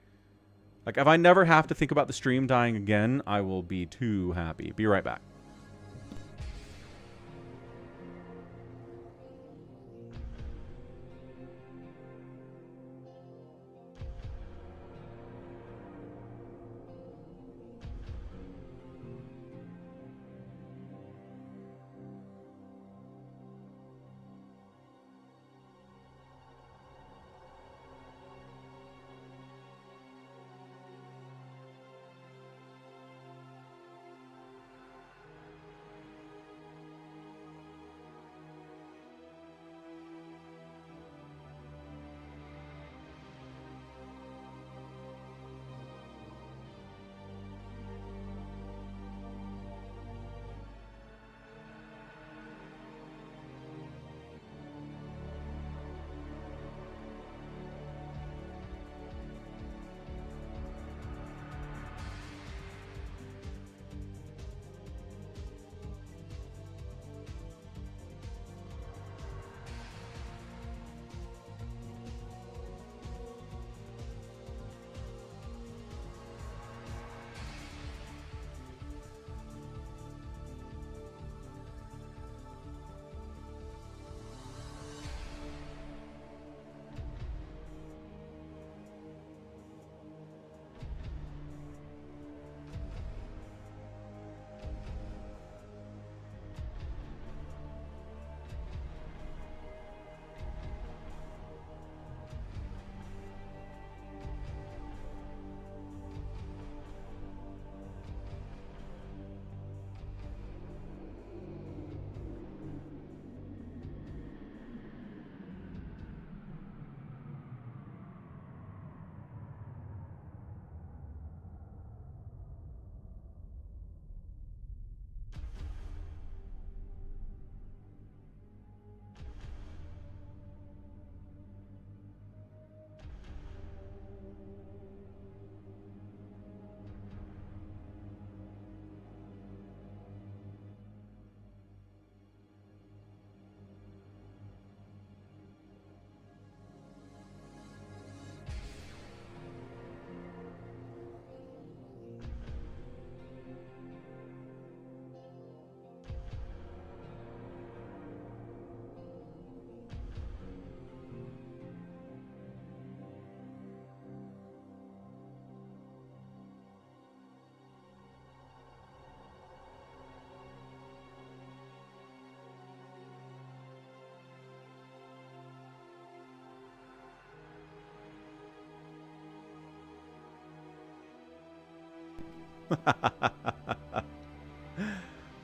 Like, if I never have to think about the stream dying again, I will be too happy. Be right back.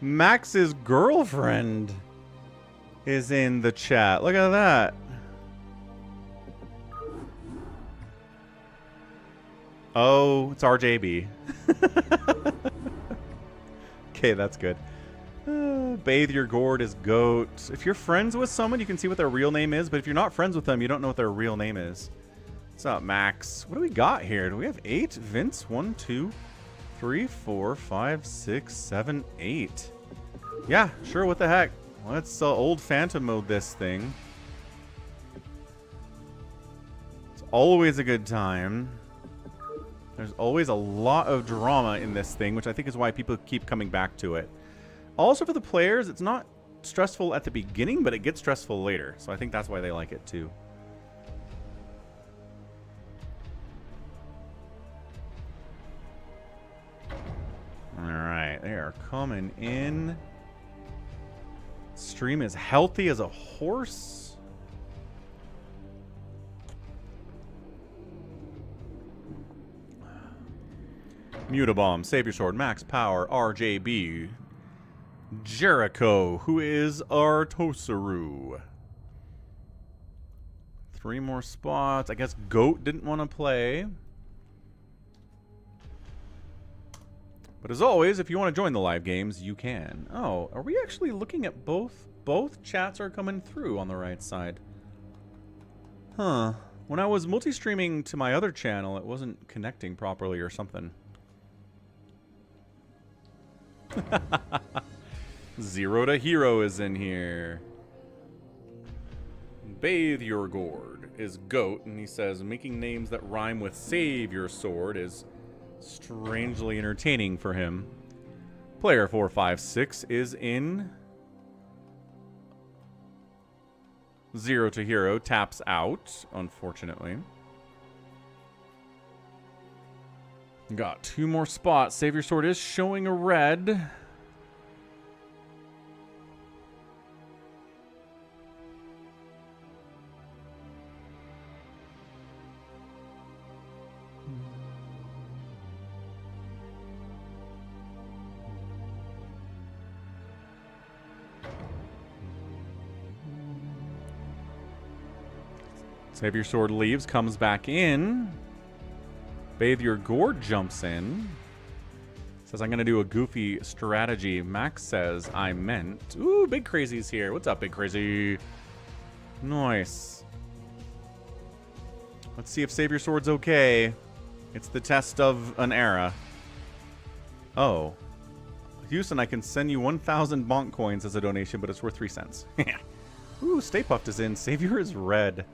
Max's girlfriend is in the chat. Look at that. Oh, it's RJB. Okay, that's good. Bathe your gourd is goat. If you're friends with someone, you can see what their real name is, but if you're not friends with them, you don't know what their real name is. What's up, Max? What do we got here? Do we have 8? Vince, 1, 2, 3, 4, 5, 6, 7, 8. Yeah, sure, what the heck. Let's old Phantom mode this thing. It's always a good time. There's always a lot of drama in this thing, which I think is why people keep coming back to it. Also for the players, it's not stressful at the beginning, but it gets stressful later. So I think that's why they like it too. Alright, they are coming in. Stream is healthy as a horse. Mutabomb, Savior Sword, Max Power, RJB, Jericho, who is Artosaru. 3 more spots. I guess Goat didn't want to play. But as always, if you want to join the live games, you can. Oh, are we actually looking at both? Both chats are coming through on the right side. Huh. When I was multi-streaming to my other channel, it wasn't connecting properly or something. Zero to Hero is in here. Bathe your gourd is goat, and he says making names that rhyme with save your sword is strangely entertaining for him. Player 456 is in. Zero to Hero taps out, unfortunately. Got 2 more spots. Save your sword is showing a red. Save your sword leaves, comes back in. Bathe your gourd jumps in. Says, I'm going to do a goofy strategy. Max says, I meant. Ooh, Big Crazy's here. What's up, Big Crazy? Nice. Let's see if Save Your Sword's okay. It's the test of an era. Oh. Houston, I can send you 1,000 bonk coins as a donation, but it's worth 3 cents. Ooh, Stay Puffed is in. Savior is red.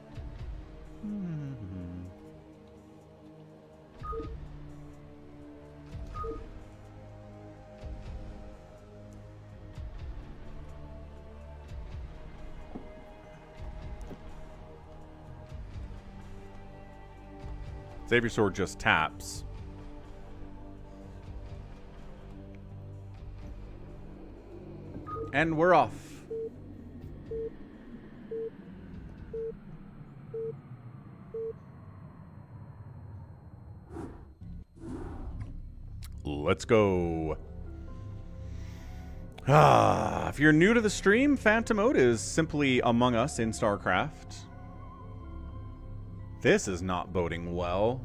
Save Your Sword just taps. And we're off. Let's go. If you're new to the stream, Phantom Mode is simply Among Us in StarCraft. This is not boding well.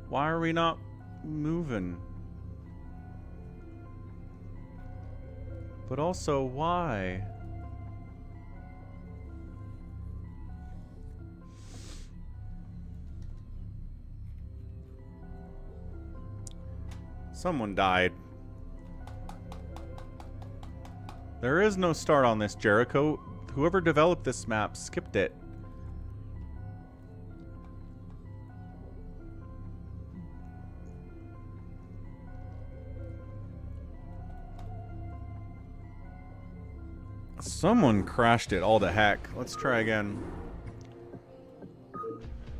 Why are we not moving? But also, why? Someone died. There is no start on this, Jericho. Whoever developed this map skipped it. Someone crashed it all to heck. Let's try again.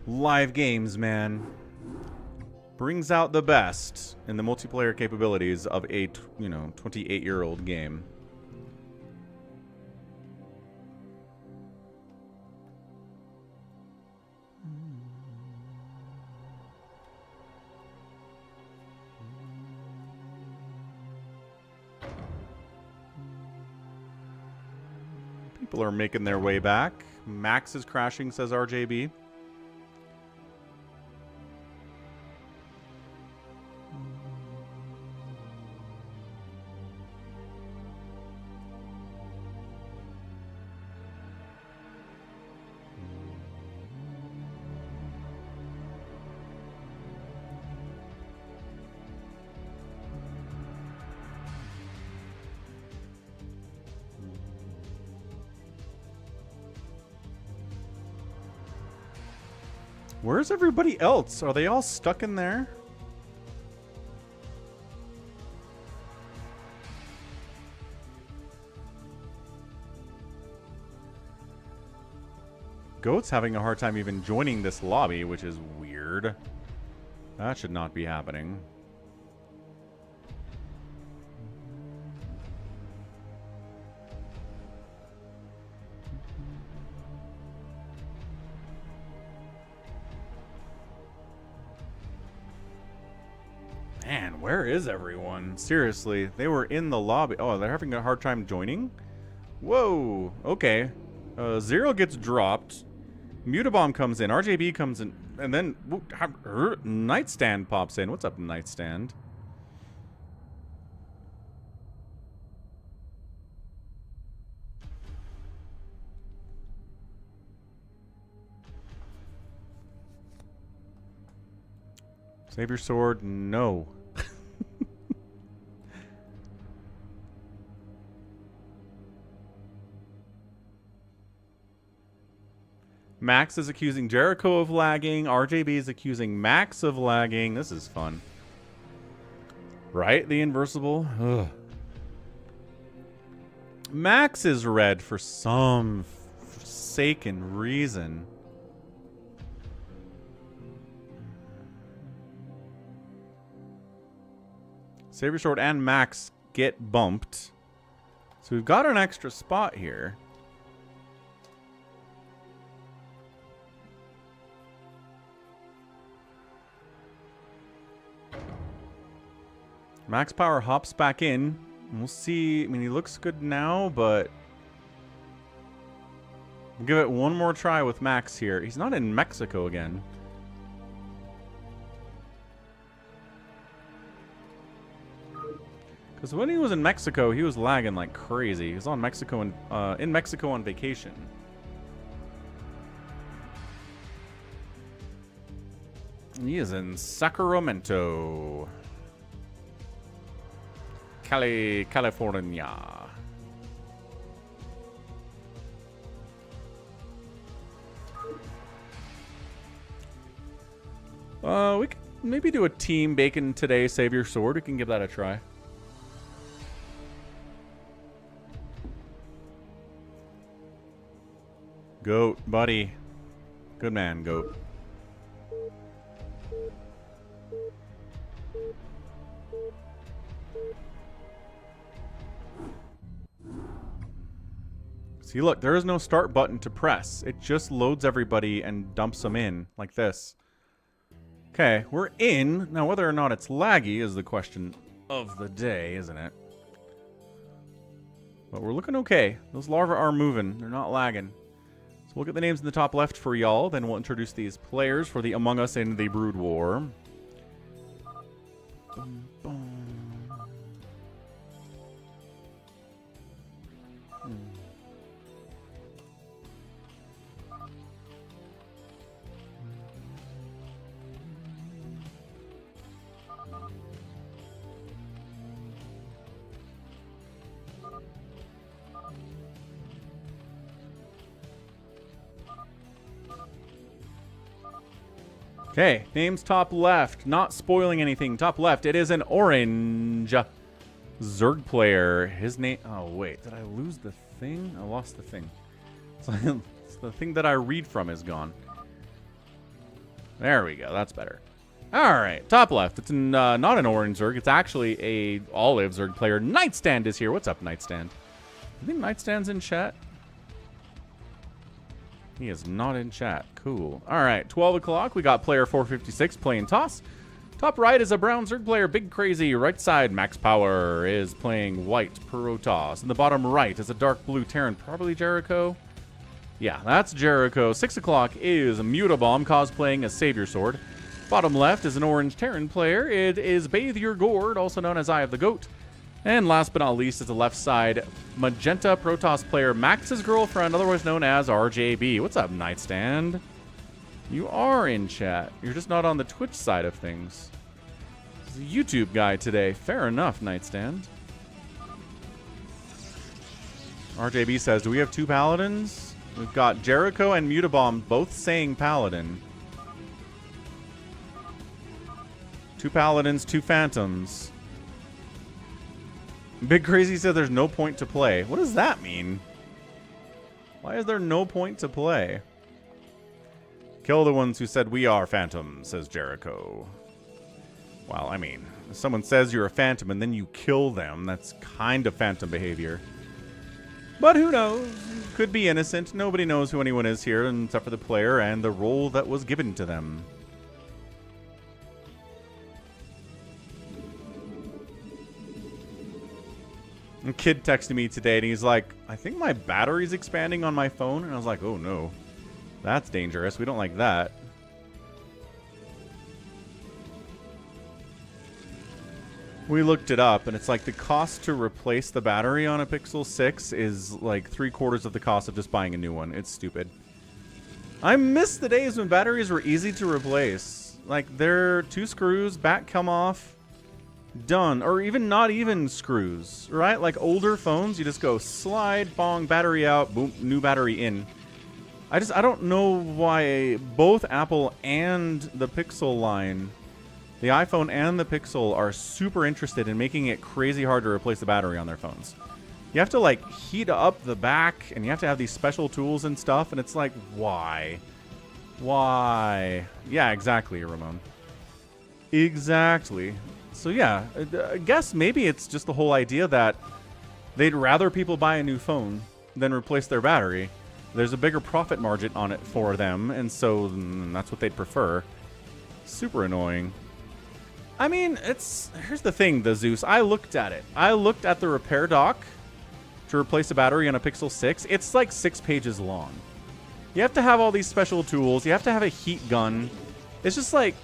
Live games, man. Brings out the best in the multiplayer capabilities of a, 28-year-old game. People are making their way back. Max is crashing, says RJB. Where's everybody else? Are they all stuck in there? Goat's having a hard time even joining this lobby, which is weird. That should not be happening. Man, where is everyone? Seriously, they were in the lobby. Oh, they're having a hard time joining? Whoa, okay. Zero gets dropped. Mutabomb comes in. RJB comes in. And then Nightstand pops in. What's up, Nightstand? Save your sword. No. Max is accusing Jericho of lagging. RJB is accusing Max of lagging. This is fun. Right? The Inversible? Ugh. Max is red for some forsaken reason. Saber Sword and Max get bumped. So we've got an extra spot here. Max Power hops back in. We'll see. I mean, he looks good now, but we'll give it one more try with Max here. He's not in Mexico again. Because when he was in Mexico, he was lagging like crazy. He was on Mexico and in Mexico on vacation. He is in Sacramento, California. We could maybe do a team bacon today. Save your sword. We can give that a try. Goat, buddy. Good man, Goat. See, look, there is no start button to press. It just loads everybody and dumps them in like this. Okay, we're in. Now, whether or not it's laggy is the question of the day, isn't it? But we're looking okay. Those larvae are moving. They're not lagging. So we'll get the names in the top left for y'all. Then we'll introduce these players for the Among Us in the Brood War. Boom, boom. Okay, names top left. Not spoiling anything. Top left, it is an orange Zerg player. His name... Oh, wait. Did I lose the thing? I lost the thing. So the thing that I read from is gone. There we go. That's better. All right, top left. It's not an orange Zerg. It's actually a olive Zerg player. Nightstand is here. What's up, Nightstand? I think Nightstand's in chat. He is not in chat. Cool. All right, 12 o'clock. We got player 456 playing toss. Top right is a brown Zerg player, Big Crazy. Right side, Max Power is playing white Protoss. In the bottom right is a dark blue Terran, probably Jericho. Yeah, that's Jericho. 6 o'clock is Mutabomb cosplaying as Savior Sword. Bottom left is an orange Terran player. It is Bathe Your Gourd, also known as Eye of the Goat. And last but not least is the left side, magenta Protoss player, Max's girlfriend, otherwise known as RJB. What's up, Nightstand? You are in chat. You're just not on the Twitch side of things. He's a YouTube guy today. Fair enough, Nightstand. RJB says, do we have 2 paladins? We've got Jericho and Mutabomb both saying paladin. 2 paladins, 2 phantoms. Big Crazy said there's no point to play. What does that mean? Why is there no point to play? Kill the ones who said we are phantoms, says Jericho. Well, I mean, if someone says you're a phantom and then you kill them, that's kind of phantom behavior. But who knows? Could be innocent. Nobody knows who anyone is here except for the player and the role that was given to them. A kid texted me today and he's like, I think my battery's expanding on my phone. And I was like, oh no. That's dangerous. We don't like that. We looked it up, and it's like the cost to replace the battery on a Pixel 6 is like 3/4 of the cost of just buying a new one. It's stupid. I miss the days when batteries were easy to replace. Like, they're 2 screws, back come off, done. Or even not even screws, right? Like older phones, you just go slide, bong, battery out, boom, new battery in. I don't know why both Apple and the Pixel line, the iPhone and the Pixel, are super interested in making it crazy hard to replace the battery on their phones. You have to like heat up the back and you have to have these special tools and stuff, and it's like, why? Why? Yeah, exactly, Ramon. Exactly. So yeah, I guess maybe it's just the whole idea that they'd rather people buy a new phone than replace their battery. There's a bigger profit margin on it for them, and so that's what they'd prefer. Super annoying. I mean, here's the thing, the Zeus. I looked at it. I looked at the repair doc to replace a battery on a Pixel 6. It's like 6 pages long. You have to have all these special tools. You have to have a heat gun. It's just like,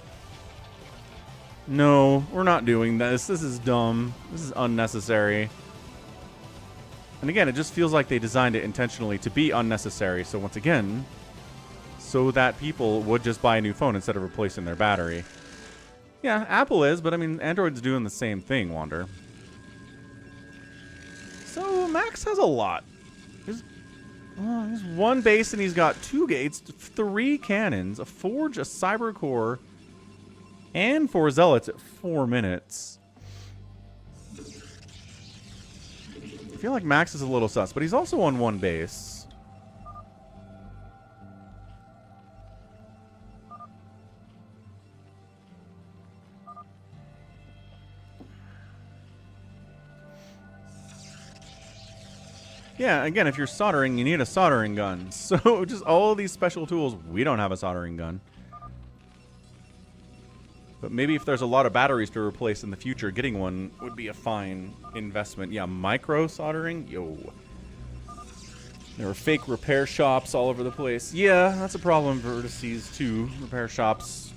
no, we're not doing this. This is dumb. This is unnecessary. And again, it just feels like they designed it intentionally to be unnecessary. So once again, so that people would just buy a new phone instead of replacing their battery. Yeah, Apple is, but I mean, Android's doing the same thing, Wander. So Max has a lot. There's 1 base and he's got 2 gates, 3 cannons, a forge, a cyber core, and 4 zealots at 4 minutes. I feel like Max is a little sus, but he's also on 1 base. Yeah, again, if you're soldering, you need a soldering gun. So just all these special tools, we don't have a soldering gun. But maybe if there's a lot of batteries to replace in the future, getting one would be a fine investment. Yeah, micro soldering? Yo. There are fake repair shops all over the place. Yeah, that's a problem for overseas too. Repair shops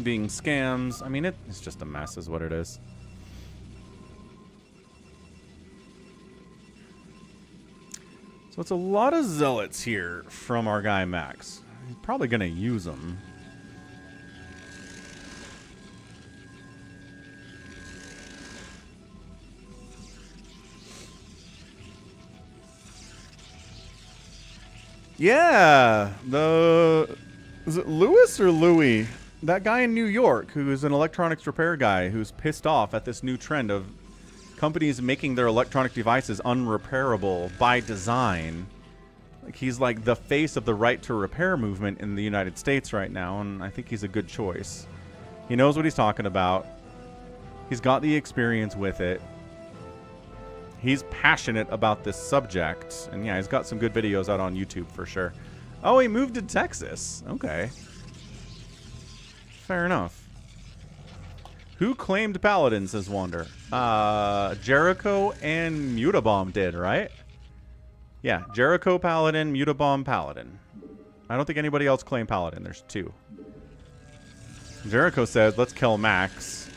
being scams. I mean, it's just a mess is what it is. So it's a lot of zealots here from our guy Max. He's probably going to use them. Yeah, is it Lewis or Louis? That guy in New York who is an electronics repair guy who's pissed off at this new trend of companies making their electronic devices unrepairable by design. Like, he's like the face of the right to repair movement in the United States right now, and I think he's a good choice. He knows what he's talking about. He's got the experience with it. He's passionate about this subject. And yeah, he's got some good videos out on YouTube for sure. Oh, he moved to Texas. Okay. Fair enough. Who claimed Paladin, says Wander? Jericho and Mutabomb did, right? Yeah, Jericho Paladin, Mutabomb Paladin. I don't think anybody else claimed Paladin. There's 2. Jericho says, let's kill Max.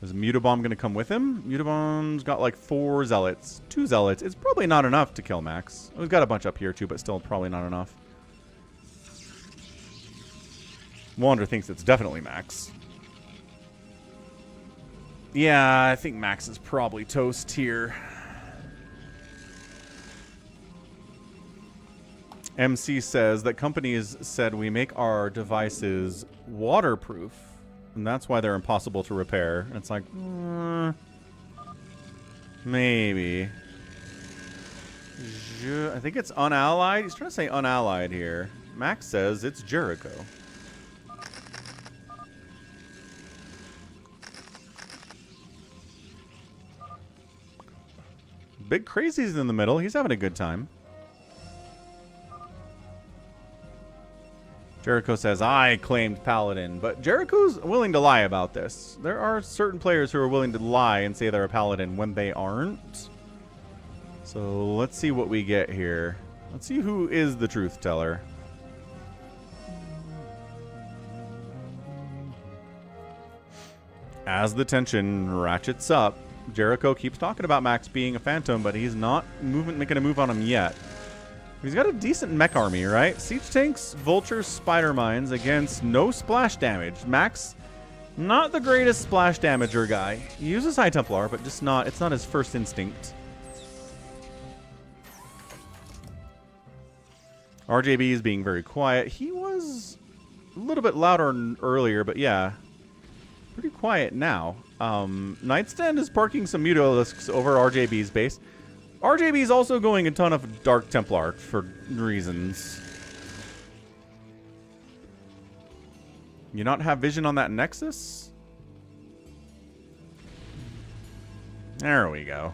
Is Mutabomb going to come with him? Mutabomb's got like 4 zealots. 2 zealots. It's probably not enough to kill Max. We've got a bunch up here too, but still probably not enough. Wander thinks it's definitely Max. Yeah, I think Max is probably toast here. MC says that companies said we make our devices waterproof, and that's why they're impossible to repair. And it's like, maybe. I think it's unallied. He's trying to say unallied here. Max says it's Jericho. Big Crazy's in the middle. He's having a good time. Jericho says, I claimed Paladin. But Jericho's willing to lie about this. There are certain players who are willing to lie and say they're a Paladin when they aren't. So let's see what we get here. Let's see who is the truth teller. As the tension ratchets up, Jericho keeps talking about Max being a Phantom, but he's not making a move on him yet. He's got a decent mech army, right? Siege tanks, vultures, spider mines against no splash damage. Max, not the greatest splash damager guy. He uses High Templar, but just not. It's not his first instinct. RJB is being very quiet. He was a little bit louder earlier, but yeah, pretty quiet now. Nightstand is parking some Mutalisks over RJB's base. RJB is also going a ton of Dark Templar for reasons. You not have vision on that Nexus? There we go.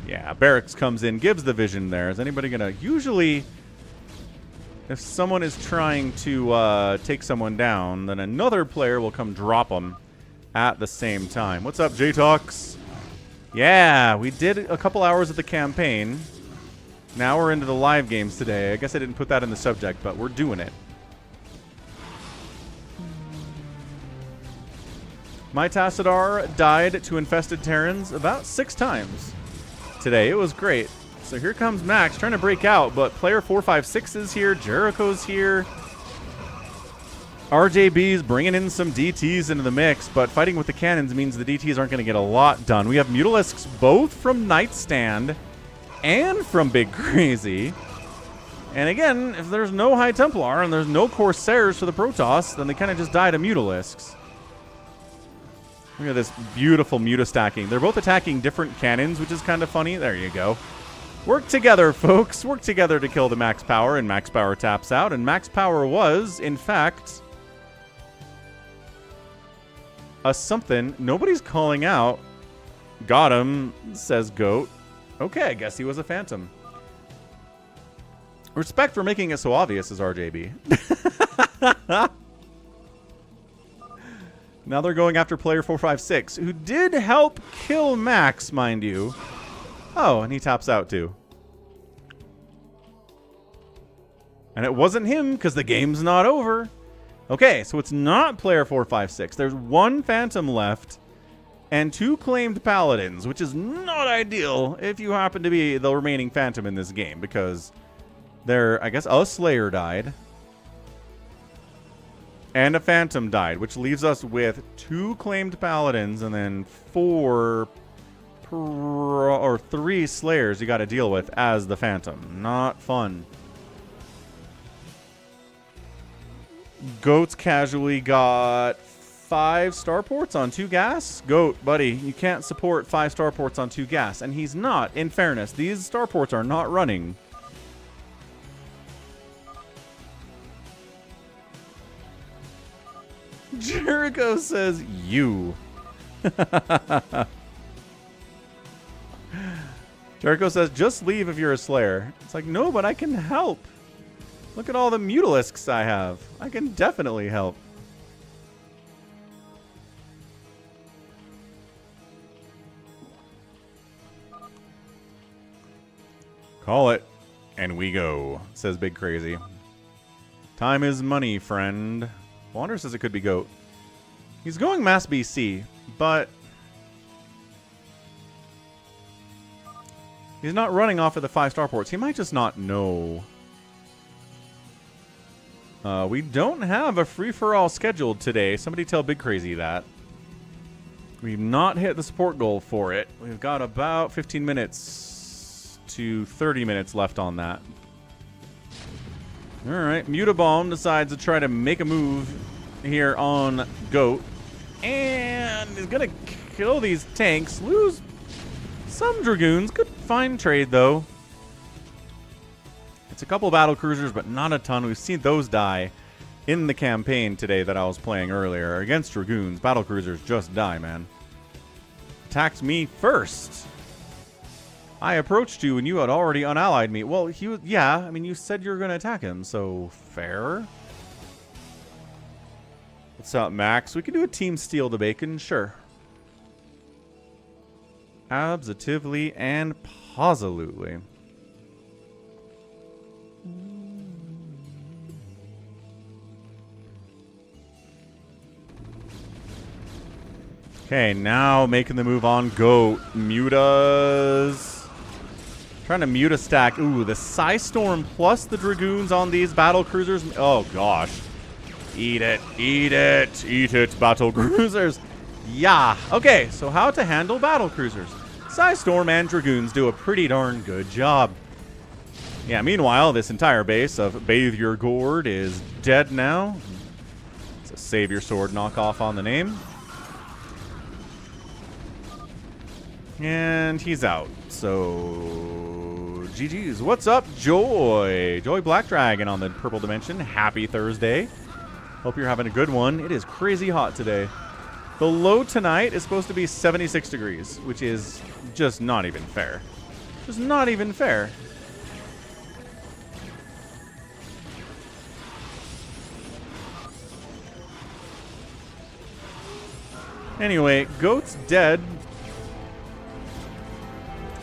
Yeah, Barracks comes in, gives the vision there. Is anybody going to... Usually, if someone is trying to take someone down, then another player will come drop them at the same time. What's up, J-Talks? Yeah, we did a couple hours of the campaign. Now we're into the live games today. I guess I didn't put that in the subject, but we're doing it. My Tassadar died to infested Terrans about 6 times today. It was great. So here comes Max trying to break out, but player 456 is here. Jericho's here. RJB's bringing in some DTs into the mix, but fighting with the cannons means the DTs aren't going to get a lot done. We have Mutalisks both from Nightstand and from Big Crazy. And again, if there's no High Templar and there's no Corsairs for the Protoss, then they kind of just die to Mutalisks. Look at this beautiful Mutastacking. They're both attacking different cannons, which is kind of funny. There you go. Work together, folks. Work together to kill the Max Power, and Max Power taps out. And Max Power was, in fact, a something nobody's calling out. Got him, says Goat. Okay, I guess he was a Phantom. Respect for making it so obvious, is RJB. Now they're going after player 456, who did help kill Max, mind you. Oh, and he taps out too. And it wasn't him, because the game's not over. Okay, so it's not player 456. There's 1 Phantom left and 2 claimed Paladins, which is not ideal if you happen to be the remaining Phantom in this game, because I guess a Slayer died. And a Phantom died, which leaves us with 2 claimed Paladins and then 3 Slayers you got to deal with as the Phantom. Not fun. Goat's casually got 5 starports on 2 gas. Goat, buddy, you can't support 5 starports on 2 gas. And he's not. In fairness, these starports are not running. Jericho says, you. Jericho says, just leave if you're a Slayer. It's like, no, but I can help. Look at all the Mutalisks I have. I can definitely help. Call it, and we go, says Big Crazy. Time is money, friend. Wander says it could be Goat. He's going Mass BC, but he's not running off of the 5 starports. He might just not know. We don't have a free-for-all scheduled today. Somebody tell Big Crazy that. We've not hit the support goal for it. We've got about 15 minutes to 30 minutes left on that. Alright, Mutabomb decides to try to make a move here on Goat. And is going to kill these tanks. Lose some Dragoons. Good fine trade, though. It's a couple battle cruisers, but not a ton. We've seen those die in the campaign today that I was playing earlier. Against Dragoons, battle cruisers just die, man. Attacked me first. I approached you and you had already unallied me. Well, he was, yeah, I mean, you said you were going to attack him, so fair. What's up, Max? We can do a team steal the bacon, sure. Absolutely and positively. Okay, now making the move on Goat. Mutas. Trying to Muta stack. Ooh, the Psystorm plus the Dragoons on these battle cruisers. Oh, gosh. Eat it. Eat it. Eat it, battle cruisers. Yeah. Okay, so how to handle battle cruisers. Psystorm and Dragoons do a pretty darn good job. Yeah, meanwhile, this entire base of Bathe Your Gourd is dead now. It's a Save Your Sword knockoff on the name. And he's out. So, GG's. What's up, Joy? Joy Black Dragon on the Purple Dimension. Happy Thursday. Hope you're having a good one. It is crazy hot today. The low tonight is supposed to be 76 degrees, which is just not even fair. Just not even fair. Anyway, Goat's dead.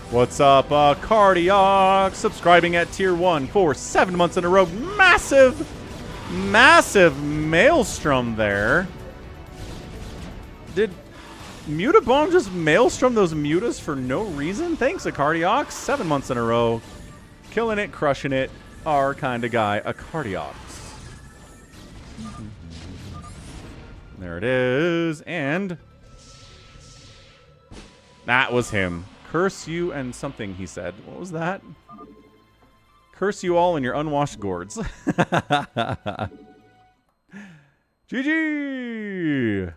What's up, Cardiac? Subscribing at Tier 1 for 7 months in a row. Massive, massive maelstrom there. Did Mutabomb just maelstrom those mutas for no reason? Thanks, Cardiac. 7 months in a row. Killing it, crushing it. Our kind of guy, Cardiac. There it is. And that was him. Curse you and something, he said. What was that? Curse you all in your unwashed gourds. GG!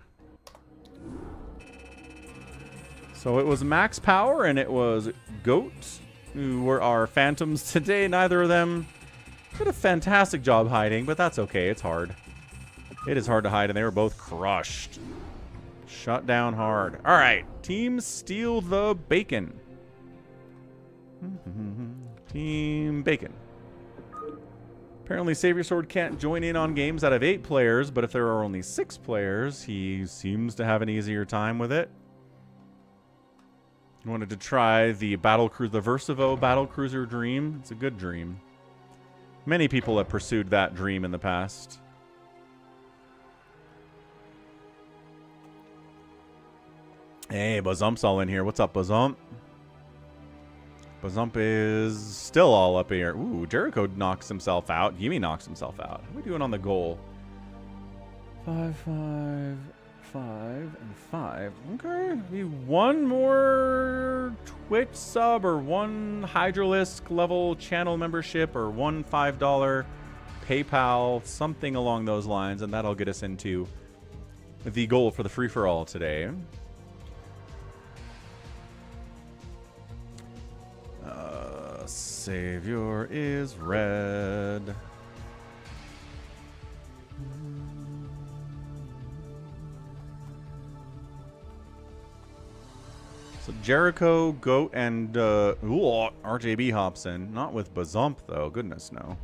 So it was Max Power and it was Goat, who were our phantoms today. Neither of them did a fantastic job hiding, but that's okay. It's hard. It is hard to hide, and they were both crushed. Shut down hard. All right. Team Steal the Bacon. Team Bacon. Apparently, Save Your Sword can't join in on games that have 8 players, but if there are only 6 players, he seems to have an easier time with it. He wanted to try the the Versivo Battlecruiser dream. It's a good dream. Many people have pursued that dream in the past. Hey, Bazump's all in here. What's up, Bazump? Bazump is still all up here. Ooh, Jericho knocks himself out. Yumi knocks himself out. How are we doing on the goal? 5, 5, 5, and 5. Okay. Maybe one more Twitch sub or one Hydralisk level channel membership or one $5 PayPal, something along those lines, and that'll get us into the goal for the free-for-all today. Savior is red. So Jericho, Goat, and RJB hops in. Not with Bazump, though. Goodness, no.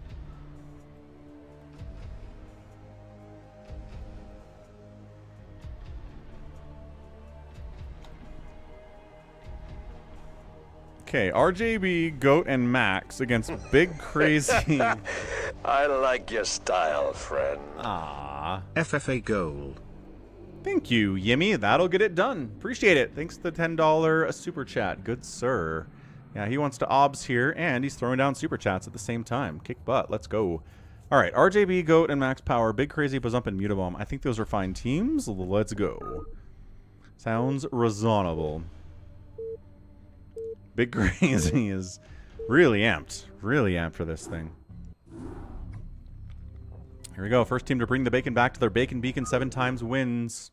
Okay, RJB, Goat, and Max against Big Crazy. I like your style, friend. Ah. FFA goal. Thank you, Yimmy. That'll get it done. Appreciate it. Thanks to the $10 super chat. Good sir. Yeah, he wants to obs here, and he's throwing down super chats at the same time. Kick butt. Let's go. All right, RJB, Goat, and Max Power, Big Crazy, Bazump, and Mutabomb. I think those are fine teams. Let's go. Sounds reasonable. Big Crazy is really amped. Really amped for this thing. Here we go. First team to bring the bacon back to their bacon beacon 7 times wins.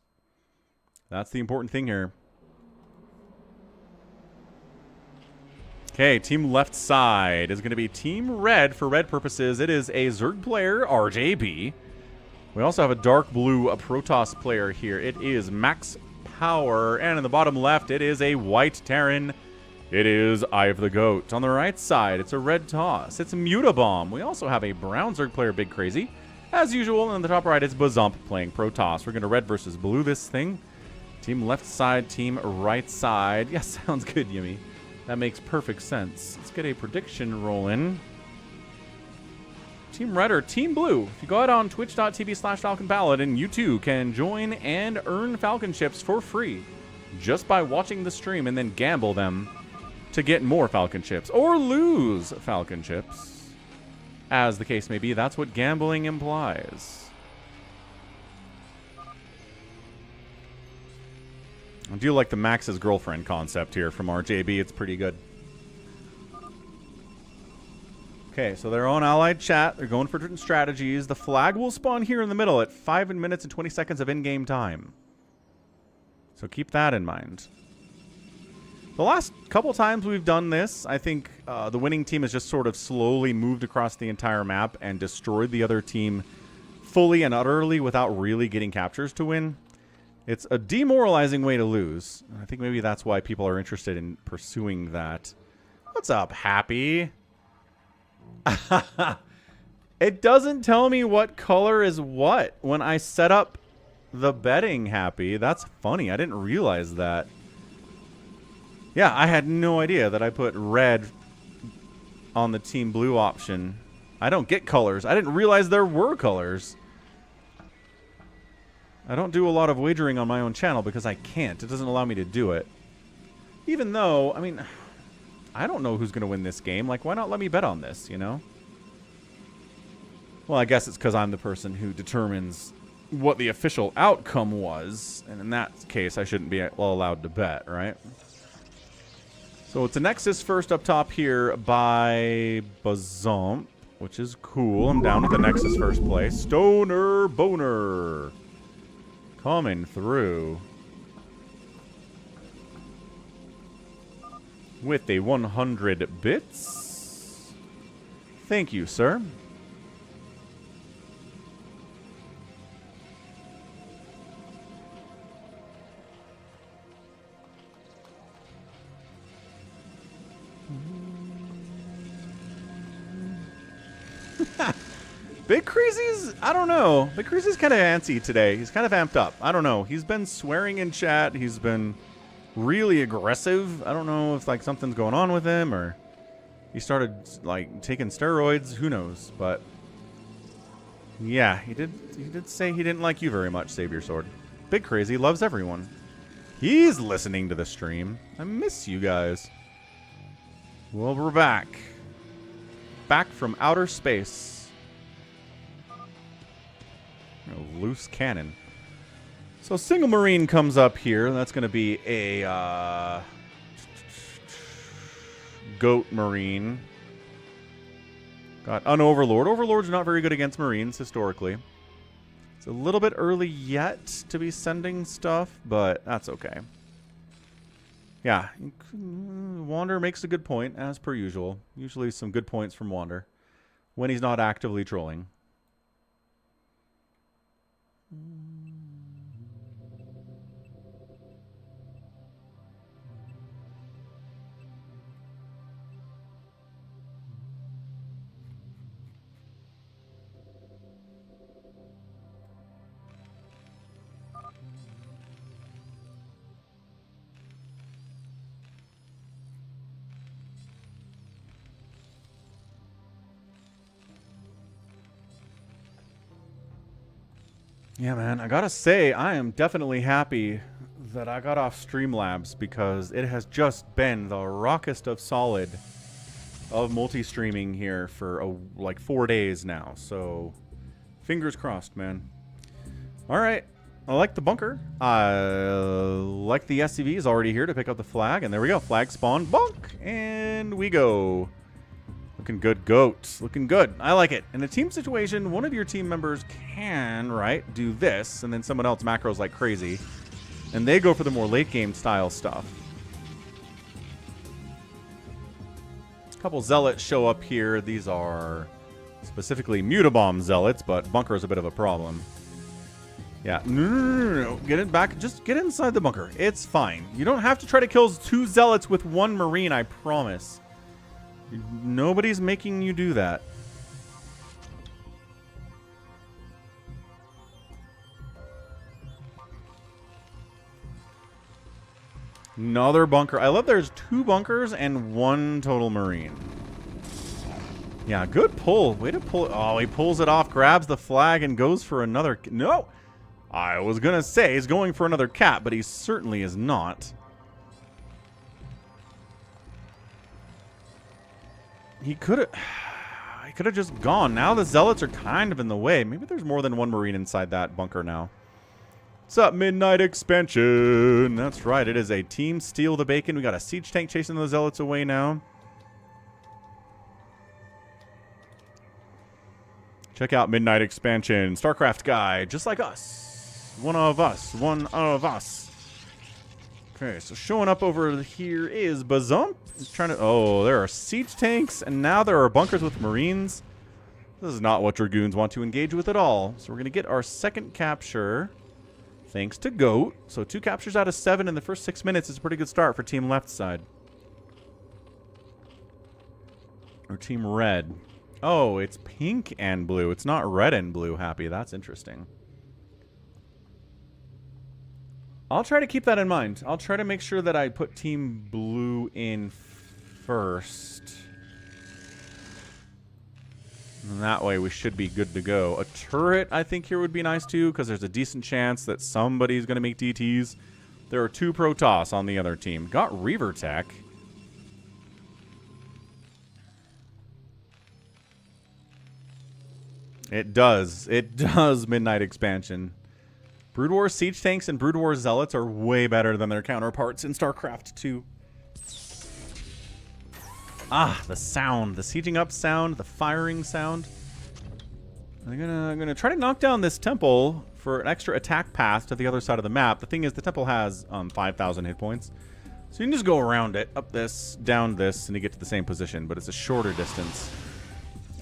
That's the important thing here. Okay, team left side is going to be team red for red purposes. It is a Zerg player, RJB. We also have a dark blue, a Protoss player here. It is Max Power. And in the bottom left, it is a white Terran. It is Eye of the Goat. On the right side, it's a red Toss. It's Mutabomb. We also have a brown Zerg player, Big Crazy. As usual, and on the top right, it's Bazump playing Protoss. We're going to red versus blue this thing. Team left side, team right side. Yes, sounds good, Yimmy. That makes perfect sense. Let's get a prediction rolling. Team red or team blue? If you go out on twitch.tv/FalconPaladin, you too can join and earn Falcon chips for free just by watching the stream and then gamble them to get more Falcon chips or lose Falcon chips. As the case may be, that's what gambling implies. I do like the Max's girlfriend concept here from RJB. It's pretty good. Okay, so they're on allied chat. They're going for different strategies. The flag will spawn here in the middle at 5 minutes and 20 seconds of in-game time. So keep that in mind. The last couple times we've done this, I think the winning team has just sort of slowly moved across the entire map and destroyed the other team fully and utterly without really getting captures to win. It's a demoralizing way to lose. I think maybe that's why people are interested in pursuing that. What's up, Happy? It doesn't tell me what color is what when I set up the betting, Happy. That's funny. I didn't realize that. Yeah, I had no idea that I put red on the team blue option. I don't get colors. I didn't realize there were colors. I don't do a lot of wagering on my own channel because I can't. It doesn't allow me to do it. Even though, I mean, I don't know who's going to win this game. Like, why not let me bet on this, you know? Well, I guess it's because I'm the person who determines what the official outcome was. And in that case, I shouldn't be allowed to bet, right? So it's a Nexus first up top here by Bazump, which is cool. I'm down with the Nexus first place. Stoner Boner. Coming through with a 100 bits. Thank you, sir. Big Crazy's, I don't know. Big Crazy's kind of antsy today. He's kind of amped up. I don't know. He's been swearing in chat. He's been really aggressive. I don't know if like something's going on with him or he started like taking steroids. Who knows? But yeah, he did say he didn't like you very much, Savior Sword. Big Crazy loves everyone. He's listening to the stream. I miss you guys. Well, we're back. Back from outer space. A loose cannon. So single marine comes up here. That's going to be a goat marine. Got an overlord. Overlord's not very good against marines historically. It's a little bit early yet to be sending stuff, but that's okay. Yeah, Wander makes a good point as per usual. Usually some good points from Wander when he's not actively trolling. Yeah, man, I gotta say, I am definitely happy that I got off Streamlabs because it has just been the rockest of solid of multi-streaming here for like 4 days now. So, fingers crossed, man. All right, I like the bunker. I like the SCV is already here to pick up the flag, and there we go. Flag spawn, bonk, and we go. Looking good, goats. Looking good. I like it. In a team situation, one of your team members can, right, do this, and then someone else macros like crazy, and they go for the more late game style stuff. A couple zealots show up here. These are specifically Mutabomb zealots, but bunker is a bit of a problem. Yeah, no. Get it back. Just get inside the bunker. It's fine. You don't have to try to kill 2 zealots with 1 marine, I promise. Nobody's making you do that. Another bunker. I love there's 2 bunkers and 1 total marine. Yeah, good pull. Way to pull it. Oh, he pulls it off, grabs the flag, and goes for another. No! I was going to say he's going for another cap, but he certainly is not. He could have just gone. Now the zealots are kind of in the way. Maybe there's more than 1 marine inside that bunker now. What's up, Midnight Expansion? That's right. It is a team steal the bacon. We got a siege tank chasing those zealots away now. Check out Midnight Expansion. StarCraft guy, just like us. One of us. One of us. Okay, so showing up over here is Bazump. He's trying to... Oh, there are siege tanks, and now there are bunkers with marines. This is not what Dragoons want to engage with at all. So we're going to get our second capture, thanks to Goat. So 2 captures out of 7 in the first 6 minutes is a pretty good start for Team Left side. Or Team Red. Oh, it's pink and blue. It's not red and blue, Happy. That's interesting. I'll try to keep that in mind. I'll try to make sure that I put Team Blue in first. And that way we should be good to go. A turret, I think, here would be nice too, because there's a decent chance that somebody's going to make DTs. There are 2 Protoss on the other team. Got Reaver Tech. It does. It does, Midnight Expansion. Brood War siege tanks and Brood War zealots are way better than their counterparts in StarCraft 2. Ah, the sound, the sieging up sound, the firing sound. I'm gonna try to knock down this temple for an extra attack path to the other side of the map. The thing is, the temple has 5,000 hit points, so you can just go around it, up this, down this, and you get to the same position. But it's a shorter distance.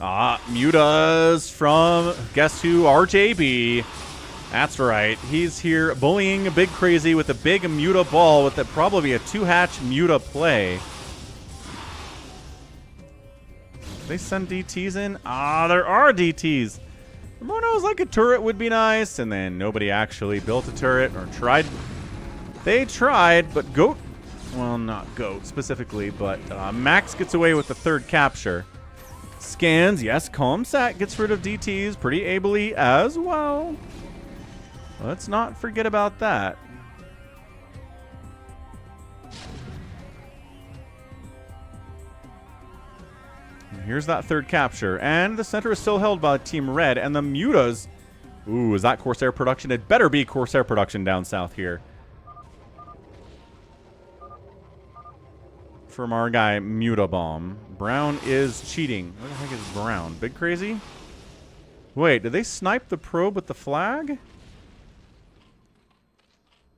Ah, Mutas from guess who? RJB. That's right. He's here bullying a big crazy with a big Muta ball with probably a 2-hatch Muta play. They send DTs in? Ah, there are DTs. Mono's like a turret would be nice, and then nobody actually built a turret or tried. They tried, but Goat, well, not Goat specifically, but Max gets away with the 3rd capture. Scans, yes, Comsat gets rid of DTs pretty ably as well. Let's not forget about that. And here's that 3rd capture. And the center is still held by Team Red. And the Mutas... Ooh, is that Corsair production? It better be Corsair production down south here. From our guy, Mutabomb. Brown is cheating. What the heck is Brown? Big crazy? Wait, did they snipe the probe with the flag?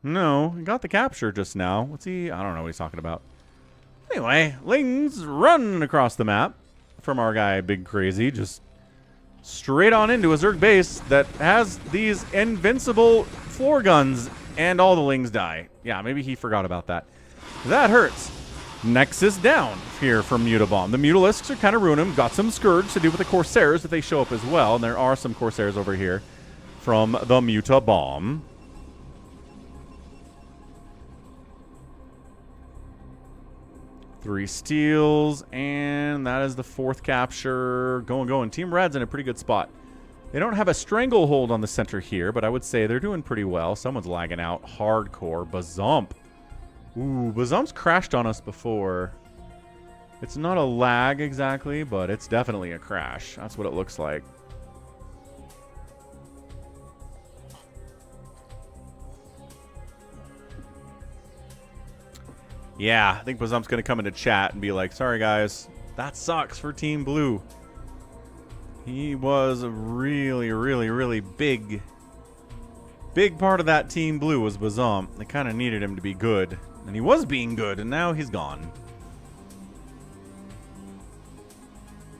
No, he got the capture just now. What's he? I don't know what he's talking about. Anyway, Lings run across the map from our guy, Big Crazy, just straight on into a Zerg base that has these invincible floor guns, and all the Lings die. Yeah, maybe he forgot about that. That hurts. Nexus down here from Mutabomb. The Mutalisks are kind of ruining him. Got some Scourge to do with the Corsairs if they show up as well, and there are some Corsairs over here from the Mutabomb. Three steals, and that is the 4th capture. Going. Team Red's in a pretty good spot. They don't have a stranglehold on the center here, but I would say they're doing pretty well. Someone's lagging out hardcore. Bazump. Ooh, Bazump's crashed on us before. It's not a lag exactly, but it's definitely a crash. That's what it looks like. Yeah, I think Bazump's going to come into chat and be like, sorry guys, that sucks for Team Blue. He was a really, really, really big part of that Team Blue was Bazump. They kind of needed him to be good. And he was being good, and now he's gone.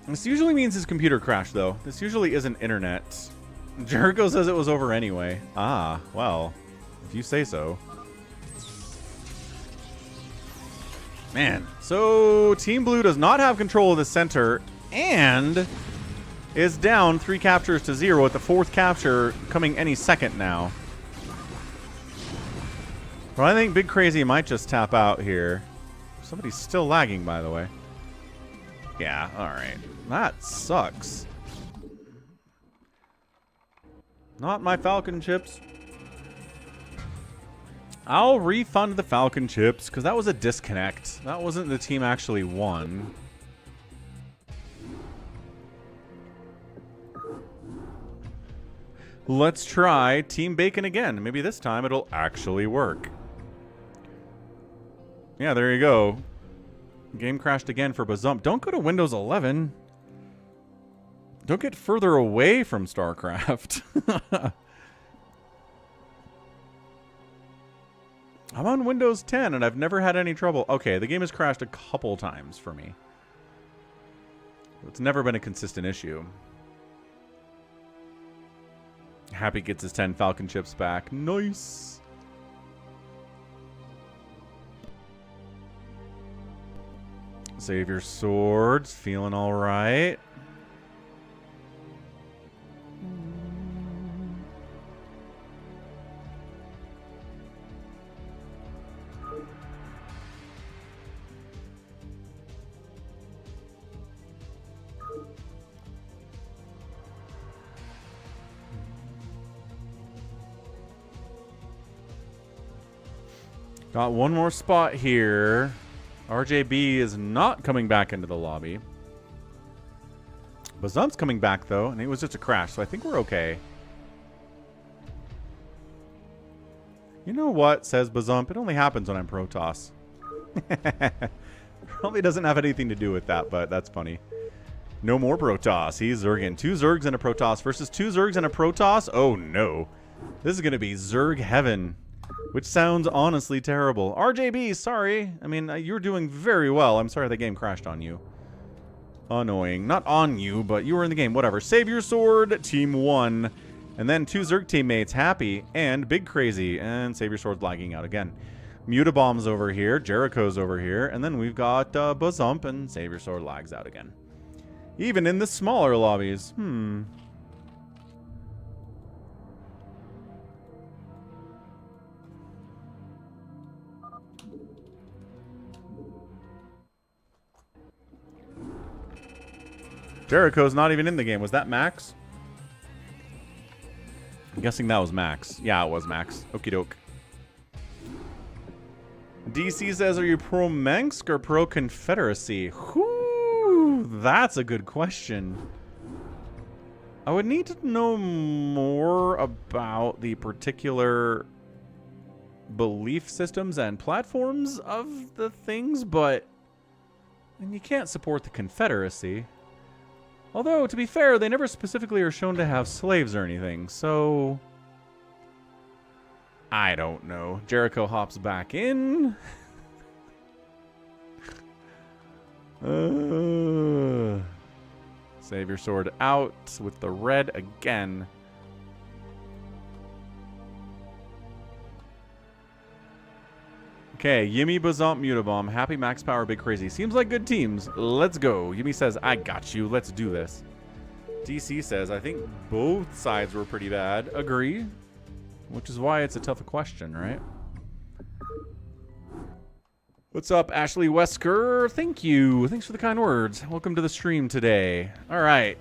This usually means his computer crashed, though. This usually isn't internet. Jericho says it was over anyway. Ah, well, if you say so. Man, so Team Blue does not have control of the center and is down 3 captures to 0 with the 4th capture coming any second now. But I think Big Crazy might just tap out here. Somebody's still lagging, by the way. Yeah, alright. That sucks. Not my Falcon chips. I'll refund the Falcon chips, because that was a disconnect. That wasn't the team actually won. Let's try Team Bacon again. Maybe this time it'll actually work. Yeah, there you go. Game crashed again for Bazump. Don't go to Windows 11. Don't get further away from StarCraft. I'm on Windows 10 and I've never had any trouble. Okay, the game has crashed a couple times for me. It's never been a consistent issue. Happy gets his 10 Falcon chips back. Nice. Save your swords. Feeling all right. Got one more spot here. RJB is not coming back into the lobby. Bazump's coming back, though, and it was just a crash, so I think we're okay. You know what, says Bazump? It only happens when I'm Protoss. Probably doesn't have anything to do with that, but that's funny. No more Protoss. He's Zerging. 2 Zergs and a Protoss versus 2 Zergs and a Protoss? Oh, no. This is going to be Zerg heaven. Which sounds honestly terrible. RJB, sorry. I mean, you're doing very well. I'm sorry the game crashed on you. Annoying. Not on you, but you were in the game. Whatever. Save your sword. Team 1. And then 2 Zerg teammates. Happy and Big Crazy. And Save your sword's lagging out again. Mutabomb's over here. Jericho's over here. And then we've got Bazump and Save your sword lags out again. Even in the smaller lobbies. Jericho's not even in the game. Was that Max? I'm guessing that was Max. Yeah, it was Max. Okie doke. DC says, are you pro-Mensk or pro-Confederacy? Whoo, that's a good question. I would need to know more about the particular belief systems and platforms of the things, but and you can't support the Confederacy. Although, to be fair, they never specifically are shown to have slaves or anything, so I don't know. Jericho hops back in. Save your sword out with the red again. Okay, Yimmy, Bazump, Mutabomb, Happy, Max Power, Big Crazy. Seems like good teams. Let's go. Yimmy says, I got you. Let's do this. DC says, I think both sides were pretty bad. Agree. Which is why it's a tough question, right? What's up, Ashley Wesker? Thank you. Thanks for the kind words. Welcome to the stream today. All right.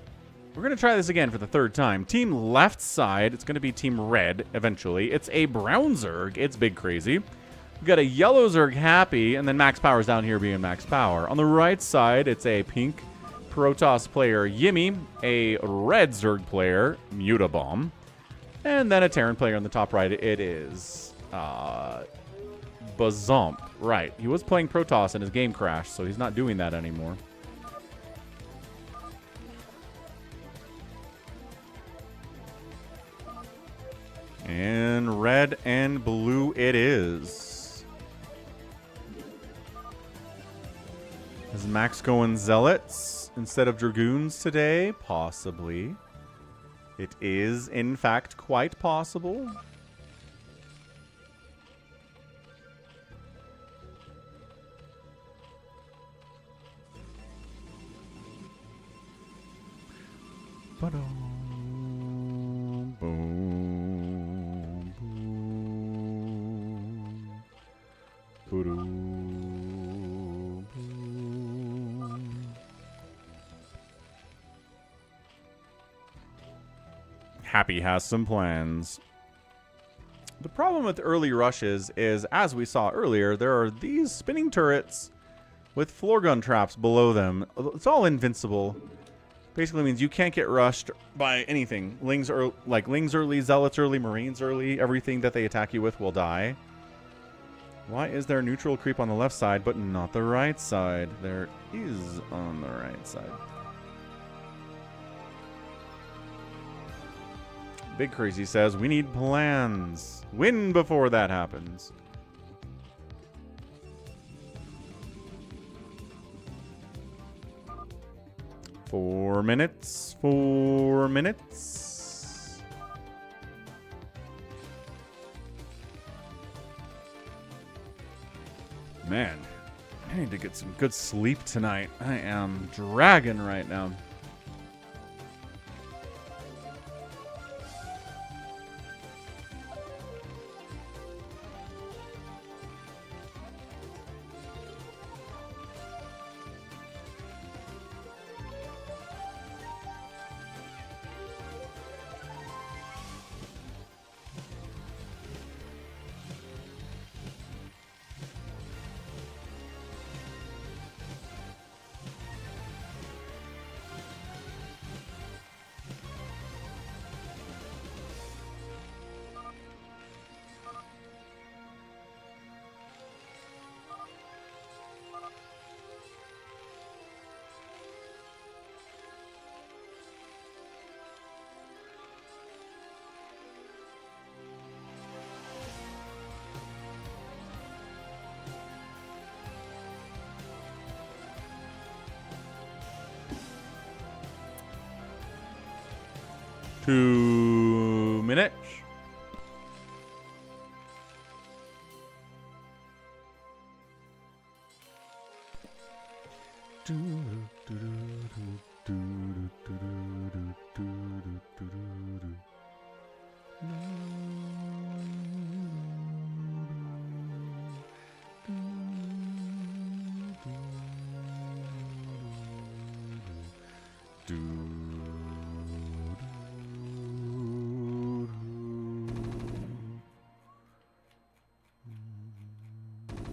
We're going to try this again for the third time. Team left side, it's going to be Team red eventually. It's a brown Zerg. It's big crazy. We've got a yellow Zerg happy, and then Max Power's down here being Max Power. On the right side, it's a pink Protoss player, Yimmy, a red Zerg player, Mutabomb, and then a Terran player on the top right. It is Bazomp. Right. He was playing Protoss and his game crashed, so he's not doing that anymore. And red and blue it is. Is Max going Zealots instead of Dragoons today? Possibly. It is, in fact, quite possible. Boom, boom, boom, boom. Happy has some plans. The problem with early rushes is, as we saw earlier, there are these spinning turrets with floor gun traps below them. It's all invincible. Basically means you can't get rushed by anything. Lings early, Zealots early, Marines early. Everything that they attack you with will die. Why is there neutral creep on the left side, but not the right side? There is on the right side. Big Crazy says, we need plans. Win before that happens. Four minutes. 4 minutes. Man, I need to get some good sleep tonight. I am dragging right now. Two minutes.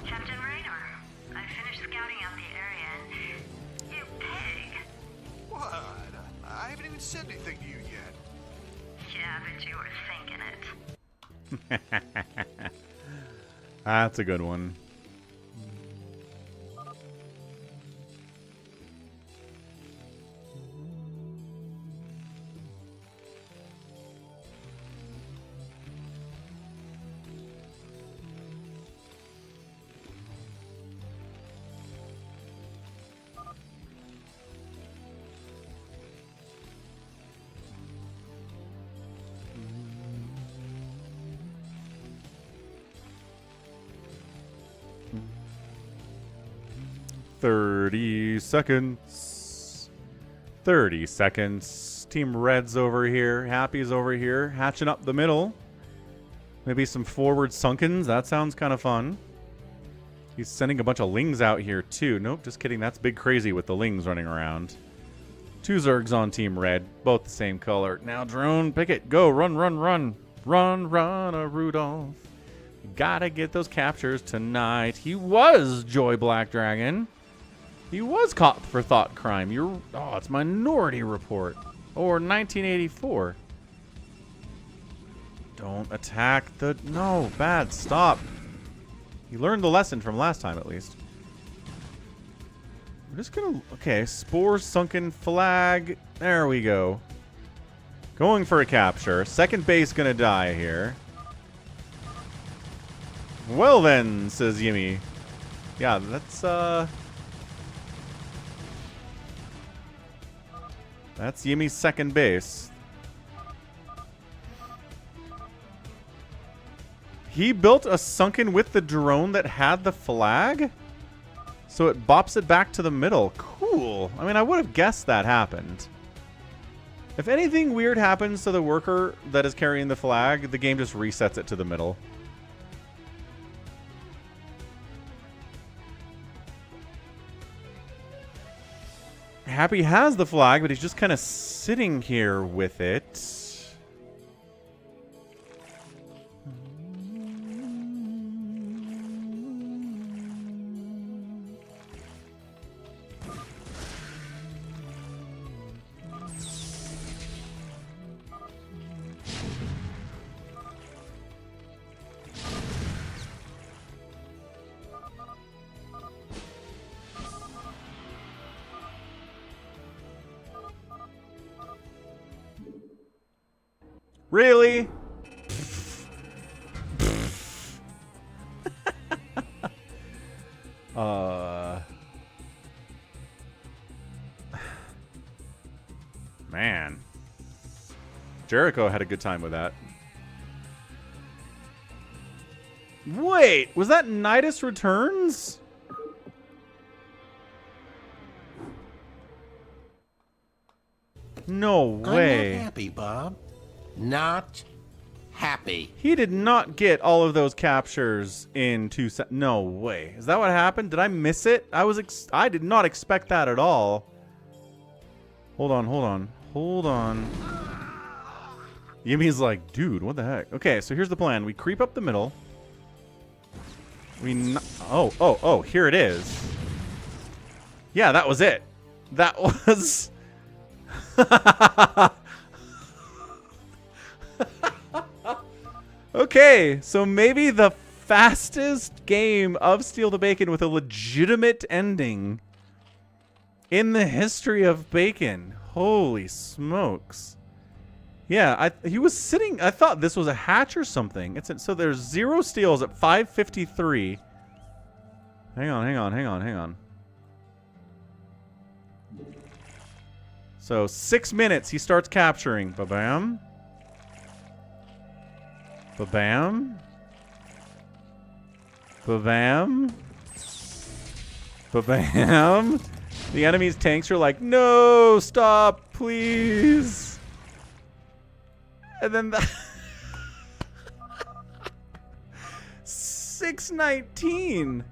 Captain Raynor, I finished scouting out the area and you pig. What? I haven't even said anything to you yet. Yeah, but you were thinking it. That's a good one. Seconds. 30 seconds. Team Red's over here. Happy's over here. Hatching up the middle. Maybe some forward sunkens. That sounds kind of fun. He's sending a bunch of lings out here too. Nope, just kidding. That's Big Crazy with the lings running around. Two Zergs on Team Red, both the same color. Now, drone, pick it. Go, run, run, run. Run, run, a Rudolph. You gotta get those captures tonight. He was Joy Black Dragon. He was caught for thought crime. It's Minority Report. Or 1984. Don't attack the... No, bad, stop. You learned the lesson from last time, at least. I'm just gonna... Okay, Spore, Sunken Flag. There we go. Going for a capture. Second base gonna die here. Well then, says Yimmy. Yeah, that's Yimmy's second base. He built a sunken with the drone that had the flag? So it bops it back to the middle. Cool. I mean, I would have guessed that happened. If anything weird happens to the worker that is carrying the flag, the game just resets it to the middle. Happy has the flag, but he's just kind of sitting here with it. Really? Man. Jericho had a good time with that. Wait, was that Nidus Returns? No way. I'm not happy, Bob. Not happy. He did not get all of those captures in 2 seconds. No way. Is that what happened? Did I miss it? I did not expect that at all. Hold on, hold on. Hold on. Yimmy's like, dude, what the heck? Okay, so here's the plan. We creep up the middle. Oh, here it is. Yeah, that was it. That was... Okay, so maybe the fastest game of Steal the Bacon with a legitimate ending in the history of Bacon. Holy smokes. Yeah, he was sitting... I thought this was a hatch or something. So there's 0 steals at 5:53. Hang on. So 6 minutes, he starts capturing. Ba-bam. Ba-bam. Ba-bam. Ba-bam. The enemy's tanks are like, no, stop, please. And then the 619.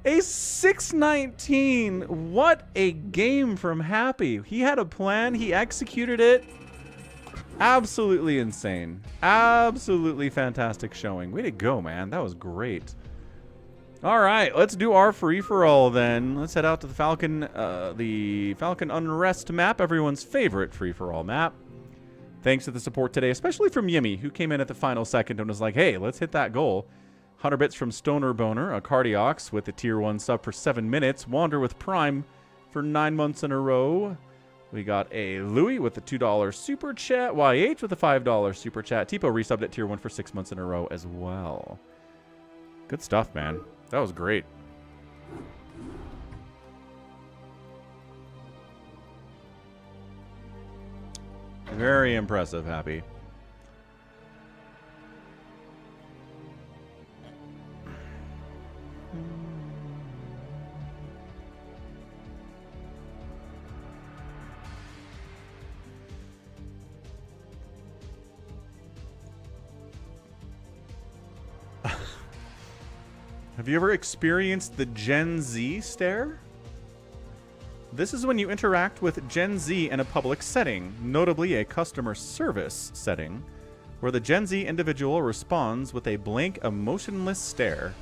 A 619. What a game from Happy. He had a plan. He executed it. Absolutely insane. Absolutely fantastic showing. Way to go, man. That was great. All right, let's do our free-for-all then. Let's head out to the Falcon Unrest map, everyone's favorite free-for-all map. Thanks to the support today, especially from Yimmy, who came in at the final second and was like, hey, let's hit that goal. 100 bits from Stoner Boner, a Cardiox with a tier 1 sub for 7 minutes, Wander with Prime for 9 months in a row. We got a Louis with a $2 super chat, YH with a $5 super chat, Tipo resubbed at tier 1 for 6 months in a row as well. Good stuff, man. That was great. Very impressive, Happy. Have you ever experienced the Gen Z stare? This is when you interact with Gen Z in a public setting, notably a customer service setting, where the Gen Z individual responds with a blank, emotionless stare,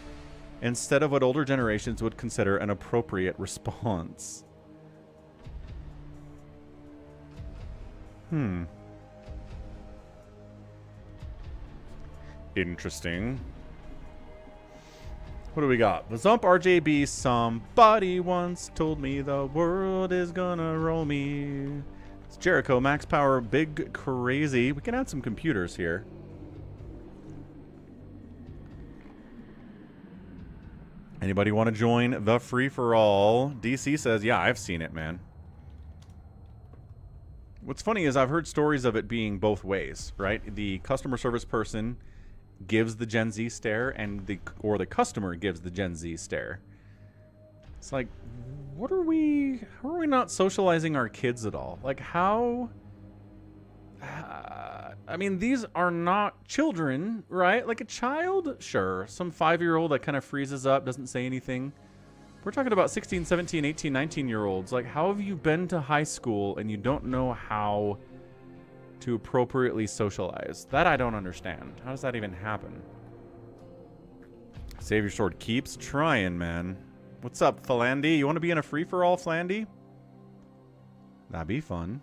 instead of what older generations would consider an appropriate response. Interesting. What do we got? The Zump RJB. Somebody once told me the world is gonna roll me. It's Jericho, max power, big crazy. We can add some computers here. Anybody want to join the free-for-all? DC says, yeah, I've seen it, man. What's funny is I've heard stories of it being both ways, right? The customer service person gives the Gen Z stare, and the customer gives the Gen Z stare. It's like, how are we not socializing our kids at all? Like, how? I mean, these are not children, right? Like a child, sure. Some 5-year-old that kind of freezes up, doesn't say anything. We're talking about 16, 17, 18, 19-year-olds. Like, how have you been to high school and you don't know how to appropriately socialize? That I don't understand. How does that even happen? Save your sword keeps trying, man. What's up, Flandy? You want to be in a free-for-all, Flandy? That'd be fun.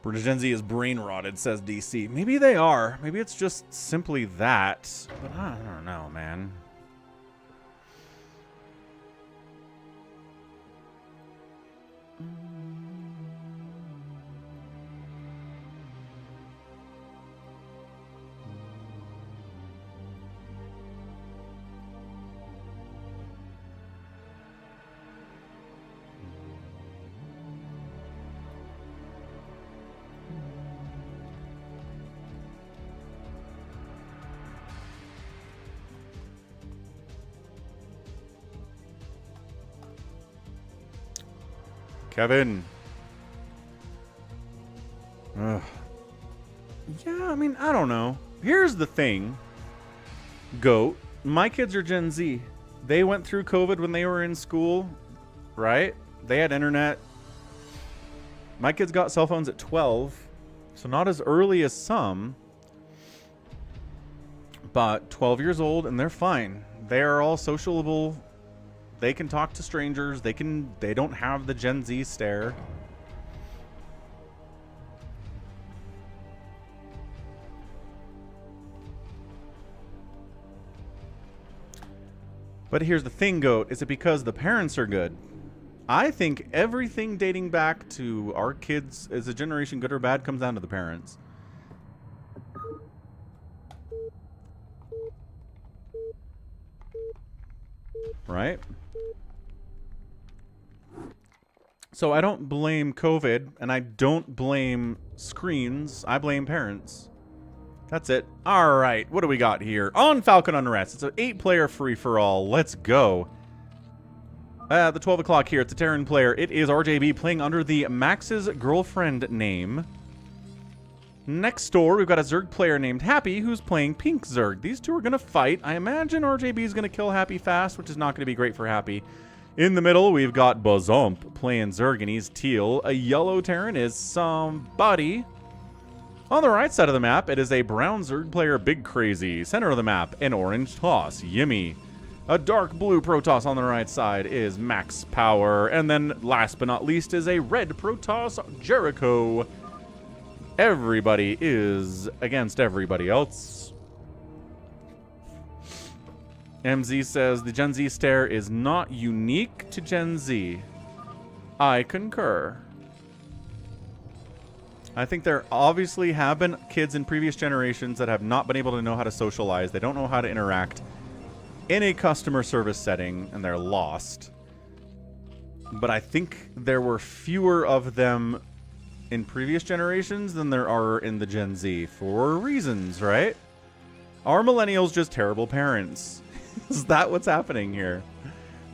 British Gen Z is brain-rotted, says DC. Maybe they are. Maybe it's just simply that. But I don't know, man. Kevin. Ugh. Yeah, I mean, I don't know. Here's the thing. Goat. My kids are Gen Z. They went through COVID when they were in school, right? They had internet. My kids got cell phones at 12, so not as early as some, but 12 years old, and they're fine. They are all sociable. They can talk to strangers. They don't have the Gen Z stare. But here's the thing, Goat. Is it because the parents are good? I think everything dating back to our kids as a generation, good or bad, comes down to the parents. Right? So I don't blame COVID, and I don't blame screens. I blame parents. That's it. All right, what do we got here? On Falcon Unrest, it's an 8-player free-for-all. Let's go. The 12 o'clock here, it's a Terran player. It is RJB playing under the Max's girlfriend name. Next door, we've got a Zerg player named Happy who's playing Pink Zerg. These two are going to fight. I imagine RJB is going to kill Happy fast, which is not going to be great for Happy. In the middle, we've got Bazump playing Zerg, and he's teal. A yellow Terran is somebody. On the right side of the map, it is a brown Zerg player, Big Crazy. Center of the map, an orange Toss, Yimmy. A dark blue Protoss on the right side is Max Power. And then, last but not least, is a red Protoss, Jericho. Everybody is against everybody else. MZ says the Gen Z stare is not unique to Gen Z. I concur. I think there obviously have been kids in previous generations that have not been able to know how to socialize. They don't know how to interact in a customer service setting, and they're lost. But I think there were fewer of them in previous generations than there are in the Gen Z for reasons, right? Are millennials just terrible parents? Is that what's happening here?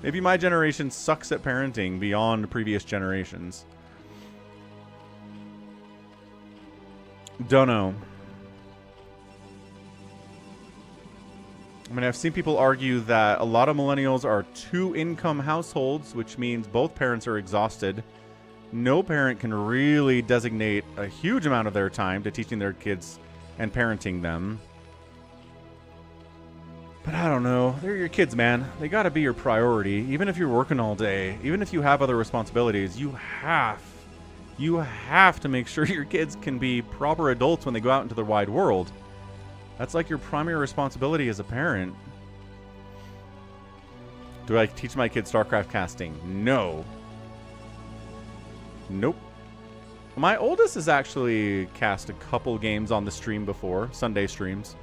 Maybe my generation sucks at parenting beyond previous generations. Don't know. I mean, I've seen people argue that a lot of millennials are two-income households, which means both parents are exhausted. No parent can really designate a huge amount of their time to teaching their kids and parenting them. But I don't know. They're your kids, man. They gotta be your priority. Even if you're working all day, even if you have other responsibilities, you have to make sure your kids can be proper adults when they go out into the wide world. That's like your primary responsibility as a parent. Do I teach my kids StarCraft casting? No. Nope. My oldest has actually cast a couple games on the stream before, Sunday streams.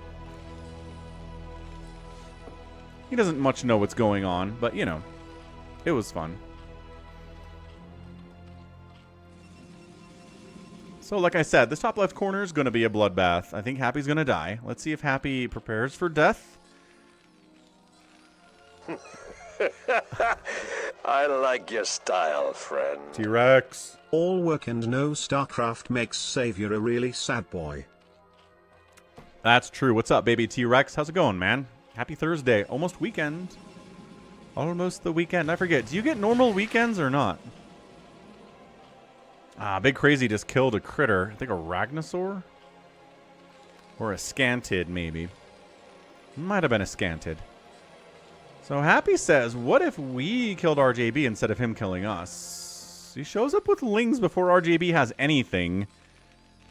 He doesn't much know what's going on, but you know, it was fun. So like I said, this top left corner is going to be a bloodbath. I think Happy's going to die. Let's see if Happy prepares for death. I like your style, friend. T-Rex. All work and no StarCraft makes Savior a really sad boy. That's true. What's up, baby T-Rex? How's it going, man? Happy Thursday. Almost weekend. Almost the weekend. I forget. Do you get normal weekends or not? Ah, Big Crazy just killed a critter. I think a Ragnosaur? Or a Scantid, maybe. Might have been a Scantid. So Happy says, what if we killed RJB instead of him killing us? He shows up with Lings before RJB has anything.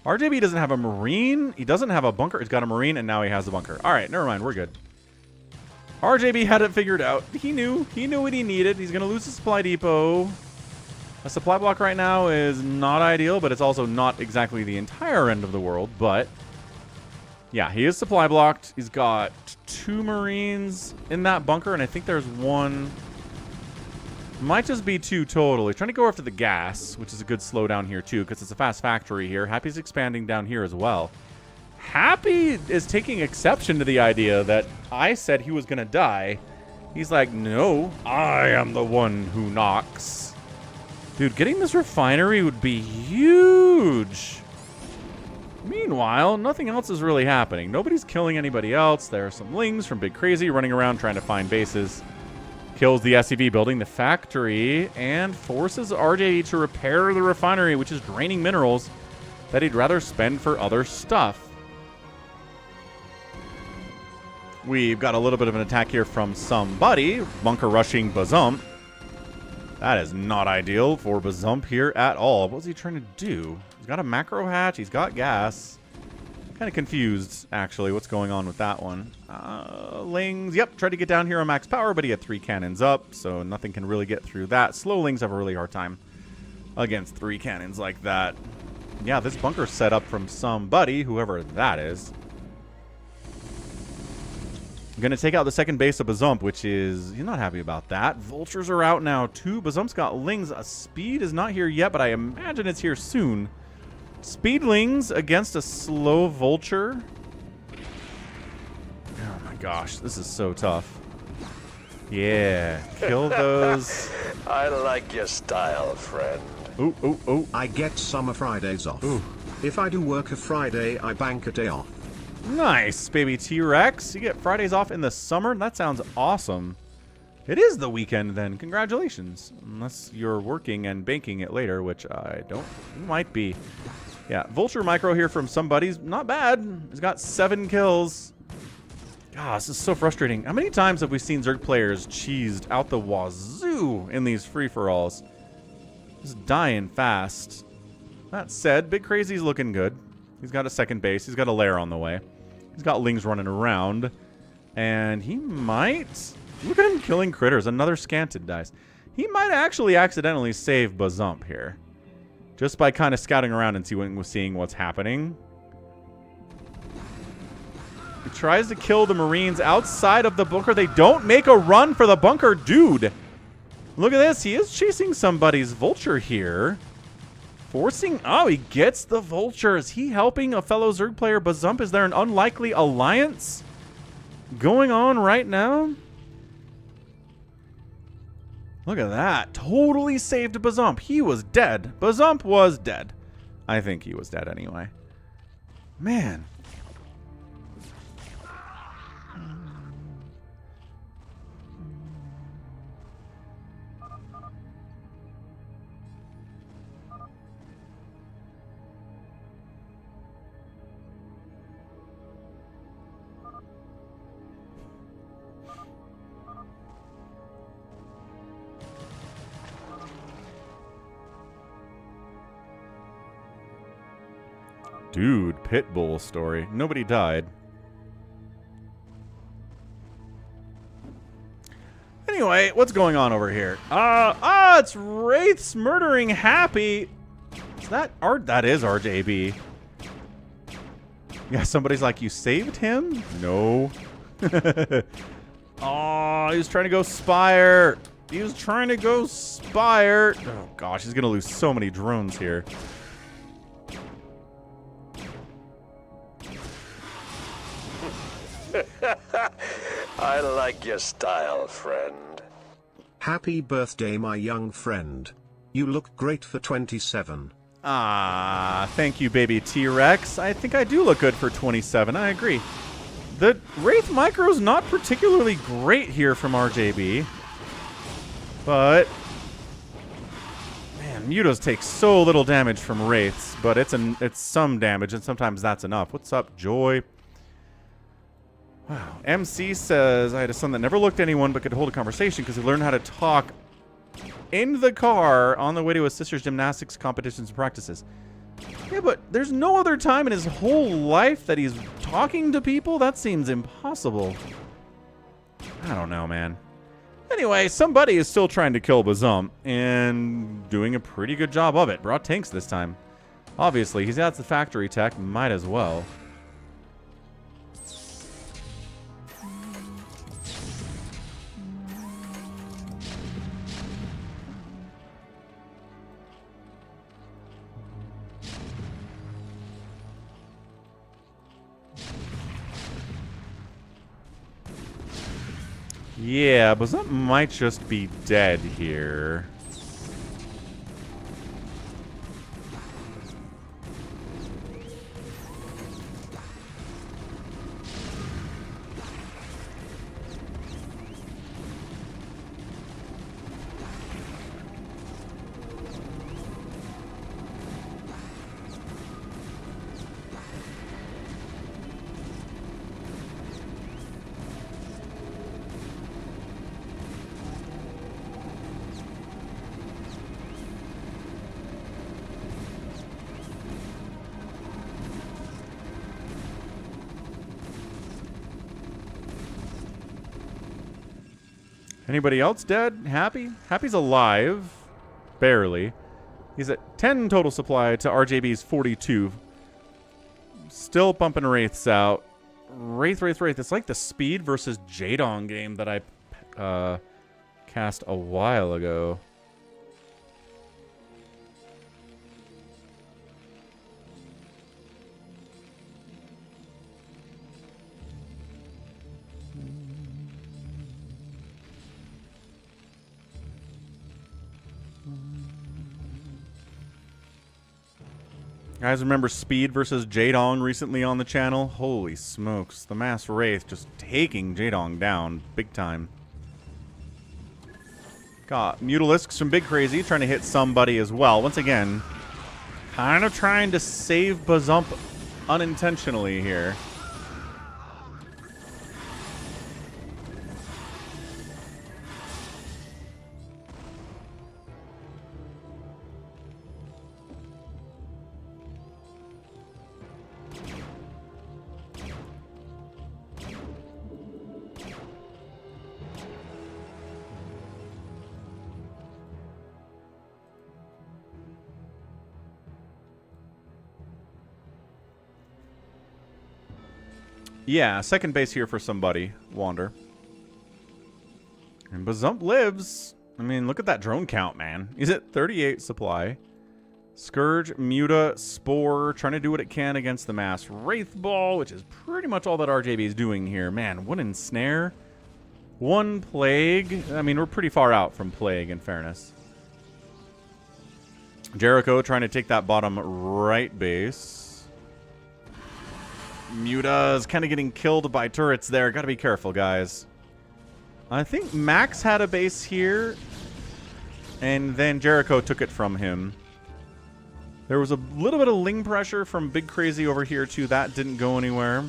RJB doesn't have a Marine. He doesn't have a bunker. He's got a Marine, and now he has a bunker. All right, never mind. We're good. RJB had it figured out. He knew. He knew what he needed. He's going to lose the supply depot. A supply block right now is not ideal, but it's also not exactly the entire end of the world. But, yeah, he is supply blocked. He's got 2 Marines in that bunker, and I think there's 1. Might just be 2 total. He's trying to go after the gas, which is a good slowdown here, too, because it's a fast factory here. Happy's expanding down here as well. Happy is taking exception to the idea that I said he was going to die. He's like, no, I am the one who knocks. Dude, getting this refinery would be huge. Meanwhile, nothing else is really happening. Nobody's killing anybody else. There are some Lings from Big Crazy running around trying to find bases. Kills the SCV building the factory and forces RJ to repair the refinery, which is draining minerals that he'd rather spend for other stuff. We've got a little bit of an attack here from somebody. Bunker rushing Bazump. That is not ideal for Bazump here at all. What's he trying to do? He's got a macro hatch. He's got gas. Kind of confused, actually, what's going on with that one. Lings, yep, tried to get down here on max power, but he had 3 cannons up, so nothing can really get through that. Slow Lings have a really hard time against 3 cannons like that. Yeah, this bunker's set up from somebody, whoever that is. I'm going to take out the second base of Bazump, which is... He's not happy about that. Vultures are out now, too. Bazump's got Lings. Speed is not here yet, but I imagine it's here soon. Speedlings against a slow Vulture. Oh my gosh, this is so tough. Yeah, kill those. I like your style, friend. Ooh, ooh, ooh. I get summer Fridays off. Ooh. If I do work a Friday, I bank a day off. Nice, baby T-Rex. You get Fridays off in the summer? That sounds awesome. It is the weekend then. Congratulations. Unless you're working and banking it later, which I don't. You might be. Yeah, Vulture Micro here from somebody's not bad. He's got 7 kills. God, this is so frustrating. How many times have we seen Zerg players cheesed out the wazoo in these free-for-alls? Just dying fast. That said, Big Crazy's looking good. He's got a second base. He's got a lair on the way. He's got Lings running around. And he might... Look at him killing critters. Another Scantid dies. He might actually accidentally save Bazump here. Just by kind of scouting around and seeing what's happening. He tries to kill the Marines outside of the bunker. They don't make a run for the bunker. Dude, look at this. He is chasing somebody's Vulture here. Forcing... Oh, he gets the Vulture. Is he helping a fellow Zerg player, Bazump? Is there an unlikely alliance going on right now? Look at that. Totally saved Bazump. He was dead. Bazump was dead. I think he was dead anyway. Man. Dude, Pitbull story. Nobody died. Anyway, what's going on over here? It's Wraiths murdering Happy. Is that that is RJB. Yeah, somebody's like, you saved him? No. Oh, he was trying to go Spire. He was trying to go Spire. Oh gosh, he's gonna lose so many drones here. I like your style, friend. Happy birthday, my young friend. You look great for 27. Ah, thank you, baby T-Rex. I think I do look good for 27. I agree. The Wraith Micro's not particularly great here from RJB. But man, Mutas take so little damage from Wraiths, but it's some damage, and sometimes that's enough. What's up, Joy? Wow. MC says, I had a son that never looked at anyone but could hold a conversation because he learned how to talk in the car on the way to his sister's gymnastics competitions and practices. Yeah, but there's no other time in his whole life that he's talking to people? That seems impossible. I don't know, man. Anyway, somebody is still trying to kill Bazump and doing a pretty good job of it. Brought tanks this time. Obviously, he's got the factory tech. Might as well. Yeah, but that might just be dead here. Anybody else dead? Happy? Happy's alive. Barely. He's at 10 total supply to RJB's 42. Still pumping Wraiths out. Wraith. It's like the Speed versus Jadong game that I cast a while ago. Guys, remember Speed versus Jadong recently on the channel? Holy smokes. The Mass Wraith just taking Jadong down big time. Got Mutalisks from Big Crazy trying to hit somebody as well. Once again, kind of trying to save Bazump unintentionally here. Yeah, second base here for somebody. Wander. And Bazump lives. I mean, look at that drone count, man. He's at 38 supply. Scourge, Muta, Spore, trying to do what it can against the Mass Wraith Ball, which is pretty much all that RJB is doing here. Man, one Ensnare, one Plague. I mean, we're pretty far out from Plague, in fairness. Jericho trying to take that bottom right base. Muta's kind of getting killed by turrets there. Got to be careful, guys. I think Max had a base here, and then Jericho took it from him. There was a little bit of Ling pressure from Big Crazy over here, too. That didn't go anywhere.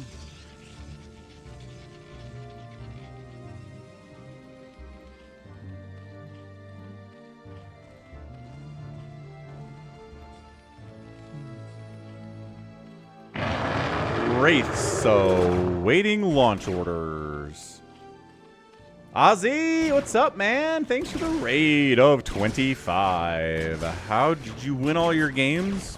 Wraiths, so waiting launch orders. Ozzy, what's up, man? Thanks for the raid of 25. How did you win all your games?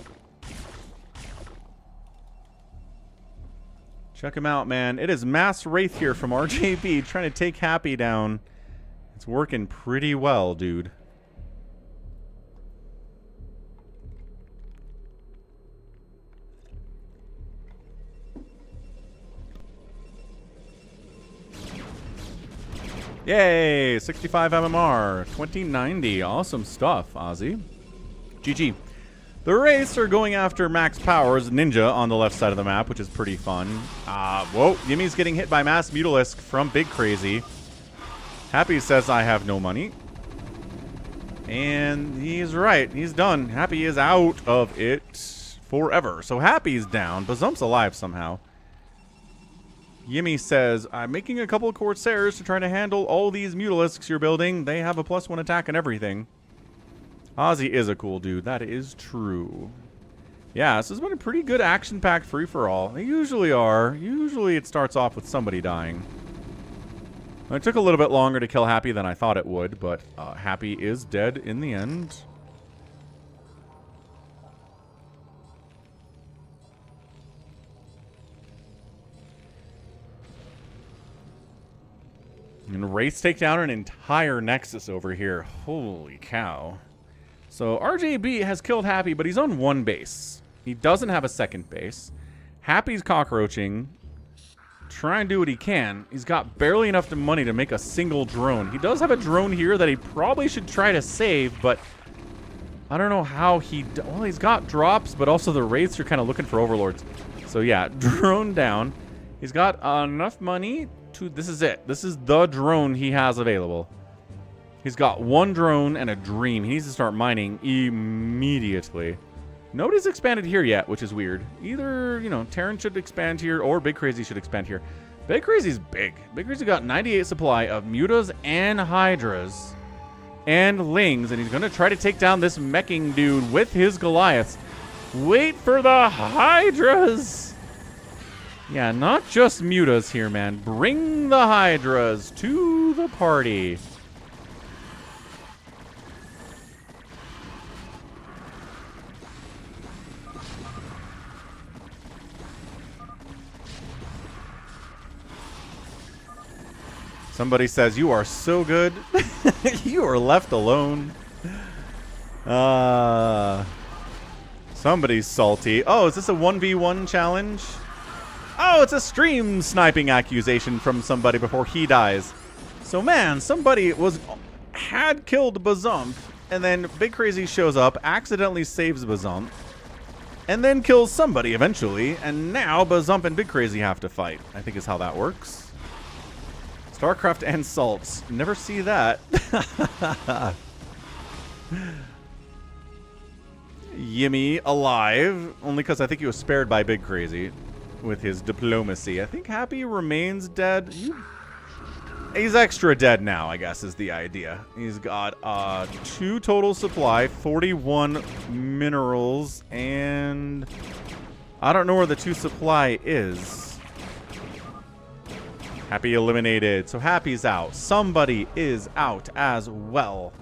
Check him out, man. It is Mass Wraith here from RJB trying to take Happy down. It's working pretty well, dude. Yay! 65 MMR, 2090. Awesome stuff, Ozzy. GG. The Wraiths are going after Max Powers, Ninja, on the left side of the map, which is pretty fun. Whoa, Yimmy's getting hit by Mass Mutalisk from Big Crazy. Happy says, I have no money. And he's right. He's done. Happy is out of it forever. So Happy's down, but Zump's alive somehow. Yimmy says, I'm making a couple of Corsairs to try to handle all these Mutalisks you're building. They have a +1 attack and everything. Ozzy is a cool dude. That is true. Yeah, this has been a pretty good action-packed free-for-all. They usually are. Usually it starts off with somebody dying. It took a little bit longer to kill Happy than I thought it would, but Happy is dead in the end. And Wraiths take down an entire Nexus over here. Holy cow. So RJB has killed Happy, but he's on one base. He doesn't have a second base. Happy's cockroaching. Trying to do what he can. He's got barely enough money to make a single drone. He does have a drone here that he probably should try to save, but I don't know how he... Well, he's got drops, but also the Wraiths are kind of looking for overlords. So yeah, drone down. He's got enough money to... This is it. This is the drone he has available. He's got one drone and a dream. He needs to start mining immediately. Nobody's expanded here yet, which is weird. Either, you know, Terran should expand here or Big Crazy should expand here. Big Crazy's big. Big Crazy got 98 supply of Mutas and Hydras and Lings, and he's going to try to take down this meching dude with his Goliaths. Wait for the Hydras! Yeah, not just Mutas here, man. Bring the Hydras to the party. Somebody says, you are so good. You are left alone. Somebody's salty. Oh, is this a 1v1 challenge? Oh, it's a stream sniping accusation from somebody before he dies. So, man, somebody had killed Bazump, and then Big Crazy shows up, accidentally saves Bazump, and then kills somebody eventually, and now Bazump and Big Crazy have to fight, I think is how that works. StarCraft and salts. Never see that. Yimmy alive. Only because I think he was spared by Big Crazy with his diplomacy. I think Happy remains dead. He's extra dead now, I guess, is the idea. He's got 2 total supply, 41 minerals, and I don't know where the 2 supply is. Happy eliminated. So Happy's out. Somebody is out as well.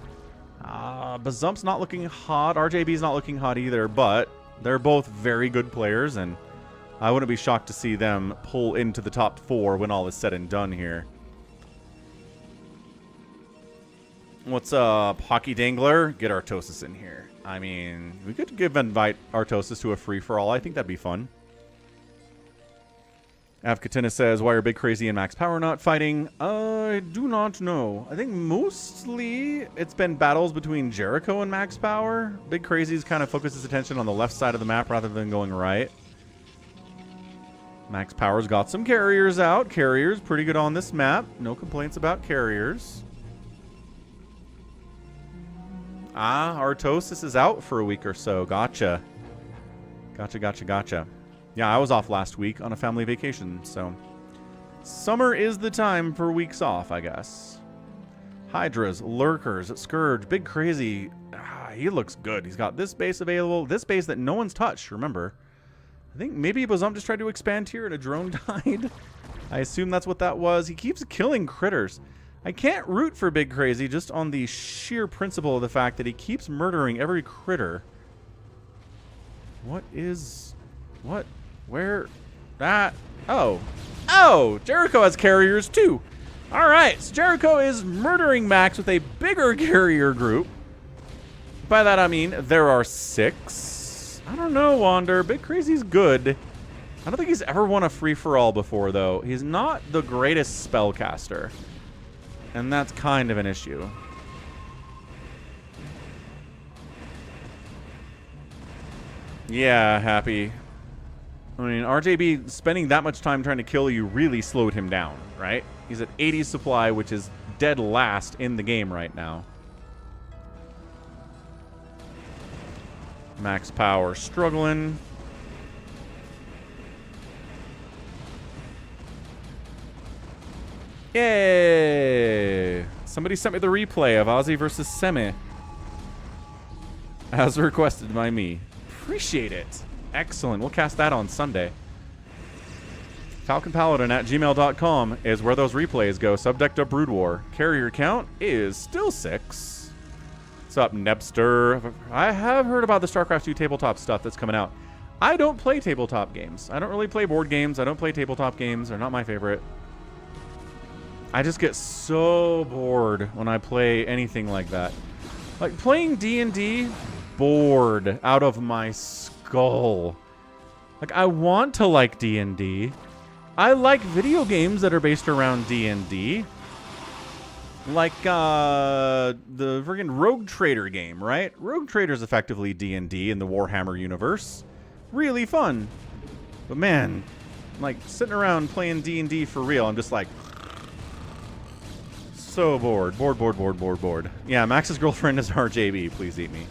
Bazump's not looking hot. RJB's not looking hot either, but they're both very good players, and I wouldn't be shocked to see them pull into the top 4 when all is said and done here. What's up, Hockey Dangler? Get Artosis in here. I mean, we could invite Artosis to a free-for-all. I think that'd be fun. Avkatina says, why are Big Crazy and Max Power not fighting? I do not know. I think mostly it's been battles between Jericho and Max Power. Big Crazy's kind of focused his attention on the left side of the map rather than going right. Max Power's got some carriers out. Carriers, pretty good on this map. No complaints about carriers. Artosis is out for a week or so. Gotcha. Gotcha. Yeah, I was off last week on a family vacation, so summer is the time for weeks off, I guess. Hydras, Lurkers, Scourge, Big Crazy. He looks good. He's got this base available. This base that no one's touched, remember. I think maybe Bazump just tried to expand here and a drone died. I assume that's what that was. He keeps killing critters. I can't root for Big Crazy just on the sheer principle of the fact that he keeps murdering every critter. What is... What? Where? That? Oh. Oh! Jericho has carriers too! Alright, so Jericho is murdering Max with a bigger carrier group. By that I mean there are 6. I don't know, Wander. Big Crazy's good. I don't think he's ever won a free-for-all before, though. He's not the greatest spellcaster. And that's kind of an issue. Yeah, Happy. I mean, RJB spending that much time trying to kill you really slowed him down, right? He's at 80 supply, which is dead last in the game right now. Max power struggling. Yay! Somebody sent me the replay of Ozzy versus Semi. As requested by me. Appreciate it. Excellent. We'll cast that on Sunday. FalconPaladin@gmail.com is where those replays go. Subdecked up Brood War. Carrier count is still 6. What's up, Nebster? I have heard about the StarCraft 2 tabletop stuff that's coming out. I don't play tabletop games. I don't really play board games. I don't play tabletop games. They're not my favorite. I just get so bored when I play anything like that. Like, playing D&D, bored out of my skull. Like, I want to like D&D. I like video games that are based around D&D. Like, the friggin' Rogue Trader game, right? Rogue Trader's effectively D&D in the Warhammer universe. Really fun. But man, like, sitting around playing D&D for real, I'm just like... so bored. Bored. Yeah, Max's girlfriend is RJB. Please eat me.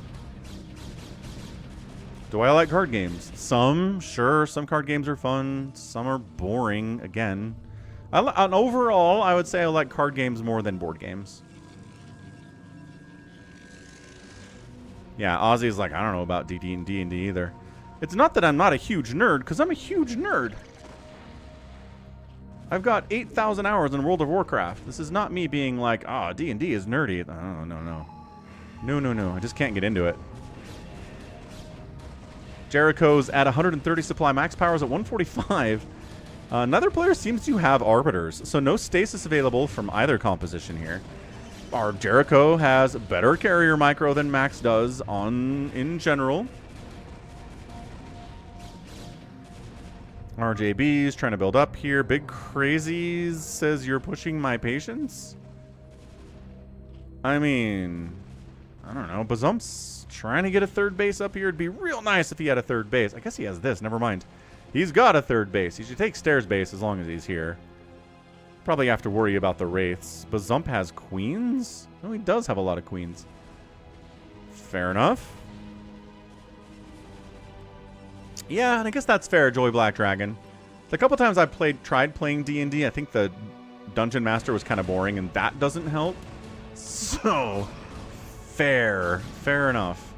Do I like card games? Some, sure. Some card games are fun. Some are boring. Again, overall, I would say I like card games more than board games. Yeah, Ozzy's like, I don't know about D&D either. It's not that I'm not a huge nerd, because I'm a huge nerd. I've got 8,000 hours in World of Warcraft. This is not me being like, ah, D&D is nerdy. Oh, no. I just can't get into it. Jericho's at 130 supply. Max power's at 145. Another player seems to have Arbiters, so no stasis available from either composition here. Our Jericho has better carrier micro than Max does in general. RJB's trying to build up here. Big Crazies says you're pushing my patience. I mean, I don't know. Bazump's trying to get a third base up here. It'd be real nice if he had a third base. I guess he has this. Never mind. He's got a third base. He should take stairs base as long as he's here. Probably have to worry about the Wraiths. Bazump has queens? Oh, he does have a lot of queens. Fair enough. Yeah, and I guess that's fair, Joey Black Dragon. The couple times I've tried playing D&D, I think the Dungeon Master was kind of boring, and that doesn't help. So, fair enough.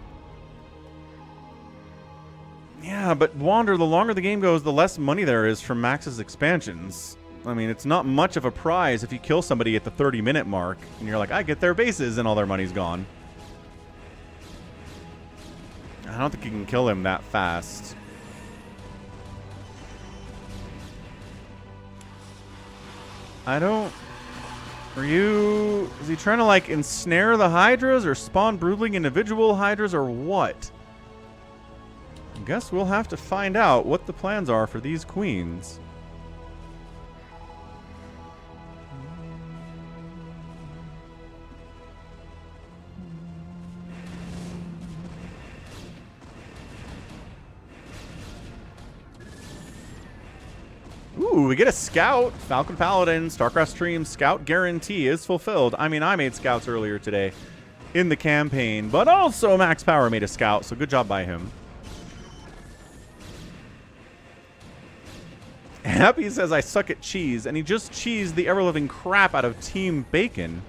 Yeah, but Wander, the longer the game goes, the less money there is from Max's expansions. I mean, it's not much of a prize if you kill somebody at the 30-minute mark, and you're like, I get their bases, and all their money's gone. I don't think you can kill him that fast. Is he trying to, like, ensnare the Hydras or spawn broodling individual Hydras or what? I guess we'll have to find out what the plans are for these queens. Ooh, we get a scout. Falcon Paladin, StarCraft stream, scout guarantee is fulfilled. I mean, I made scouts earlier today in the campaign, but also Max Power made a scout, so good job by him. Happy says I suck at cheese, and he just cheesed the ever-living crap out of Team Bacon.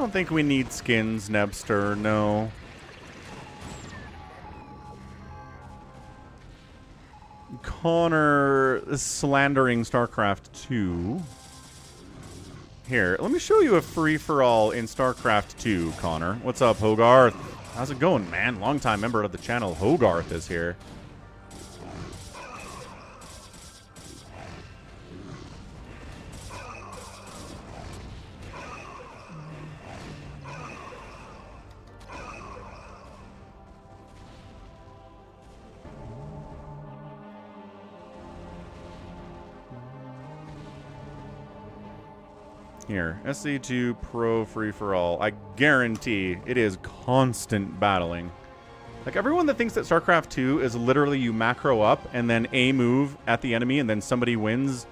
don't think we need skins, Nebster, no. Connor is slandering StarCraft 2. Here, let me show you a free-for-all in StarCraft 2, Connor. What's up, Hogarth? How's it going, man? Longtime member of the channel, Hogarth, is here. Here, SC2 Pro free-for-all. I guarantee it is constant battling. Like, everyone that thinks that StarCraft 2 is literally you macro up and then a move at the enemy and then somebody wins,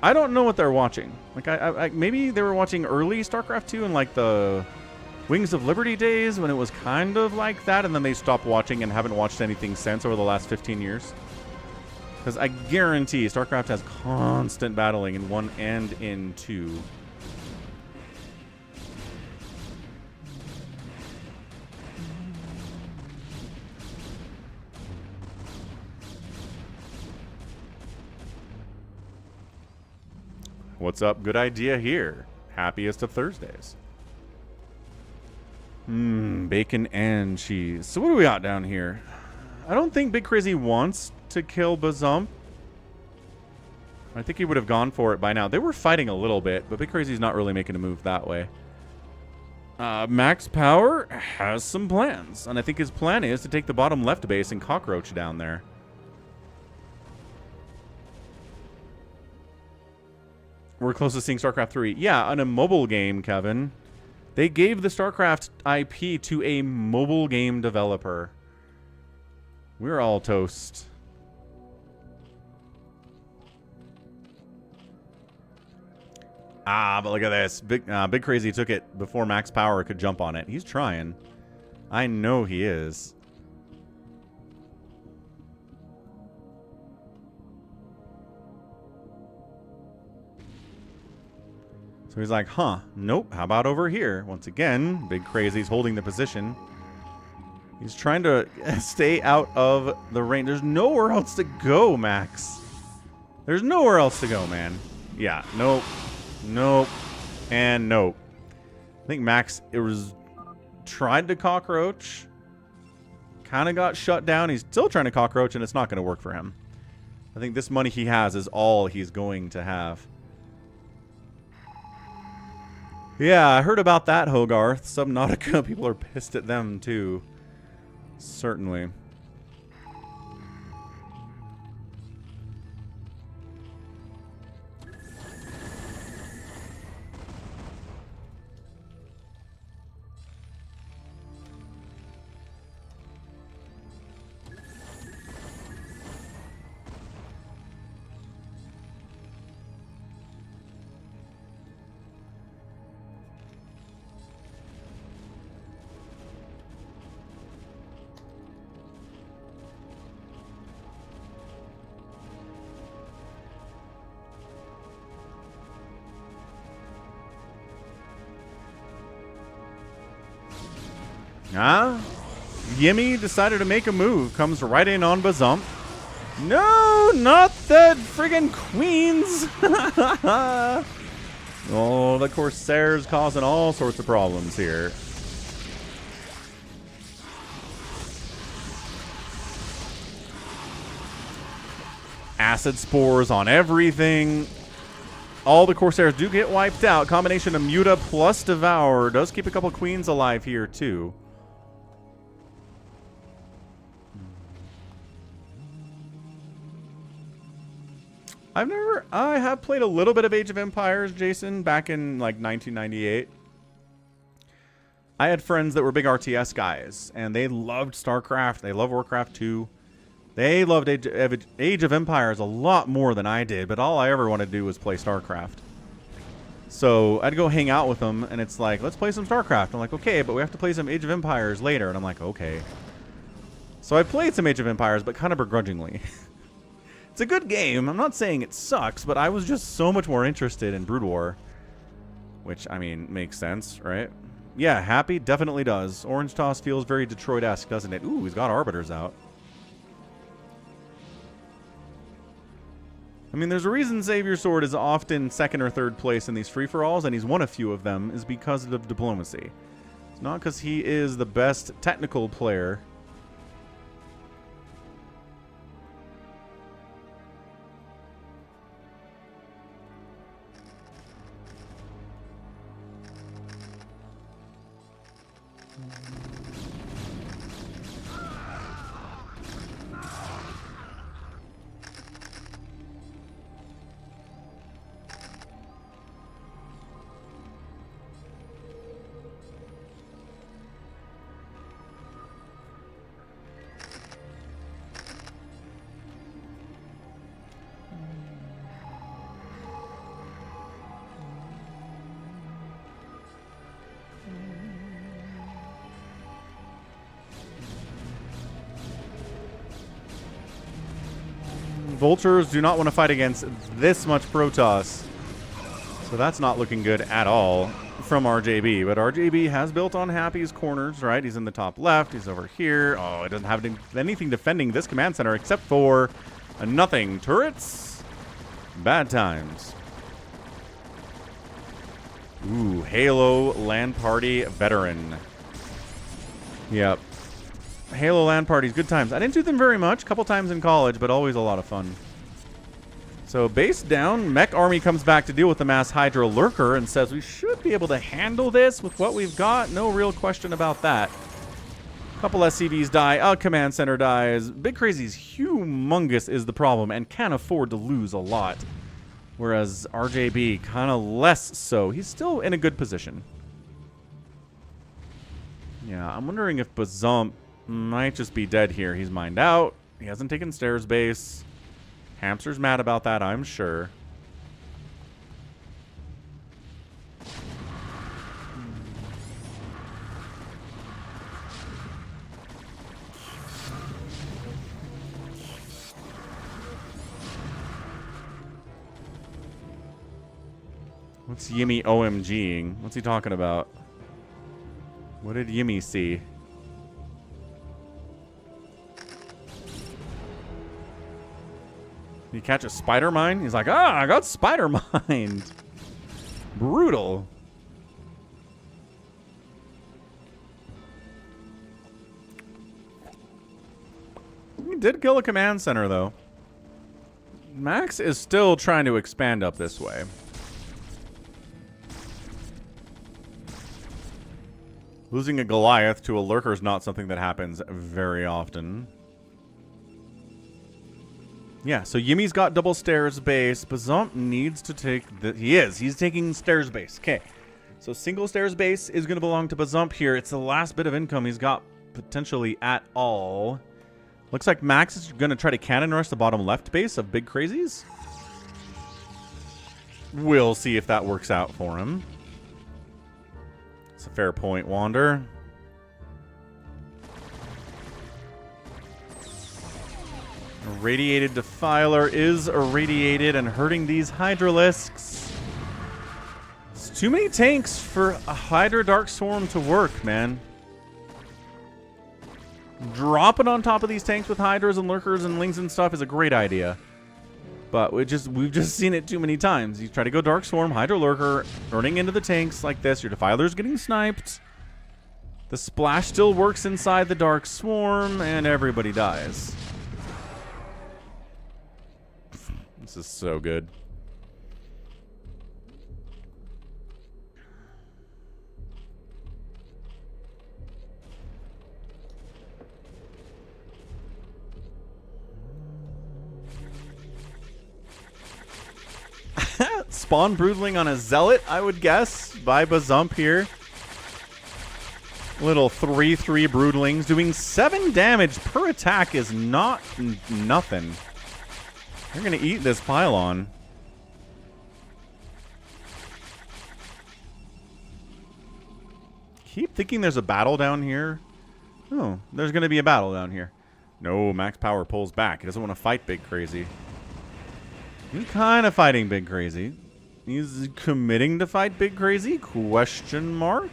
I don't know what they're watching. Like, I maybe they were watching early StarCraft 2 in, like, the Wings of Liberty days when it was kind of like that, and then they stopped watching and haven't watched anything since over the last 15 years. Because I guarantee StarCraft has constant battling in 1 and in 2. What's up? Good idea here. Happiest of Thursdays. Bacon and cheese. So what do we got down here? I don't think Big Crazy wants to kill Bazump. I think he would have gone for it by now. They were fighting a little bit, but Big Crazy's not really making a move that way. Max Power has some plans, and I think his plan is to take the bottom left base and cockroach down there. We're close to seeing StarCraft 3. Yeah, on a mobile game, Kevin. They gave the StarCraft IP to a mobile game developer. We're all toast. But look at this. Big Crazy took it before Max Power could jump on it. He's trying. I know he is. So he's like, huh, nope, how about over here? Once again, Big Crazy's holding the position. He's trying to stay out of the range. There's nowhere else to go, Max. There's nowhere else to go, man. Yeah, nope, nope, and nope. I think Max tried to cockroach, kind of got shut down. He's still trying to cockroach, and it's not going to work for him. I think this money he has is all he's going to have. Yeah, I heard about that, Hogarth. Subnautica, people are pissed at them, too. Certainly. Yimmy decided to make a move. Comes right in on Bazump. No, not the friggin' Queens. Oh, the Corsairs causing all sorts of problems here. Acid spores on everything. All the Corsairs do get wiped out. Combination of Muta plus Devour does keep a couple Queens alive here, too. I have played a little bit of Age of Empires, Jason, back in like 1998. I had friends that were big RTS guys, and they loved StarCraft. They loved Warcraft 2. They loved Age of Empires a lot more than I did, but all I ever wanted to do was play StarCraft. So I'd go hang out with them, and it's like, let's play some StarCraft. I'm like, okay, but we have to play some Age of Empires later. And I'm like, okay. So I played some Age of Empires, but kind of begrudgingly. It's a good game. I'm not saying it sucks, but I was just so much more interested in Brood War. Which, I mean, makes sense, right? Yeah, happy definitely does. Orange Toss feels very Detroit-esque, doesn't it? Ooh, he's got Arbiters out. I mean, there's a reason Savior Sword is often second or third place in these free-for-alls, and he's won a few of them, is because of diplomacy. It's not because he is the best technical player. Vultures do not want to fight against this much Protoss. So that's not looking good at all from RJB. But RJB has built on Happy's corners, right? He's in the top left. He's over here. Oh, it doesn't have anything defending this command center except for a nothing. Turrets? Bad times. Ooh, Halo LAN Party Veteran. Yep. Halo LAN parties, good times. I didn't do them very much, a couple times in college, but always a lot of fun. So base down, Mech Army comes back to deal with the Mass Hydra Lurker and says we should be able to handle this with what we've got. No real question about that. A couple SCVs die, a command center dies. Big Crazy's humongous is the problem and can afford to lose a lot. Whereas RJB, kind of less so. He's still in a good position. Yeah, I'm wondering if Bazump might just be dead here. He's mined out. He hasn't taken stairs base. Hamster's mad about that, I'm sure. What's Yimmy OMGing? What's he talking about? What did Yimmy see? Did he catch a spider mine? He's like, ah, I got spider mined. Brutal. He did kill a command center, though. Max is still trying to expand up this way. Losing a Goliath to a Lurker is not something that happens very often. Yeah, so Yimmy's got double stairs base. Bazump needs to take the... He's taking stairs base. Okay. So single stairs base is going to belong to Bazump here. It's the last bit of income he's got potentially at all. Looks like Max is going to try to cannon rush the bottom left base of Big Crazies. We'll see if that works out for him. It's a fair point, Wander. Irradiated Defiler is irradiated and hurting these Hydralisks. It's too many tanks for a Hydra Dark Swarm to work, man. Dropping on top of these tanks with Hydras and Lurkers and Lings and stuff is a great idea. But we've just seen it too many times. You try to go Dark Swarm, Hydra Lurker, running into the tanks like this. Your Defiler's getting sniped. The splash still works inside the Dark Swarm, and everybody dies. This is so good. Spawn Broodling on a Zealot, I would guess, by Bazump here. Little 3/3 Broodlings doing 7 damage per attack is not nothing. They're going to eat this pylon. Keep thinking there's a battle down here. Oh, there's going to be a battle down here. No, Max Power pulls back. He doesn't want to fight Big Crazy. He's kind of fighting Big Crazy. He's committing to fight Big Crazy? Question mark?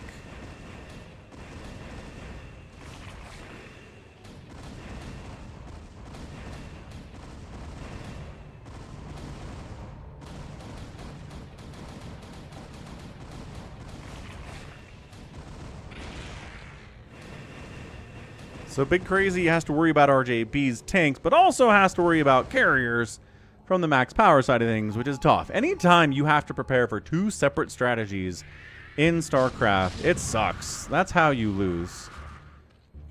So Big Crazy has to worry about RJB's tanks, but also has to worry about carriers from the max power side of things, which is tough. Anytime you have to prepare for two separate strategies in StarCraft, it sucks. That's how you lose.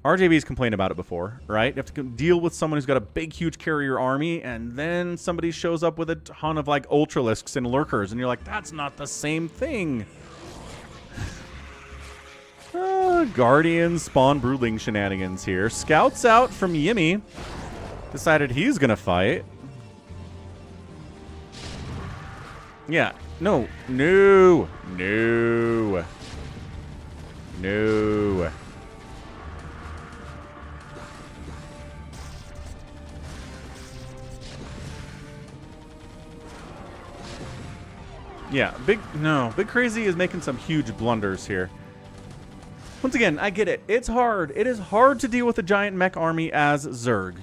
RJB's complained about it before, right? You have to deal with someone who's got a big, huge carrier army, and then somebody shows up with a ton of, like, Ultralisks and Lurkers, and you're like, that's not the same thing. Guardian spawn broodling shenanigans here. Scouts out from Yimmy. Decided he's gonna fight. Yeah. No. No. No. No. Yeah, Big Crazy is making some huge blunders here. Once again, I get it. It's hard. It is hard to deal with a giant mech army as Zerg.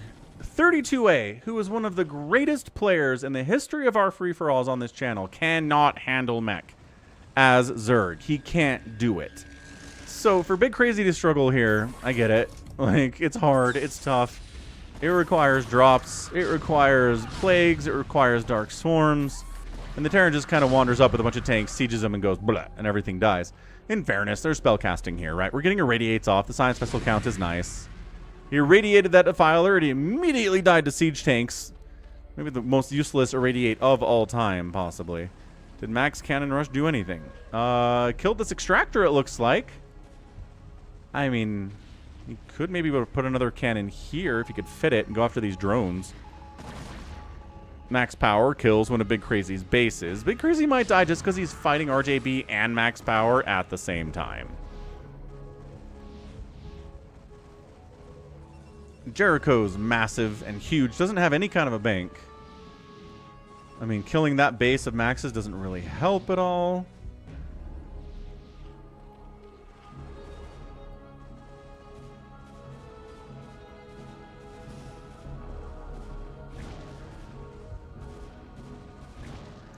32A, who is one of the greatest players in the history of our free-for-alls on this channel, cannot handle mech as Zerg. He can't do it. So for Big Crazy to struggle here, I get it. Like, it's hard. It's tough. It requires drops. It requires plagues. It requires dark swarms. And the Terran just kind of wanders up with a bunch of tanks, sieges them, and goes blah, and everything dies. In fairness, there's spellcasting here, right? We're getting irradiates off. The science vessel count is nice. He irradiated that defiler, and he immediately died to siege tanks. Maybe the most useless irradiate of all time, possibly. Did Max Cannon Rush do anything? Killed this extractor, it looks like. I mean, he could maybe put another cannon here if he could fit it and go after these drones. Max Power kills one of Big Crazy's bases. Big Crazy might die just because he's fighting RJB and Max Power at the same time. Jericho's massive and huge. Doesn't have any kind of a bank. I mean, killing that base of Max's doesn't really help at all.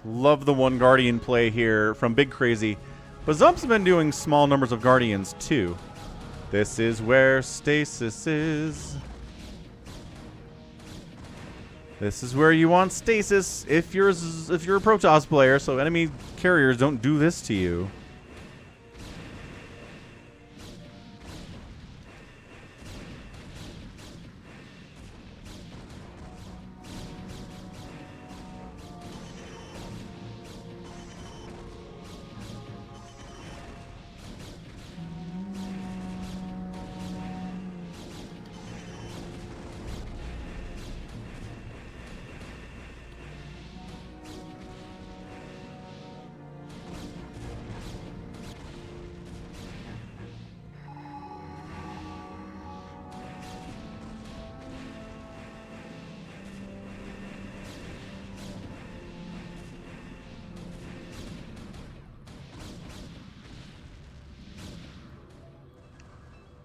Love the one Guardian play here from Big Crazy. But Zump's been doing small numbers of Guardians too. This is where stasis is. This is where you want stasis if you're a Protoss player, so enemy carriers don't do this to you.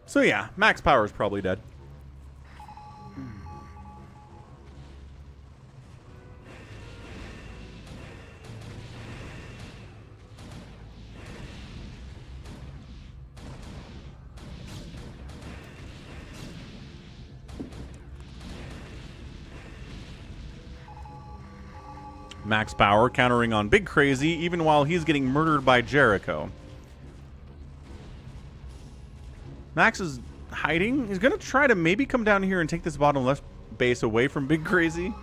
So yeah, Max Power is probably dead. Max Power countering on Big Crazy even while he's getting murdered by Jericho. Max is hiding. He's going to try to maybe come down here and take this bottom left base away from Big Crazy.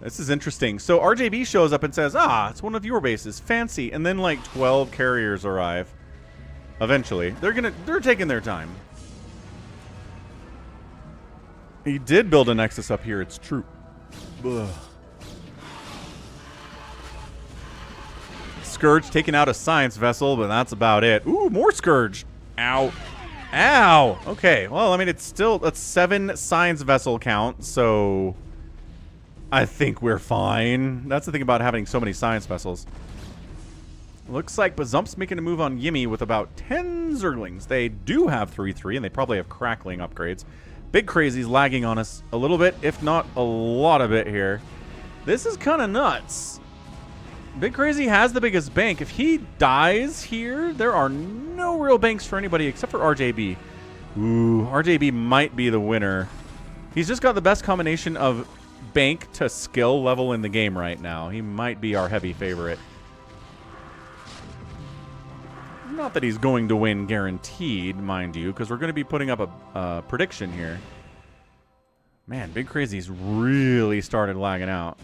This is interesting. So RJB shows up and says, ah, it's one of your bases. Fancy. And then like 12 carriers arrive. Eventually. They're taking their time. He did build a Nexus up here. It's true. Ugh. Scourge taking out a science vessel, but that's about it. Ooh, more Scourge. Ow. Ow. Okay, well, I mean, it's still a 7 science vessel count, so I think we're fine. That's the thing about having so many science vessels. Looks like Bazump's making a move on Yimmy with about 10 Zerglings. They do have 3-3, and they probably have crackling upgrades. Big Crazy's lagging on us a little bit, if not a lot of it here. This is kind of nuts. Big Crazy has the biggest bank. If he dies here, there are no real banks for anybody except for RJB. Ooh, RJB might be the winner. He's just got the best combination of bank to skill level in the game right now. He might be our heavy favorite. Not that he's going to win guaranteed, mind you, because we're going to be putting up a prediction here. Man, Big Crazy's really started lagging out.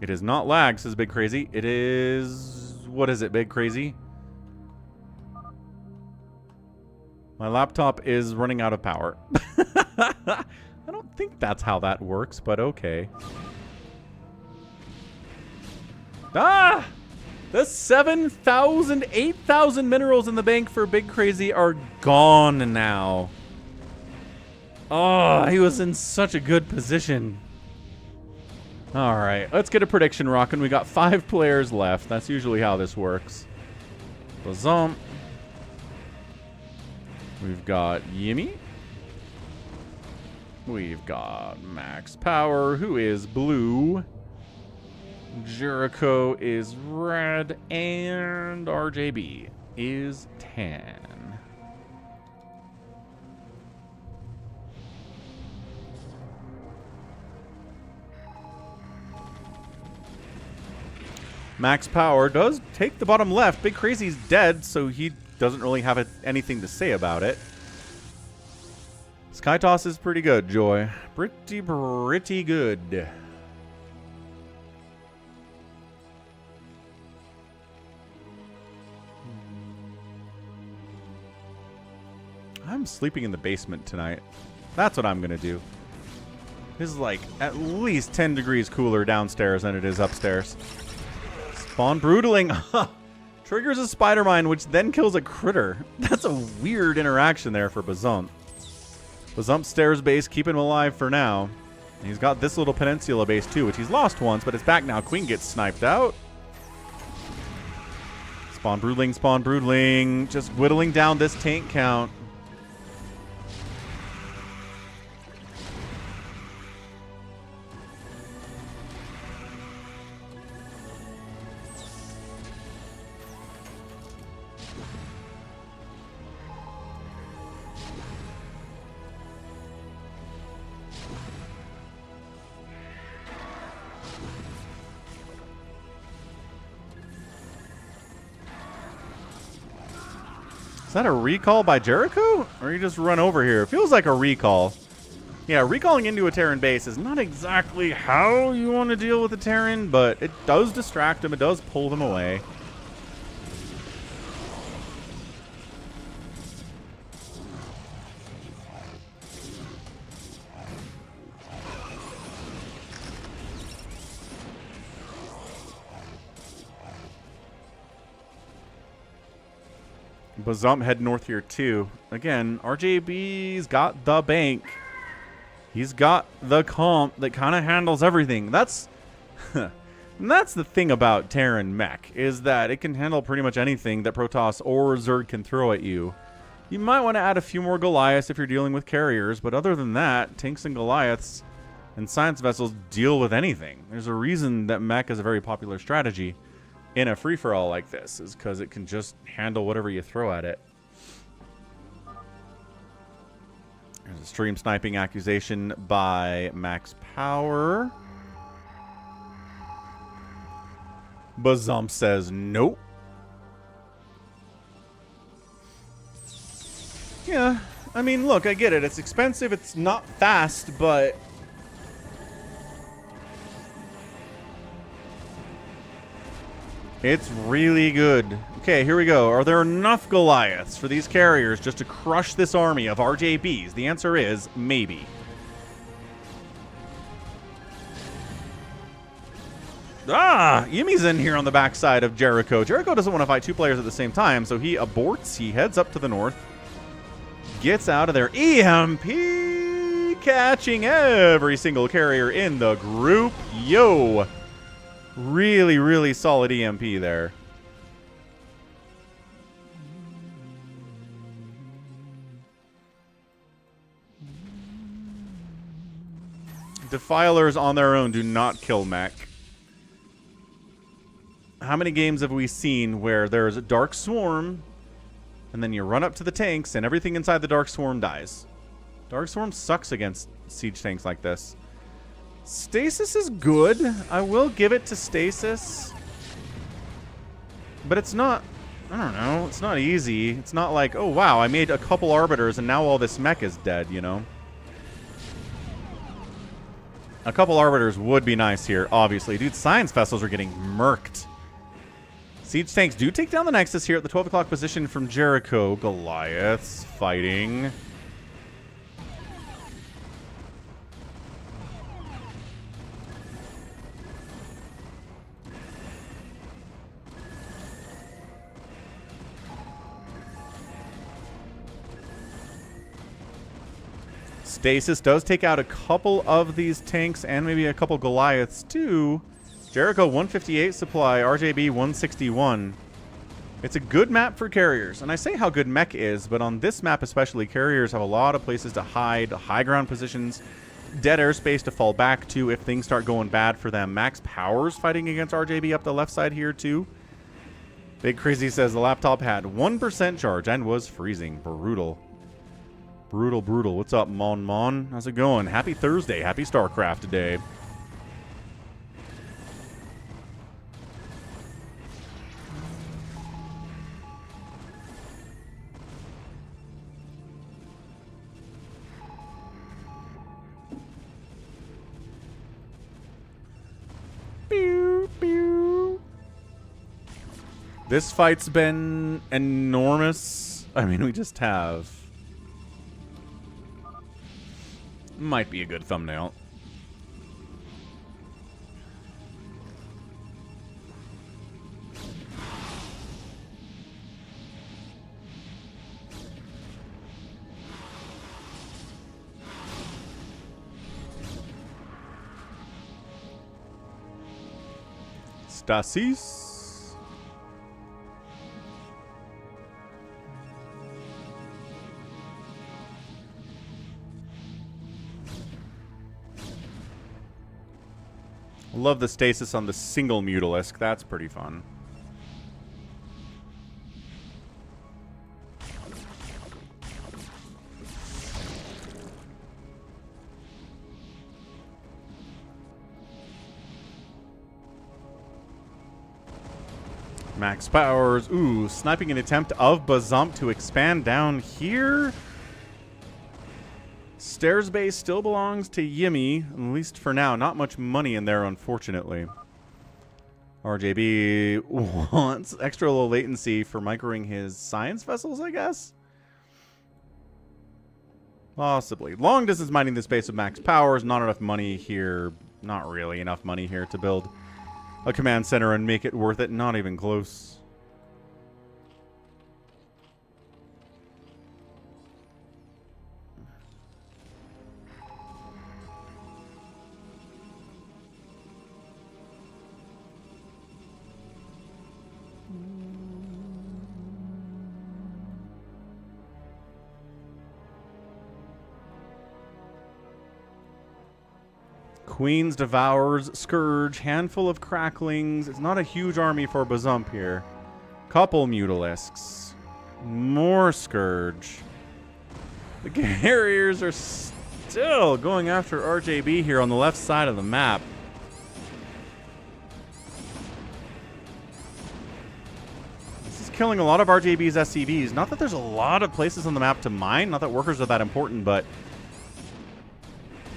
It is not lag, says Big Crazy. It is... What is it, Big Crazy? My laptop is running out of power. I don't think that's how that works, but okay. Ah! The 7,000, 8,000 minerals in the bank for Big Crazy are gone now. Oh, he was in such a good position. All right, let's get a prediction rocking. We got 5 players left. That's usually how this works. Bazump. We've got Yimmy. We've got Max Power, who is blue. Jericho is red. And RJB is tan. Max Power does take the bottom left. Big Crazy's dead, so he doesn't really have anything to say about it. Sky Toss is pretty good, Joy. Pretty good. I'm sleeping in the basement tonight. That's what I'm going to do. This is like at least 10 degrees cooler downstairs than it is upstairs. Spawn Brutaling triggers a spider mine, which then kills a critter. That's a weird interaction there for Bazump. Bazump's stairs base, keep him alive for now. And he's got this little peninsula base too, which he's lost once, but it's back now. Queen gets sniped out. Spawn Brutaling, just whittling down this tank count. Is that a recall by Jericho? Or you just run over here? It feels like a recall. Yeah, recalling into a Terran base is not exactly how you want to deal with a Terran, but it does distract them. It does pull them away. Bazump head north here too. Again, RJB's got the bank. He's got the comp that kind of handles everything. That's that's the thing about Terran mech, is that it can handle pretty much anything that Protoss or Zerg can throw at you. You might want to add a few more Goliaths if you're dealing with carriers, but other than that, tanks and Goliaths and science vessels deal with anything. There's a reason that mech is a very popular strategy in a free-for-all like this, is because it can just handle whatever you throw at it. There's a stream sniping accusation by Max Power. Bazump says nope. Yeah, I mean, look, I get it. It's expensive, it's not fast, but it's really good. Okay, here we go. Are there enough Goliaths for these carriers just to crush this army of RJBs? The answer is maybe. Ah! Yimmy's in here on the backside of Jericho. Jericho doesn't want to fight 2 players at the same time, so he aborts. He heads up to the north. Gets out of there. EMP! Catching every single carrier in the group. Yo! Really, really solid EMP there. Defilers on their own do not kill mech. How many games have we seen where there's a Dark Swarm, and then you run up to the tanks, and everything inside the Dark Swarm dies? Dark Swarm sucks against siege tanks like this. Stasis is good. I will give it to Stasis. But it's not, I don't know, it's not easy. It's not like, oh wow, I made a couple Arbiters, and now all this mech is dead, you know? A couple Arbiters would be nice here, obviously. Dude, Science Vessels are getting murked. Siege tanks do take down the Nexus here at the 12 o'clock position from Jericho. Goliaths fighting. Stasis does take out a couple of these tanks and maybe a couple Goliaths too. Jericho 158 supply, RJB 161. It's a good map for carriers. And I say how good mech is, but on this map especially, carriers have a lot of places to hide, high ground positions, dead airspace to fall back to if things start going bad for them. Max Powers fighting against RJB up the left side here too. Big Crazy says the laptop had 1% charge and was freezing. Brutal. Brutal, brutal. What's up, Mon Mon? How's it going? Happy Thursday. Happy StarCraft today. Pew, pew. This fight's been enormous. I mean, we just have... Might be a good thumbnail. Stasis. Love the stasis on the single Mutalisk. That's pretty fun. Max Powers. Ooh, sniping an attempt of Bazump to expand down here. Stairs base still belongs to Yimmy, at least for now. Not much money in there, unfortunately. RJB wants extra low latency for microing his science vessels, I guess? Possibly. Long distance mining this base with max powers. Not enough money here. Not really enough money here to build a command center and make it worth it. Not even close. Queens devours Scourge, handful of cracklings. It's not a huge army for Bazump here. Couple Mutalisks. More Scourge. The carriers are still going after RJB here on the left side of the map. This is killing a lot of RJB's SCVs. Not that there's a lot of places on the map to mine. Not that workers are that important, but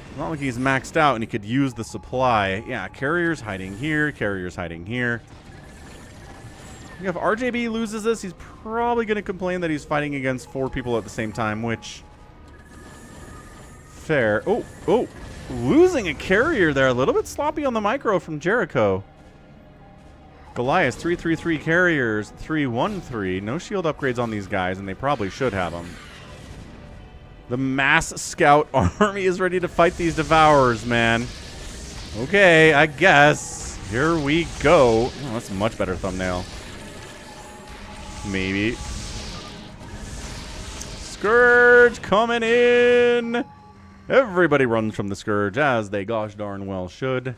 it's not like he's maxed out and he could use the supply. Yeah, carriers hiding here, carriers hiding here. If RJB loses this, he's probably going to complain that he's fighting against 4 people at the same time, which... Fair. Oh, losing a carrier there. A little bit sloppy on the micro from Jericho. Goliath, 333 carriers, 313. No shield upgrades on these guys, and they probably should have them. The mass scout army is ready to fight these devourers, man. Okay, I guess. Here we go. Oh, that's a much better thumbnail. Maybe. Scourge coming in. Everybody runs from the Scourge, as they gosh darn well should.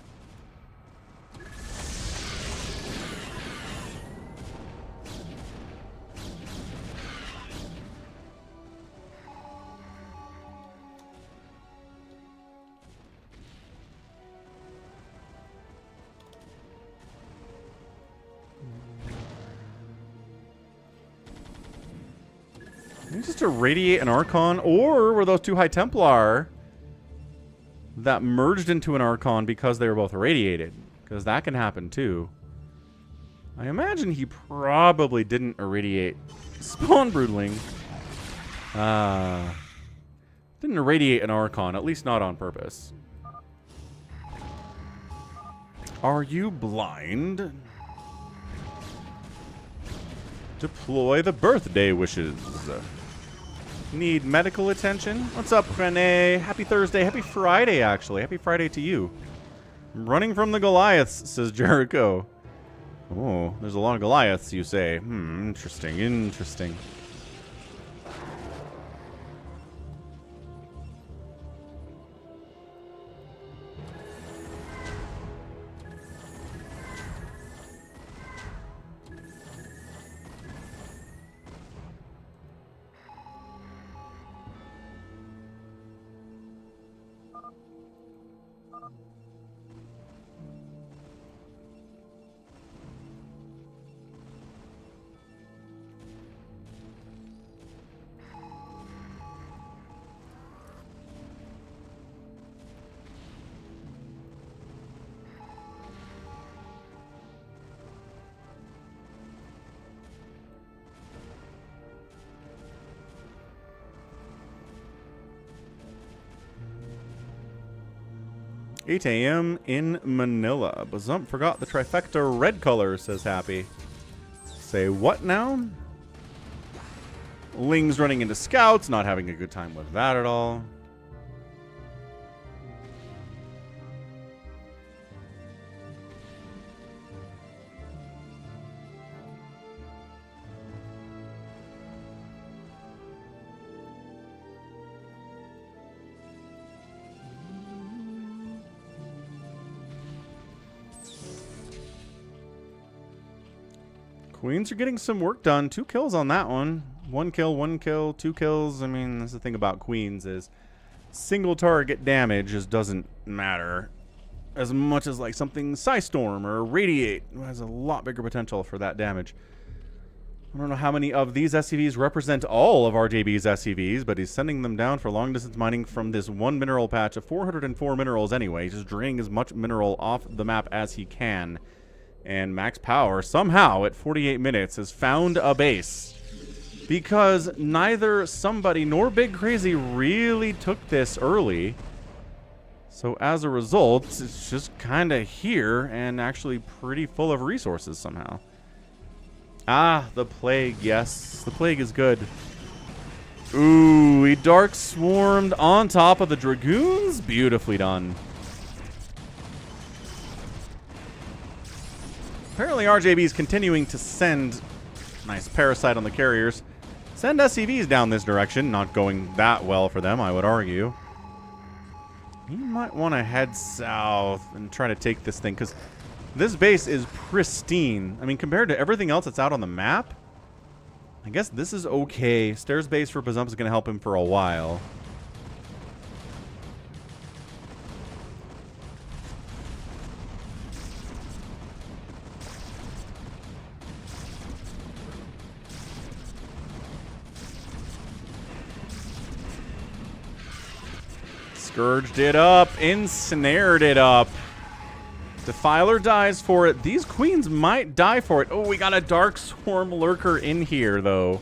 Just to radiate an Archon, or were those two High Templar that merged into an Archon because they were both irradiated? Because that can happen too. I imagine he probably didn't irradiate Spawn Broodling. Didn't irradiate an Archon, at least not on purpose. Are you blind? Deploy the birthday wishes. Need medical attention? What's up, René? Happy Thursday. Happy Friday, actually. Happy Friday to you. I'm running from the Goliaths, says Jericho. Oh, there's a lot of Goliaths, you say. Interesting, interesting. $8 a.m. in Manila. Bazump forgot the trifecta red color, says Happy. Say what now? Ling's running into scouts, not having a good time with that at all. Queens are getting some work done. 2 kills on that one. 1 kill, 1 kill, 2 kills. I mean, that's the thing about Queens is single target damage just doesn't matter as much as like something Psystorm or Radiate, who has a lot bigger potential for that damage. I don't know how many of these SCVs represent all of RJB's SCVs, but he's sending them down for long distance mining from this one mineral patch of 404 minerals anyway. He's just draining as much mineral off the map as he can. And Max Power, somehow, at 48 minutes, has found a base. Because neither somebody nor Big Crazy really took this early. So as a result, it's just kind of here and actually pretty full of resources somehow. Ah, the Plague, yes. The Plague is good. Ooh, he Dark Swarmed on top of the Dragoons. Beautifully done. Apparently RJB is continuing to send, nice parasite on the carriers, send SCVs down this direction. Not going that well for them, I would argue. You might want to head south and try to take this thing, because this base is pristine. I mean, compared to everything else that's out on the map, I guess this is okay. Stairs base for Bazump is going to help him for a while. Scourged it up, ensnared it up. Defiler dies for it. These queens might die for it. Oh, we got a Dark Swarm lurker in here, though.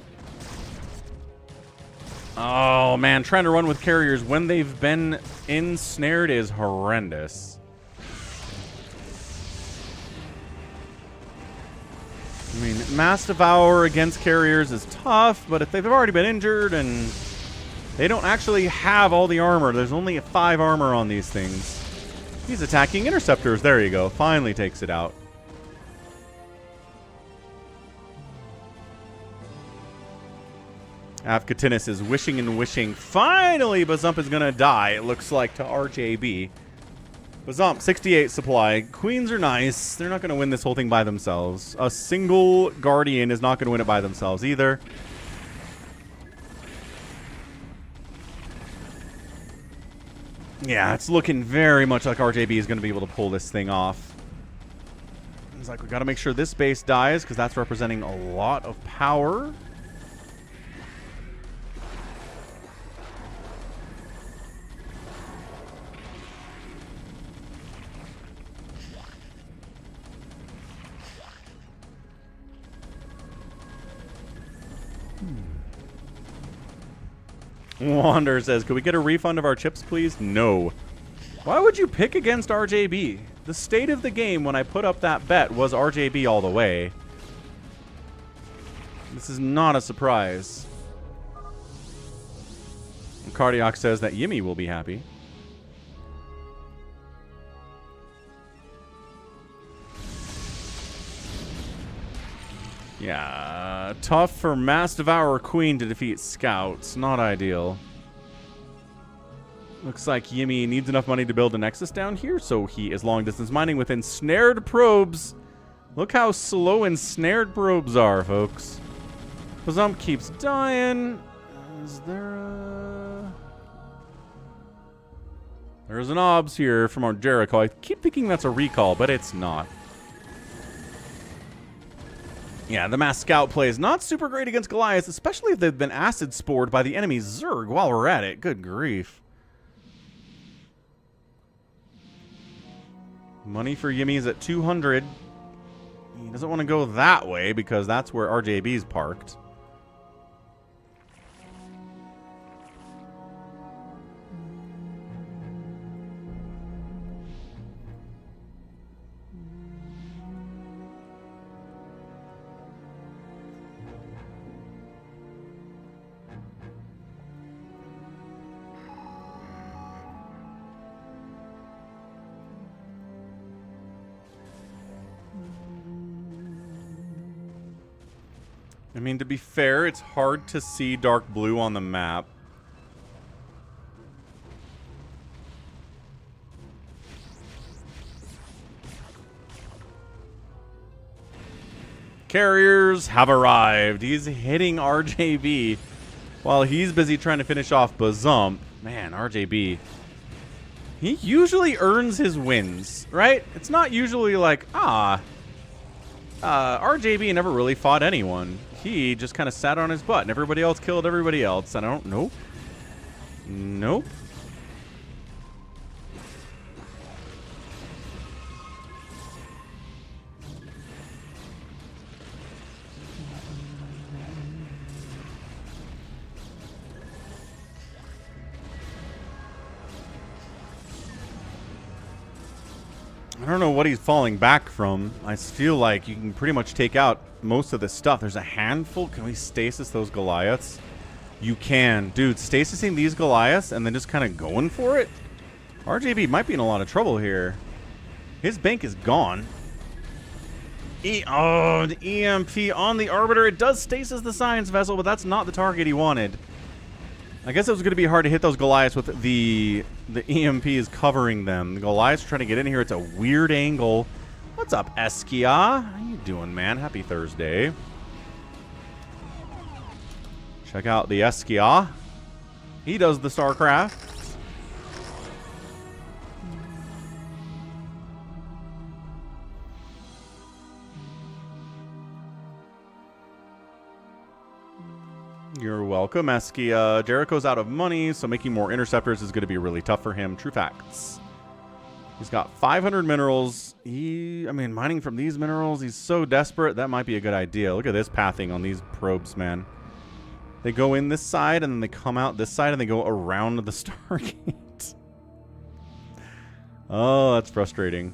Oh, man, trying to run with carriers when they've been ensnared is horrendous. I mean, Mass Devour against carriers is tough, but if they've already been injured and they don't actually have all the armor. There's only 5 armor on these things. He's attacking interceptors. There you go. Finally takes it out. Afkatinis is wishing and wishing. Finally, Bazump is going to die, it looks like, to RJB. Bazump, 68 supply. Queens are nice. They're not going to win this whole thing by themselves. A single Guardian is not going to win it by themselves either. Yeah, it's looking very much like RJB is going to be able to pull this thing off. It's like we got to make sure this base dies because that's representing a lot of power. Wander says, could we get a refund of our chips, please? No. Why would you pick against RJB? The state of the game when I put up that bet was RJB all the way. This is not a surprise. And Cardiac says that Yimmy will be happy. Yeah, tough for Mass Devourer Queen to defeat Scouts. Not ideal. Looks like Yimmy needs enough money to build a Nexus down here, so he is long distance mining with ensnared probes. Look how slow ensnared probes are, folks. Bazump keeps dying. Is there a... There's an OBS here from our Jericho. I keep thinking that's a recall, but it's not. Yeah, the Mass Scout play is not super great against Goliath, especially if they've been acid spored by the enemy Zerg while we're at it. Good grief. Money for Yimmy is at 200. He doesn't want to go that way because that's where RJB's parked. I mean, to be fair, it's hard to see dark blue on the map. Carriers have arrived. He's hitting RJB while he's busy trying to finish off Bazump. Man, RJB. He usually earns his wins, right? It's not usually like, RJB never really fought anyone. He just kind of sat on his butt and everybody else killed everybody else. I don't know. Nope. I don't know what he's falling back from. I feel like you can pretty much take out most of this stuff. There's a handful. Can we stasis those Goliaths? You can. Dude, stasising these Goliaths and then just kind of going for it? RJB might be in a lot of trouble here. His bank is gone. Oh, the EMP on the Arbiter. It does stasis the Science Vessel, but that's not the target he wanted. I guess it was going to be hard to hit those Goliaths with the EMP is covering them. The Goliaths trying to get in here. It's a weird angle. What's up, Eskia? How you doing, man? Happy Thursday. Check out the Eskia. He does the StarCraft. You're welcome, Eskia. Jericho's out of money, so making more interceptors is going to be really tough for him. True facts. He's got 500 minerals. I mean, mining from these minerals, he's so desperate. That might be a good idea. Look at this pathing on these probes, man. They go in this side, and then they come out this side, and they go around the Stargate. Oh, that's frustrating.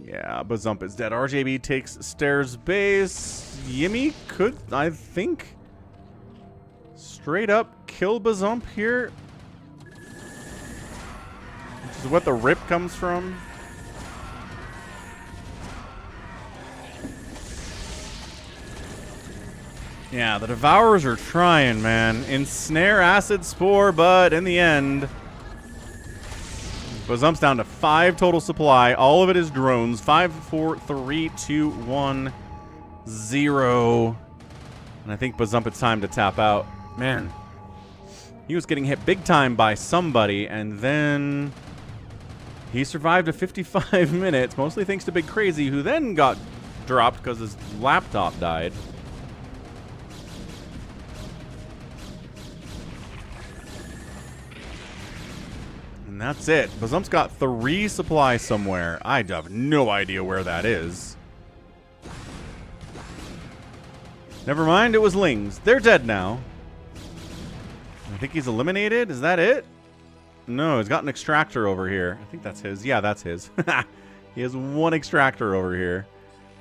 Yeah, Bazump is dead. RJB takes Stairs base. Yimmy could, I think, straight up kill Bazump here. Which is what the rip comes from. Yeah, the Devourers are trying, man. Ensnare Acid Spore, but in the end, Bazump's down to 5 total supply. All of it is drones. 5, 4, 3, 2, 1, 0. And I think Bazump, it's time to tap out. Man, he was getting hit big time by somebody, and then he survived a 55 minutes, mostly thanks to Big Crazy, who then got dropped because his laptop died. And that's it. Bazump's got 3 supplies somewhere. I have no idea where that is. Never mind, it was Lings. They're dead now. I think he's eliminated. Is that it? No, he's got an extractor over here. I think that's his. Yeah, that's his. He has 1 extractor over here.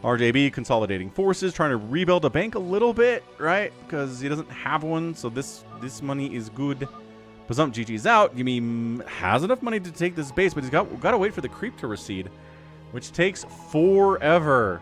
RJB consolidating forces, trying to rebuild a bank a little bit, right? Because he doesn't have one, so this money is good. Bazump GG's out. Yumi has enough money to take this base, but he's got to wait for the creep to recede, which takes forever.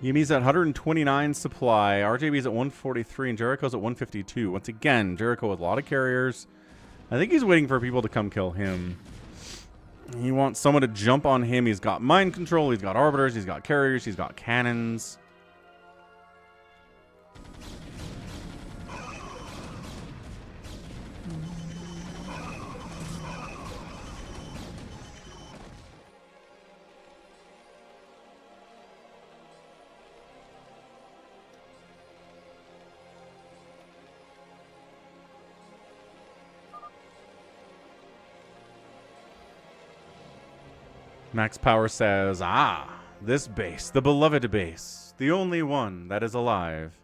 Yumi's at 129 supply. RJB's at 143, and Jericho's at 152. Once again, Jericho with a lot of carriers. I think he's waiting for people to come kill him. He wants someone to jump on him. He's got mind control. He's got arbiters. He's got carriers. He's got cannons. Max Power says, this base, the beloved base, the only one that is alive.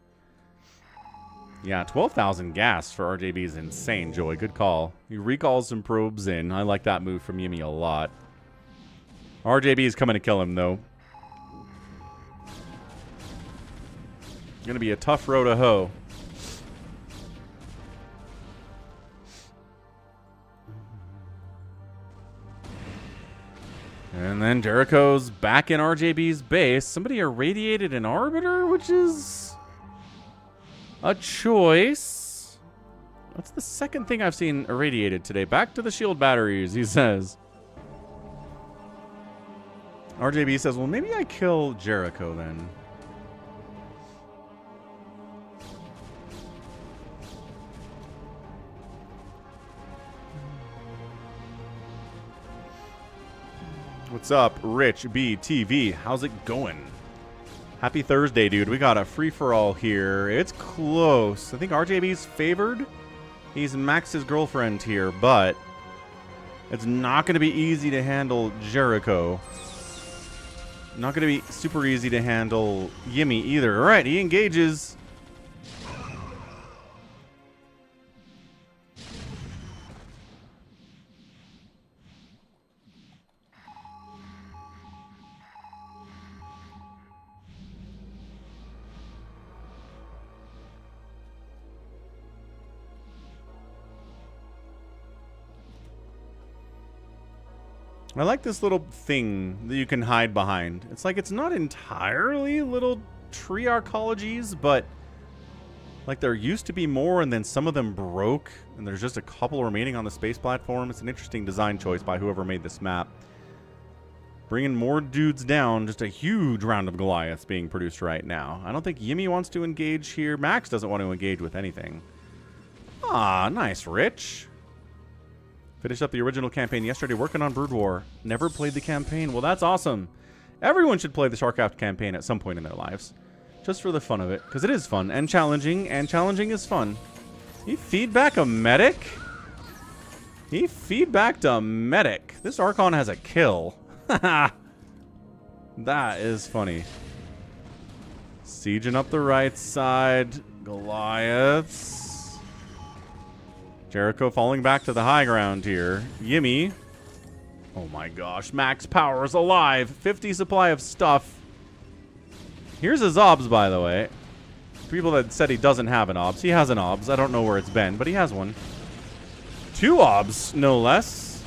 Yeah, 12,000 gas for RJB is insane, Joey. Good call. He recalls some probes in. I like that move from Yumi a lot. RJB is coming to kill him, though. Gonna be a tough row to hoe. And then Jericho's back in RJB's base. Somebody irradiated an arbiter, which is a choice. That's the second thing I've seen irradiated today. Back to the shield batteries, he says. RJB says, well, maybe I kill Jericho then. What's up, Rich BTV? How's it going? Happy Thursday, dude. We got a free-for-all here. It's close. I think RJB's favored. He's Max's girlfriend here, but it's not going to be easy to handle Jericho. Not going to be super easy to handle Yumi either. All right, he engages. I like this little thing that you can hide behind. It's like it's not entirely little tree arcologies, but like there used to be more and then some of them broke and there's just a couple remaining on the space platform. It's an interesting design choice by whoever made this map. Bringing more dudes down, just a huge round of Goliaths being produced right now. I don't think Yumi wants to engage here. Max doesn't want to engage with anything. Ah, nice, Rich. Finished up the original campaign yesterday working on Brood War. Never played the campaign. Well, that's awesome. Everyone should play the StarCraft campaign at some point in their lives. Just for the fun of it. Because it is fun and challenging is fun. You feed back a medic? He feedbacked a medic. This Archon has a kill. That is funny. Sieging up the right side. Goliaths. Jericho falling back to the high ground here. Yimmy. Oh my gosh. Max Power is alive. 50 supply of stuff. Here's his obs, by the way. People that said he doesn't have an obs. He has an obs. I don't know where it's been, but he has one. 2 obs, no less.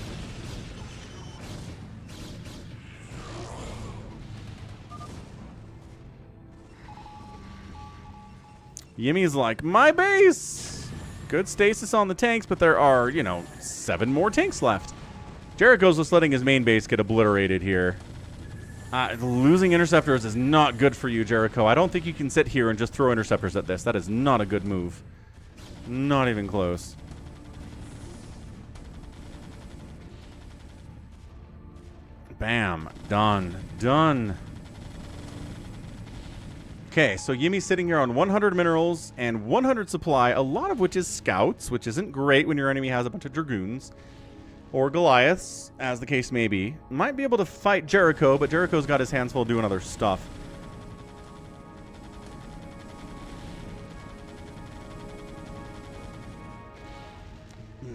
Yimmy's like, my base! Good stasis on the tanks, but there are, 7 more tanks left. Jericho's just letting his main base get obliterated here. Losing interceptors is not good for you, Jericho. I don't think you can sit here and just throw interceptors at this. That is not a good move. Not even close. Bam. Done. Done. Okay, so Yimmy's sitting here on 100 minerals and 100 supply, a lot of which is scouts, which isn't great when your enemy has a bunch of dragoons. Or Goliaths, as the case may be. Might be able to fight Jericho, but Jericho's got his hands full doing other stuff.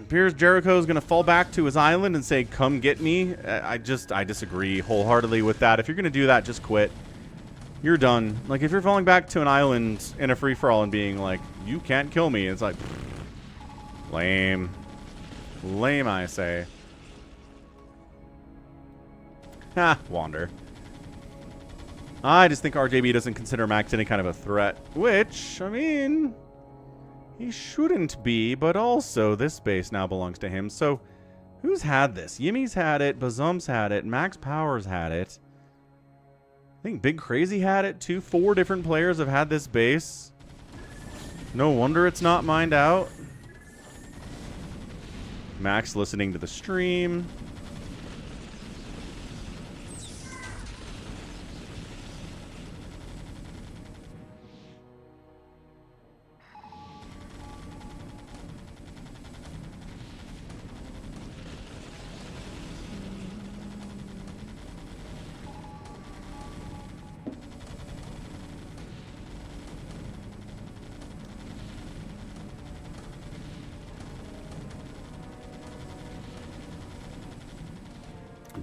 Appears Jericho's going to fall back to his island and say, come get me. I disagree wholeheartedly with that. If you're going to do that, just quit. You're done. Like, if you're falling back to an island in a free-for-all and being like, you can't kill me, it's like, lame. Lame, I say. Ha, wander. I just think RJB doesn't consider Max any kind of a threat. Which, I mean, he shouldn't be, but also this base now belongs to him. So, who's had this? Yimmy's had it, Bazum's had it, Max Powers had it. I think Big Crazy had it too. 4 different players have had this base. No wonder it's not mined out. Max listening to the stream.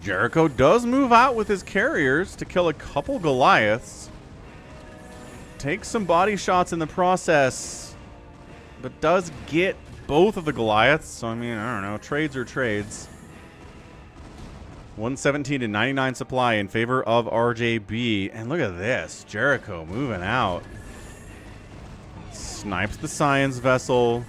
Jericho does move out with his carriers to kill a couple Goliaths. Takes some body shots in the process, but does get both of the Goliaths. So, I mean, I don't know. Trades are trades. 117 to 99 supply in favor of RJB. And look at this. Jericho moving out. Snipes the Science Vessel.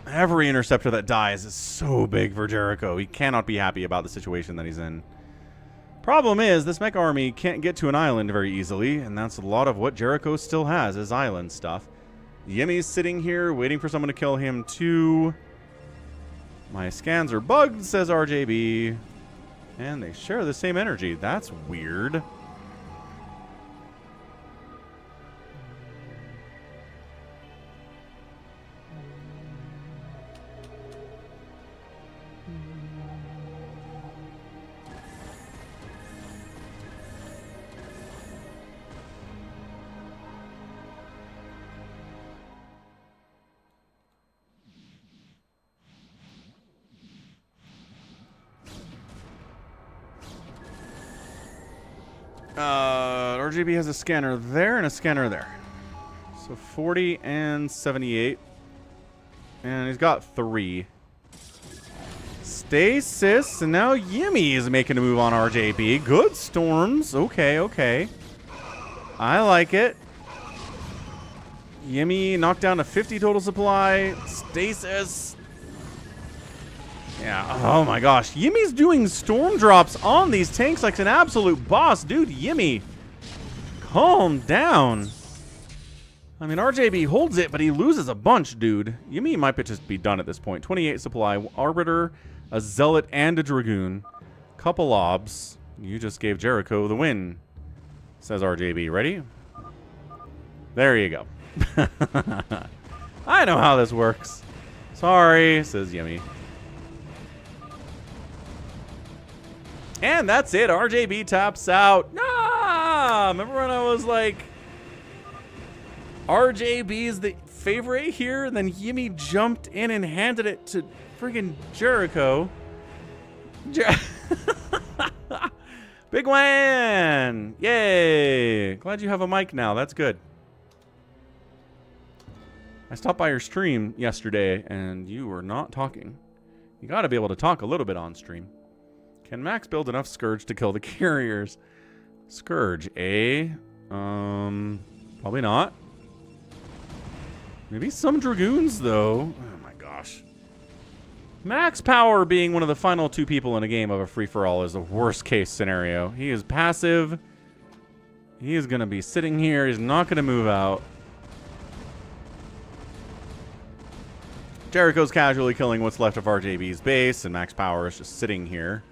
Every interceptor that dies is so big for Jericho. He cannot be happy about the situation that he's in. Problem is, this mech army can't get to an island very easily, and that's a lot of what Jericho still has, is island stuff. Yimmy's sitting here, waiting for someone to kill him too. My scans are bugged, says RJB. And they share the same energy. That's weird. RGB has a scanner there and a scanner there. So 40 and 78. And he's got 3. Stasis. And now Yimmy is making a move on RJB. Good storms. Okay, okay. I like it. Yimmy knocked down to 50 total supply. Stasis. Yeah, oh my gosh. Yimmy's doing storm drops on these tanks like an absolute boss. Dude, Yimmy, calm down. I mean, RJB holds it, but he loses a bunch, dude. Yimmy might just be done at this point. 28 supply, Arbiter, a Zealot, and a Dragoon. Couple obs. You just gave Jericho the win, says RJB. Ready? There you go. I know how this works. Sorry, says Yummy. And that's it. RJB taps out. Nah! Remember when I was like, RJB is the favorite here, and then Yimmy jumped in and handed it to friggin' Jericho. Big win! Yay! Glad you have a mic now. That's good. I stopped by your stream yesterday, and you were not talking. You gotta be able to talk a little bit on stream. Can Max build enough Scourge to kill the carriers? Scourge, eh? Probably not. Maybe some Dragoons, though. Oh my gosh. Max Power being one of the final 2 people in a game of a free-for-all is the worst case scenario. He is passive. He is going to be sitting here. He's not going to move out. Jericho's casually killing what's left of RJB's base, and Max Power is just sitting here.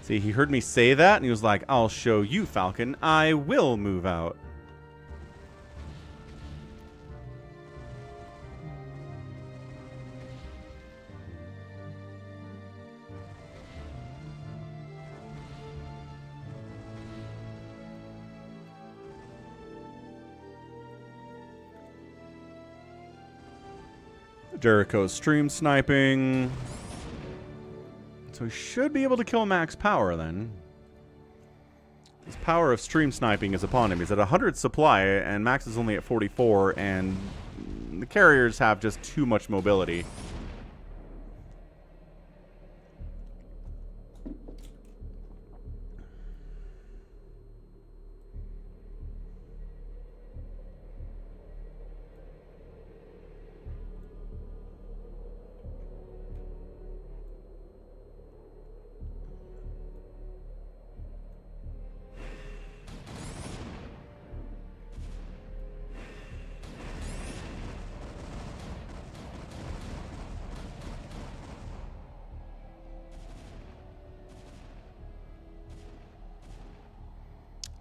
See, he heard me say that, and he was like, I'll show you, Falcon. I will move out. Jericho's stream sniping. So he should be able to kill Max Power then. His power of stream sniping is upon him. He's at 100 supply, and Max is only at 44, and the carriers have just too much mobility.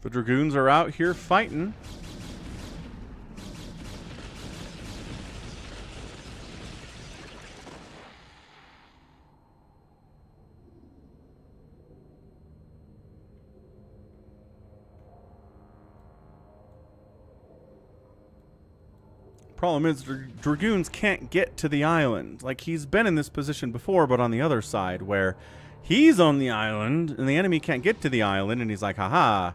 The Dragoons are out here fighting. Problem is, Dragoons can't get to the island. Like, he's been in this position before, but on the other side, where he's on the island, and the enemy can't get to the island, and he's like, haha.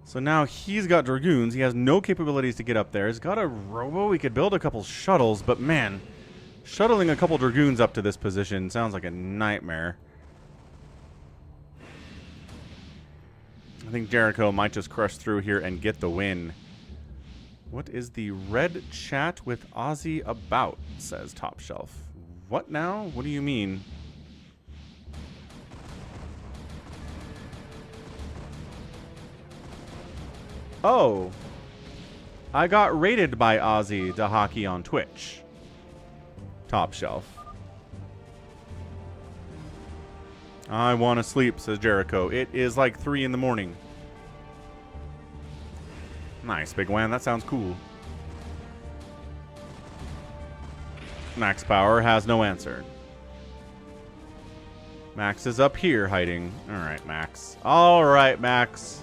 So now he's got Dragoons. He has no capabilities to get up there. He's got a robo. He could build a couple shuttles, but man, shuttling a couple Dragoons up to this position sounds like a nightmare. I think Jericho might just crush through here and get the win. What is the red chat with Ozzy about, says Top Shelf. What now? What do you mean? Oh, I got rated by Ozzy Dahaki on Twitch. Top Shelf. I want to sleep, says Jericho. It is like 3 in the morning. Nice, Big Wan. That sounds cool. Max Power has no answer. Max is up here hiding. All right, Max. All right, Max.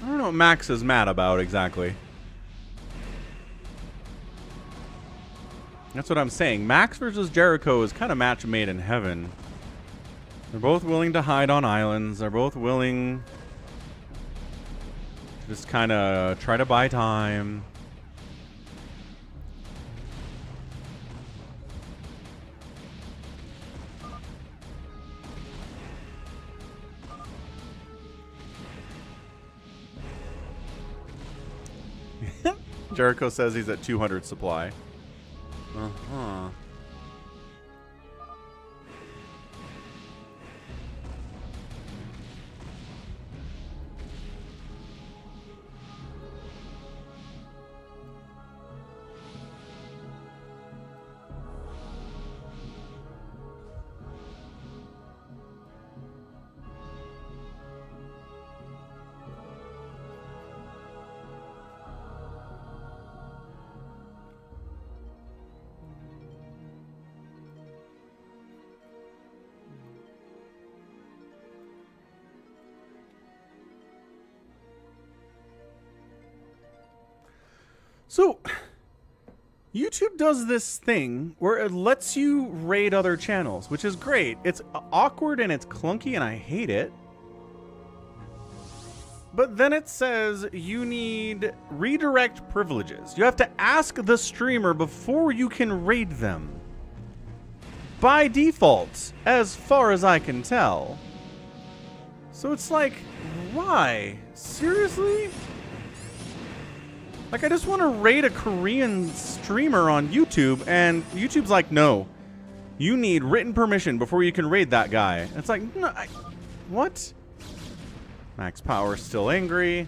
I don't know what Max is mad about exactly. That's what I'm saying. Max versus Jericho is kind of match made in heaven. They're both willing to hide on islands. They're both willing to just kind of try to buy time. Jericho says he's at 200 supply. Uh-huh. So, YouTube does this thing where it lets you raid other channels, which is great. It's awkward and it's clunky and I hate it. But then it says you need redirect privileges. You have to ask the streamer before you can raid them. By default, as far as I can tell. So it's like, why? Seriously? Like, I just want to raid a Korean streamer on YouTube, and YouTube's like, no. You need written permission before you can raid that guy. It's like, no, what? Max Power's still angry.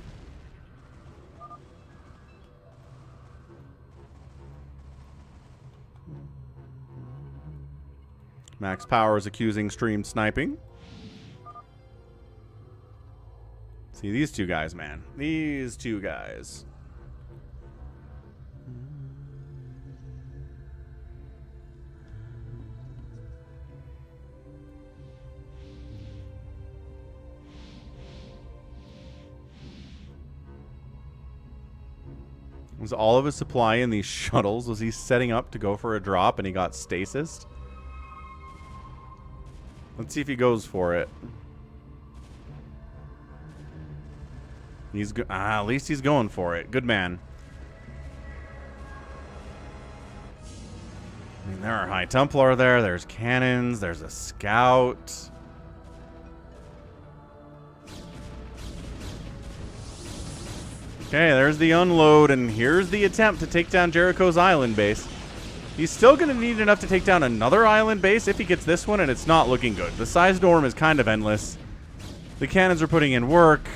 Max Power is accusing stream sniping. See, these two guys, man. These two guys. Was all of his supply in these shuttles? Was he setting up to go for a drop and he got stasis? Let's see if he goes for it. He's at least he's going for it. Good man. I mean, there are High Templar there. There's cannons. There's a scout. Okay, there's the unload, and here's the attempt to take down Jericho's island base. He's still going to need enough to take down another island base if he gets this one, and it's not looking good. The size dorm is kind of endless. The cannons are putting in work.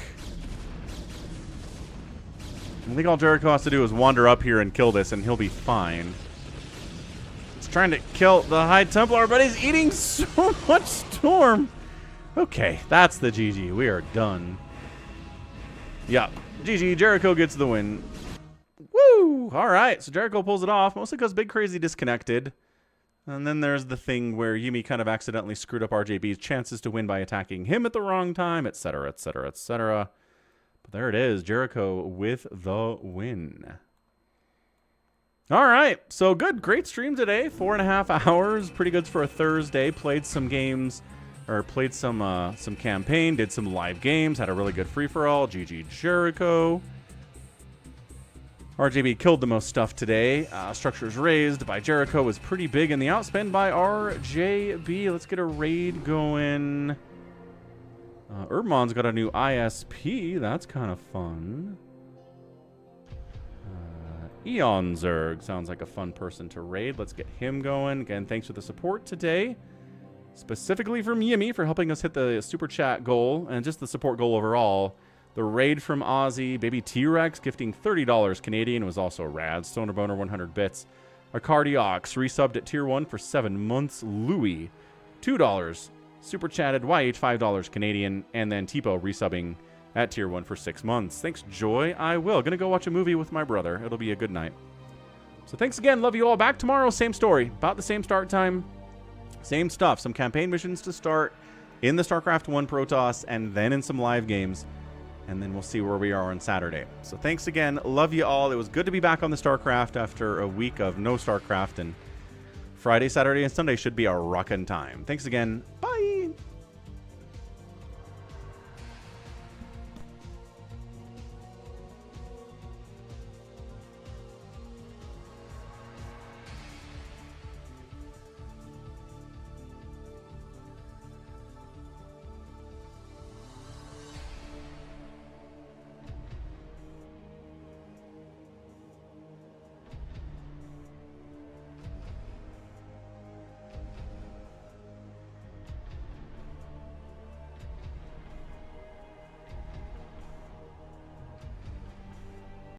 I think all Jericho has to do is wander up here and kill this, and he'll be fine. He's trying to kill the High Templar, but he's eating so much storm. Okay, that's the GG. We are done. Yup. GG, Jericho gets the win. Woo! Alright, so Jericho pulls it off, mostly because Big Crazy disconnected. And then there's the thing where Yumi kind of accidentally screwed up RJB's chances to win by attacking him at the wrong time, etc., etc., etc. But there it is, Jericho with the win. Alright, so good, great stream today, 4.5 hours, pretty good for a Thursday. Played some games. Or played some campaign, did some live games, had a really good free-for-all. GG Jericho. RJB killed the most stuff today. Structures raised by Jericho was pretty big in the outspend by RJB. Let's get a raid going. Urban's got a new ISP. That's kind of fun. Eon Zerg sounds like a fun person to raid. Let's get him going. Again, thanks for the support today. Specifically from Yimmy for helping us hit the super chat goal and just the support goal overall. The raid from Ozzy, Baby T-Rex gifting $30 Canadian was also rad. Stoner Boner 100 bits. Acardiox resubbed at tier 1 for 7 months. Louis $2 super chatted. YH $5 Canadian, and then Tipo resubbing at tier 1 for 6 months. Thanks, Joy. I will. Gonna go watch a movie with my brother. It'll be a good night. So thanks again. Love you all. Back tomorrow. Same story. About the same start time. Same stuff. Some campaign missions to start in the StarCraft 1 Protoss and then in some live games. And then we'll see where we are on Saturday. So thanks again. Love you all. It was good to be back on the StarCraft after a week of no StarCraft. And Friday, Saturday, and Sunday should be a rockin' time. Thanks again. Bye.